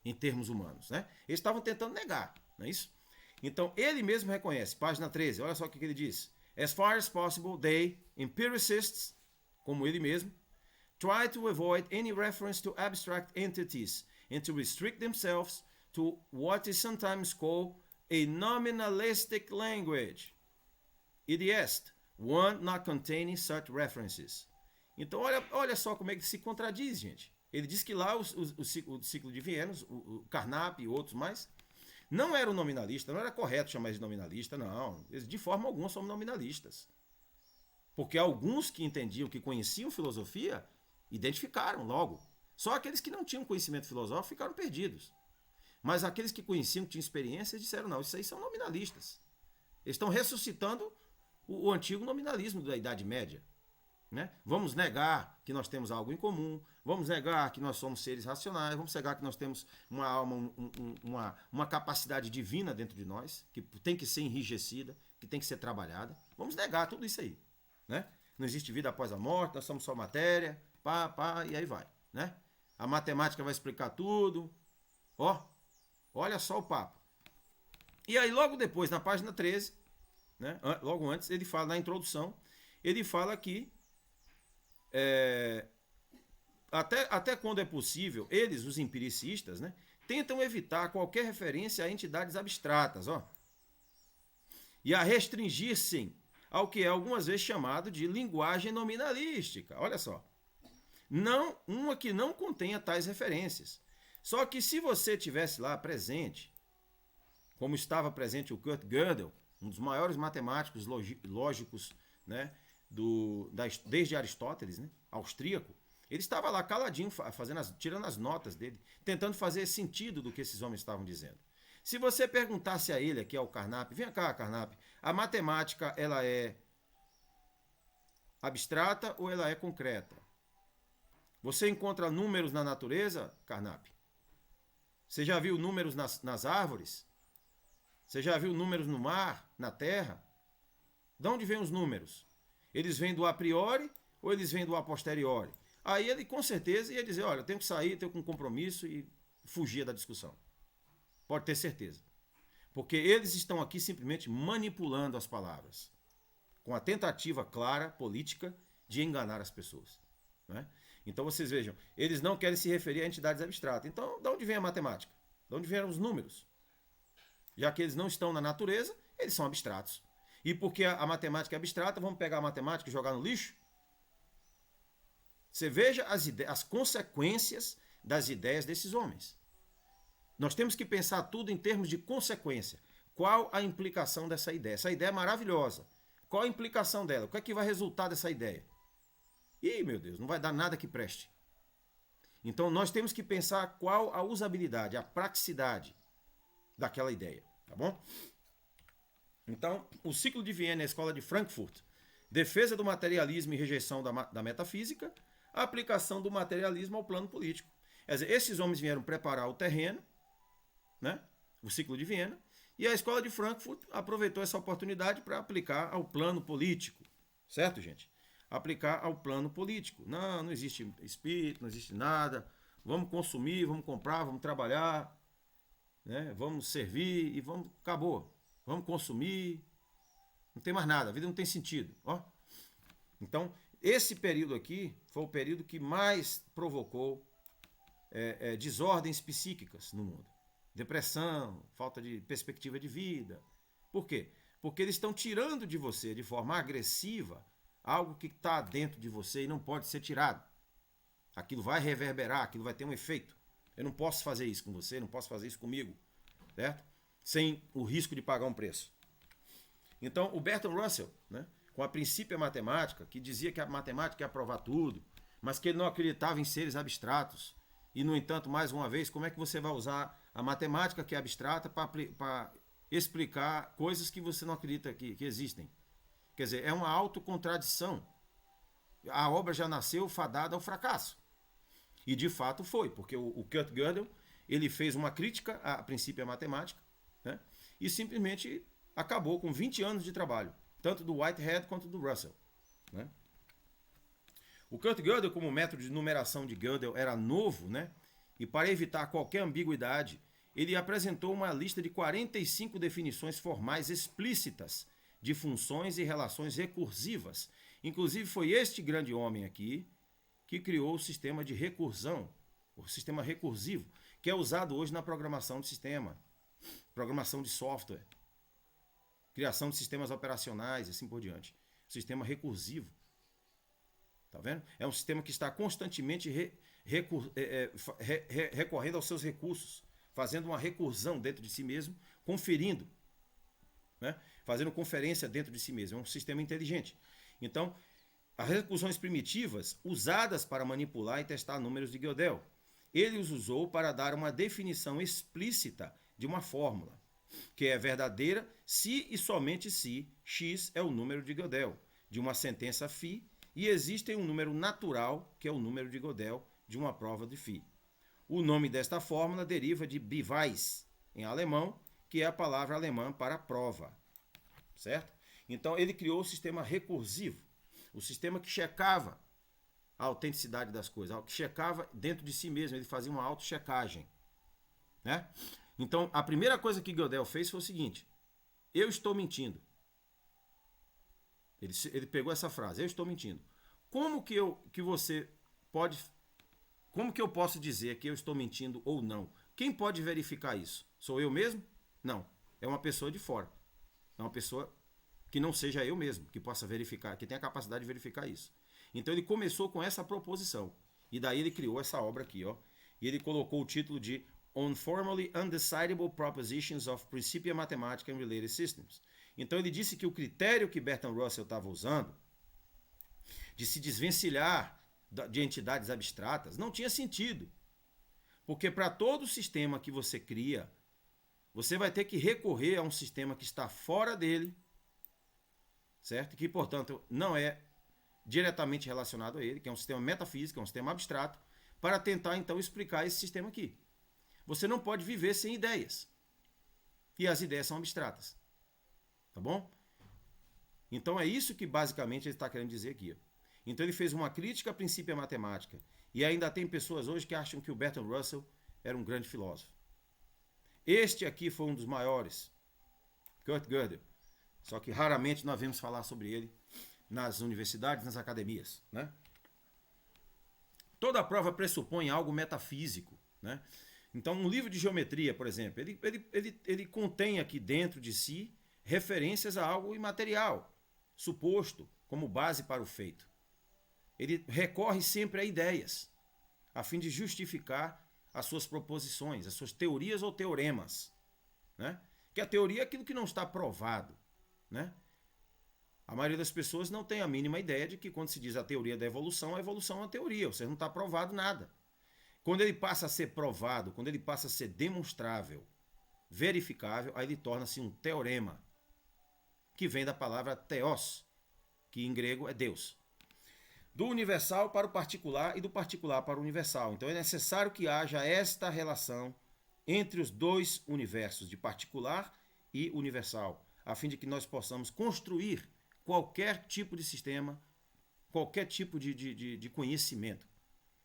em termos humanos, né? Eles estavam tentando negar, não é isso? Então, ele mesmo reconhece, página 13, olha só o que ele diz. As far as possible, they, empiricists, como ele mesmo, try to avoid any reference to abstract entities and to restrict themselves to what is sometimes called a nominalistic language. Idiest, one not containing such references. Então olha só como é que se contradiz, gente. Ele diz que lá o ciclo de Viena, o Carnap e outros mais, não eram nominalistas, não era correto chamar eles de nominalista, não. Eles de forma alguma são nominalistas. Porque alguns que entendiam, que conheciam filosofia, identificaram logo. Só aqueles que não tinham conhecimento filosófico ficaram perdidos. Mas aqueles que conheciam, que tinham experiência, disseram, não, isso aí são nominalistas. Eles estão ressuscitando o antigo nominalismo da Idade Média. Né? Vamos negar que nós temos algo em comum, vamos negar que nós somos seres racionais, vamos negar que nós temos uma alma, uma capacidade divina dentro de nós, que tem que ser enrijecida, que tem que ser trabalhada. Vamos negar tudo isso aí, né? Não existe vida após a morte, nós somos só matéria, e aí vai, né? A matemática vai explicar tudo. Ó, olha só o papo. E aí logo depois, na página 13, né? Logo antes, ele fala, na introdução, ele fala que até quando é possível, eles, os empiricistas, né, tentam evitar qualquer referência a entidades abstratas, ó, e a restringir-se ao que é algumas vezes chamado de linguagem nominalística. Olha só. Não, uma que não contenha tais referências. Só que se você tivesse lá presente, como estava presente o Kurt Gödel, um dos maiores matemáticos lógicos, né, desde Aristóteles, né, austríaco, ele estava lá caladinho, tirando as notas dele, tentando fazer sentido do que esses homens estavam dizendo. Se você perguntasse a ele, aqui ao Carnap, vem cá, Carnap, a matemática ela é abstrata ou ela é concreta? Você encontra números na natureza, Carnap? Você já viu números nas árvores? Você já viu números no mar, na terra? De onde vêm os números? Eles vêm do a priori ou eles vêm do a posteriori? Aí ele com certeza ia dizer, olha, eu tenho que sair, tenho um compromisso e fugir da discussão. Pode ter certeza. Porque eles estão aqui simplesmente manipulando as palavras, com a tentativa clara, política, de enganar as pessoas, né? Então vocês vejam, eles não querem se referir a entidades abstratas. Então, de onde vem a matemática? De onde vieram os números? Já que eles não estão na natureza, eles são abstratos. E porque a matemática é abstrata, vamos pegar a matemática e jogar no lixo? Você veja as consequências das ideias desses homens. Nós temos que pensar tudo em termos de consequência. Qual a implicação dessa ideia? Essa ideia é maravilhosa. Qual a implicação dela? O que é que vai resultar dessa ideia? Ih, meu Deus, não vai dar nada que preste. Então nós temos que pensar qual a usabilidade, a praticidade daquela ideia, tá bom? Então, o ciclo de Viena e a escola de Frankfurt, defesa do materialismo e rejeição da metafísica, a aplicação do materialismo ao plano político. Quer dizer, esses homens vieram preparar o terreno, né? O ciclo de Viena, e a escola de Frankfurt aproveitou essa oportunidade para aplicar ao plano político. Certo, gente? Aplicar ao plano político. Não existe espírito, não existe nada. Vamos consumir, vamos comprar, vamos trabalhar, né? Vamos servir e vamos. Acabou. Vamos consumir. Não tem mais nada. A vida não tem sentido. Ó. Então, esse período aqui foi o período que mais provocou desordens psíquicas no mundo. Depressão, falta de perspectiva de vida. Por quê? Porque eles estão tirando de você de forma agressiva algo que está dentro de você e não pode ser tirado. Aquilo vai reverberar, aquilo vai ter um efeito. Eu não posso fazer isso com você, não posso fazer isso comigo, certo? Sem o risco de pagar um preço. Então, o Bertrand Russell, né, com a Princípio Matemática, que dizia que a matemática ia provar tudo, mas que ele não acreditava em seres abstratos. E, no entanto, mais uma vez, como é que você vai usar a matemática que é abstrata para explicar coisas que você não acredita que existem? Quer dizer, é uma autocontradição. A obra já nasceu fadada ao fracasso. E de fato foi, porque o Kurt Gödel, ele fez uma crítica a Princípio Matemática, né, e simplesmente acabou com 20 anos de trabalho, tanto do Whitehead quanto do Russell, né? O Kurt Gödel, como método de numeração de Gödel era novo, né, e para evitar qualquer ambiguidade, ele apresentou uma lista de 45 definições formais explícitas de funções e relações recursivas. Inclusive foi este grande homem aqui que criou o sistema de recursão, o sistema recursivo, que é usado hoje na programação de sistema, programação de software, criação de sistemas operacionais e assim por diante. Sistema recursivo. Tá vendo? É um sistema que está constantemente recorrendo aos seus recursos, fazendo uma recursão dentro de si mesmo, conferindo, né? Fazendo conferência dentro de si mesmo. É um sistema inteligente. Então, as recursões primitivas, usadas para manipular e testar números de Gödel, ele os usou para dar uma definição explícita de uma fórmula, que é verdadeira se e somente se x é o número de Gödel, de uma sentença φ, e existe um número natural, que é o número de Gödel, de uma prova de φ. O nome desta fórmula deriva de Beweis, em alemão, que é a palavra alemã para prova. Certo? Então ele criou o sistema recursivo, o sistema que checava a autenticidade das coisas, que checava dentro de si mesmo, ele fazia uma auto-checagem, né? Então a primeira coisa que Gödel fez foi o seguinte: eu estou mentindo. Ele pegou essa frase, eu estou mentindo. Como que eu posso dizer que eu estou mentindo ou não? Quem pode verificar isso? Sou eu mesmo? Não. É uma pessoa de fora. É uma pessoa que não seja eu mesmo, que possa verificar, que tenha a capacidade de verificar isso. Então ele começou com essa proposição. E daí ele criou essa obra aqui, ó. E ele colocou o título de On Formally Undecidable Propositions of Principia Mathematica and Related Systems. Então ele disse que o critério que Bertrand Russell estava usando de se desvencilhar de entidades abstratas não tinha sentido. Porque para todo sistema que você cria, você vai ter que recorrer a um sistema que está fora dele, certo? Que, portanto, não é diretamente relacionado a ele, que é um sistema metafísico, é um sistema abstrato, para tentar, então, explicar esse sistema aqui. Você não pode viver sem ideias. E as ideias são abstratas. Tá bom? Então é isso que basicamente ele está querendo dizer aqui. Então ele fez uma crítica à princípio matemática. E ainda tem pessoas hoje que acham que o Bertrand Russell era um grande filósofo. Este aqui foi um dos maiores, Kurt Gödel. Só que raramente nós vemos falar sobre ele nas universidades, nas academias, né? Toda prova pressupõe algo metafísico, né? Então um livro de geometria, por exemplo, ele contém aqui dentro de si referências a algo imaterial, suposto como base para o feito. Ele recorre sempre a ideias, a fim de justificar as suas proposições, as suas teorias ou teoremas, né? Que a teoria é aquilo que não está provado, né? A maioria das pessoas não tem a mínima ideia de que quando se diz a teoria da evolução, a evolução é uma teoria, você não está provado nada. Quando ele passa a ser provado, quando ele passa a ser demonstrável, verificável, aí ele torna-se um teorema, que vem da palavra theos, que em grego é Deus. Do universal para o particular e do particular para o universal. Então é necessário que haja esta relação entre os dois universos, de particular e universal, a fim de que nós possamos construir qualquer tipo de sistema, qualquer tipo de conhecimento.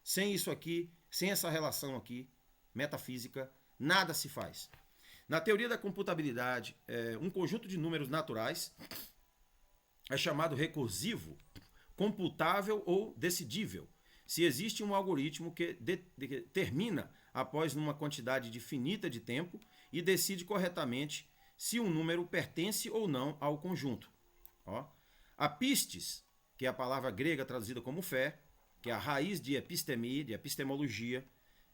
Sem isso aqui, sem essa relação aqui, metafísica, nada se faz. Na teoria da computabilidade, um conjunto de números naturais é chamado recursivo, computável ou decidível, se existe um algoritmo que determina após uma quantidade finita de tempo e decide corretamente se um número pertence ou não ao conjunto. Ó. A pistis, que é a palavra grega traduzida como fé, que é a raiz de episteme, de epistemologia,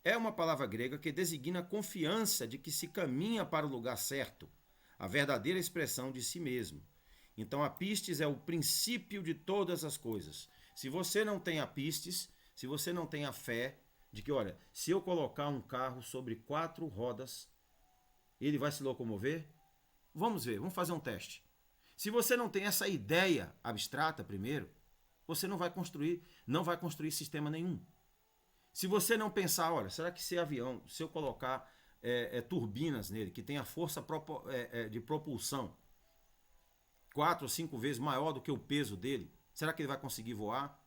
é uma palavra grega que designa a confiança de que se caminha para o lugar certo, a verdadeira expressão de si mesmo. Então a pistis é o princípio de todas as coisas. Se você não tem a pistis, se você não tem a fé de que, olha, se eu colocar um carro sobre 4 rodas, ele vai se locomover? Vamos ver, vamos fazer um teste. Se você não tem essa ideia abstrata primeiro, você não vai construir sistema nenhum. Se você não pensar, olha, será que esse avião, se eu colocar turbinas nele, que tem a força de propulsão 4 ou 5 vezes maior do que o peso dele, será que ele vai conseguir voar?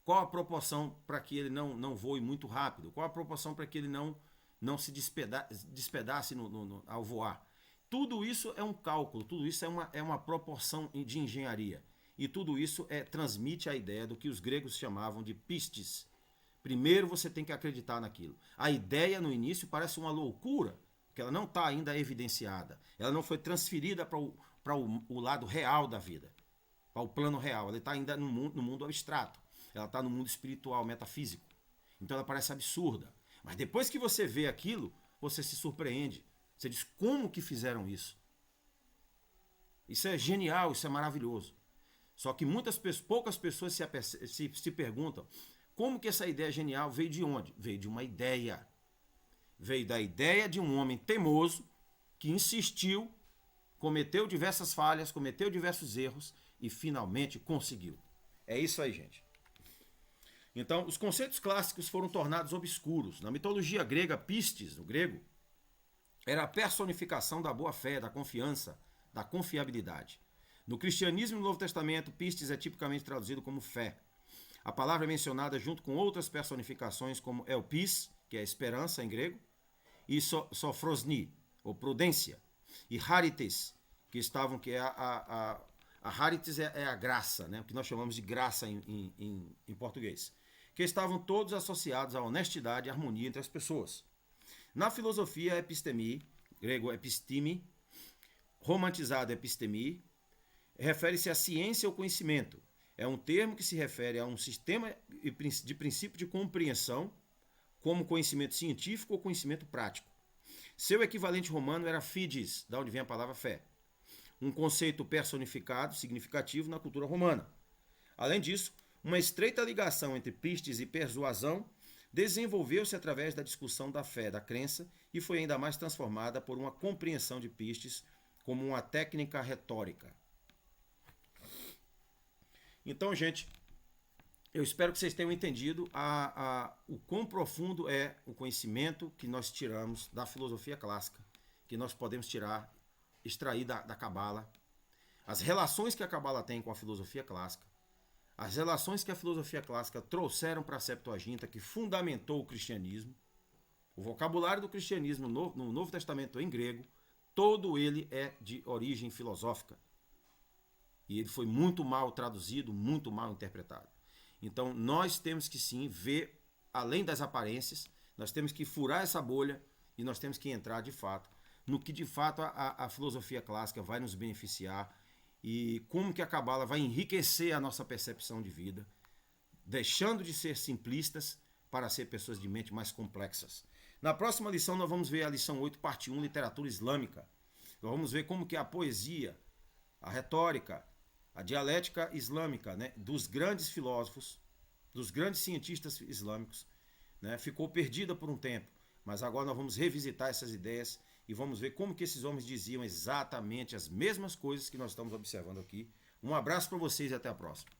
Qual a proporção para que ele não voe muito rápido? Qual a proporção para que ele não se despedace ao voar? Tudo isso é um cálculo, tudo isso é uma proporção de engenharia. E tudo isso transmite a ideia do que os gregos chamavam de pistis. Primeiro você tem que acreditar naquilo. A ideia no início parece uma loucura, porque ela não está ainda evidenciada. Ela não foi transferida para o lado real da vida, para o plano real. Ela está ainda no mundo abstrato. Ela está no mundo espiritual, metafísico. Então ela parece absurda. Mas depois que você vê aquilo, você se surpreende. Você diz, como que fizeram isso? Isso é genial, isso é maravilhoso. Só que poucas pessoas se perguntam, como que essa ideia genial veio de onde? Veio de uma ideia. Veio da ideia de um homem teimoso que insistiu, cometeu diversas falhas, cometeu diversos erros e finalmente conseguiu. É isso aí, gente. Então, os conceitos clássicos foram tornados obscuros. Na mitologia grega, pistis, no grego, era a personificação da boa-fé, da confiança, da confiabilidade. No cristianismo e no Novo Testamento, pistis é tipicamente traduzido como fé. A palavra é mencionada junto com outras personificações como elpis, que é esperança em grego, e sofrosni, ou prudência, e harites, que é a harites é a graça, né? O que nós chamamos de graça em português, que estavam todos associados à honestidade e harmonia entre as pessoas. Na filosofia, epistemi, grego episteme, romantizado epistemi, refere-se à ciência ou conhecimento. É um termo que se refere a um sistema de princípio de compreensão, como conhecimento científico ou conhecimento prático. Seu equivalente romano era fides, da onde vem a palavra fé, um conceito personificado, significativo na cultura romana. Além disso, uma estreita ligação entre pistis e persuasão desenvolveu-se através da discussão da fé, da crença, e foi ainda mais transformada por uma compreensão de pistis como uma técnica retórica. Então, gente, eu espero que vocês tenham entendido o quão profundo é o conhecimento que nós tiramos da filosofia clássica, que nós podemos extrair da Cabala, as relações que a Cabala tem com a filosofia clássica, as relações que a filosofia clássica trouxeram para a Septuaginta, que fundamentou o cristianismo, o vocabulário do cristianismo no Novo Testamento em grego, todo ele é de origem filosófica. E ele foi muito mal traduzido, muito mal interpretado. Então nós temos que sim ver além das aparências, nós temos que furar essa bolha e nós temos que entrar de fato no que de fato a filosofia clássica vai nos beneficiar e como que a Cabala vai enriquecer a nossa percepção de vida, deixando de ser simplistas para ser pessoas de mente mais complexas. Na próxima lição nós vamos ver a lição 8, parte 1, literatura islâmica. Nós vamos ver como que a poesia, a retórica, a dialética islâmica, né, dos grandes filósofos, dos grandes cientistas islâmicos, né, ficou perdida por um tempo. Mas agora nós vamos revisitar essas ideias e vamos ver como que esses homens diziam exatamente as mesmas coisas que nós estamos observando aqui. Um abraço para vocês e até a próxima.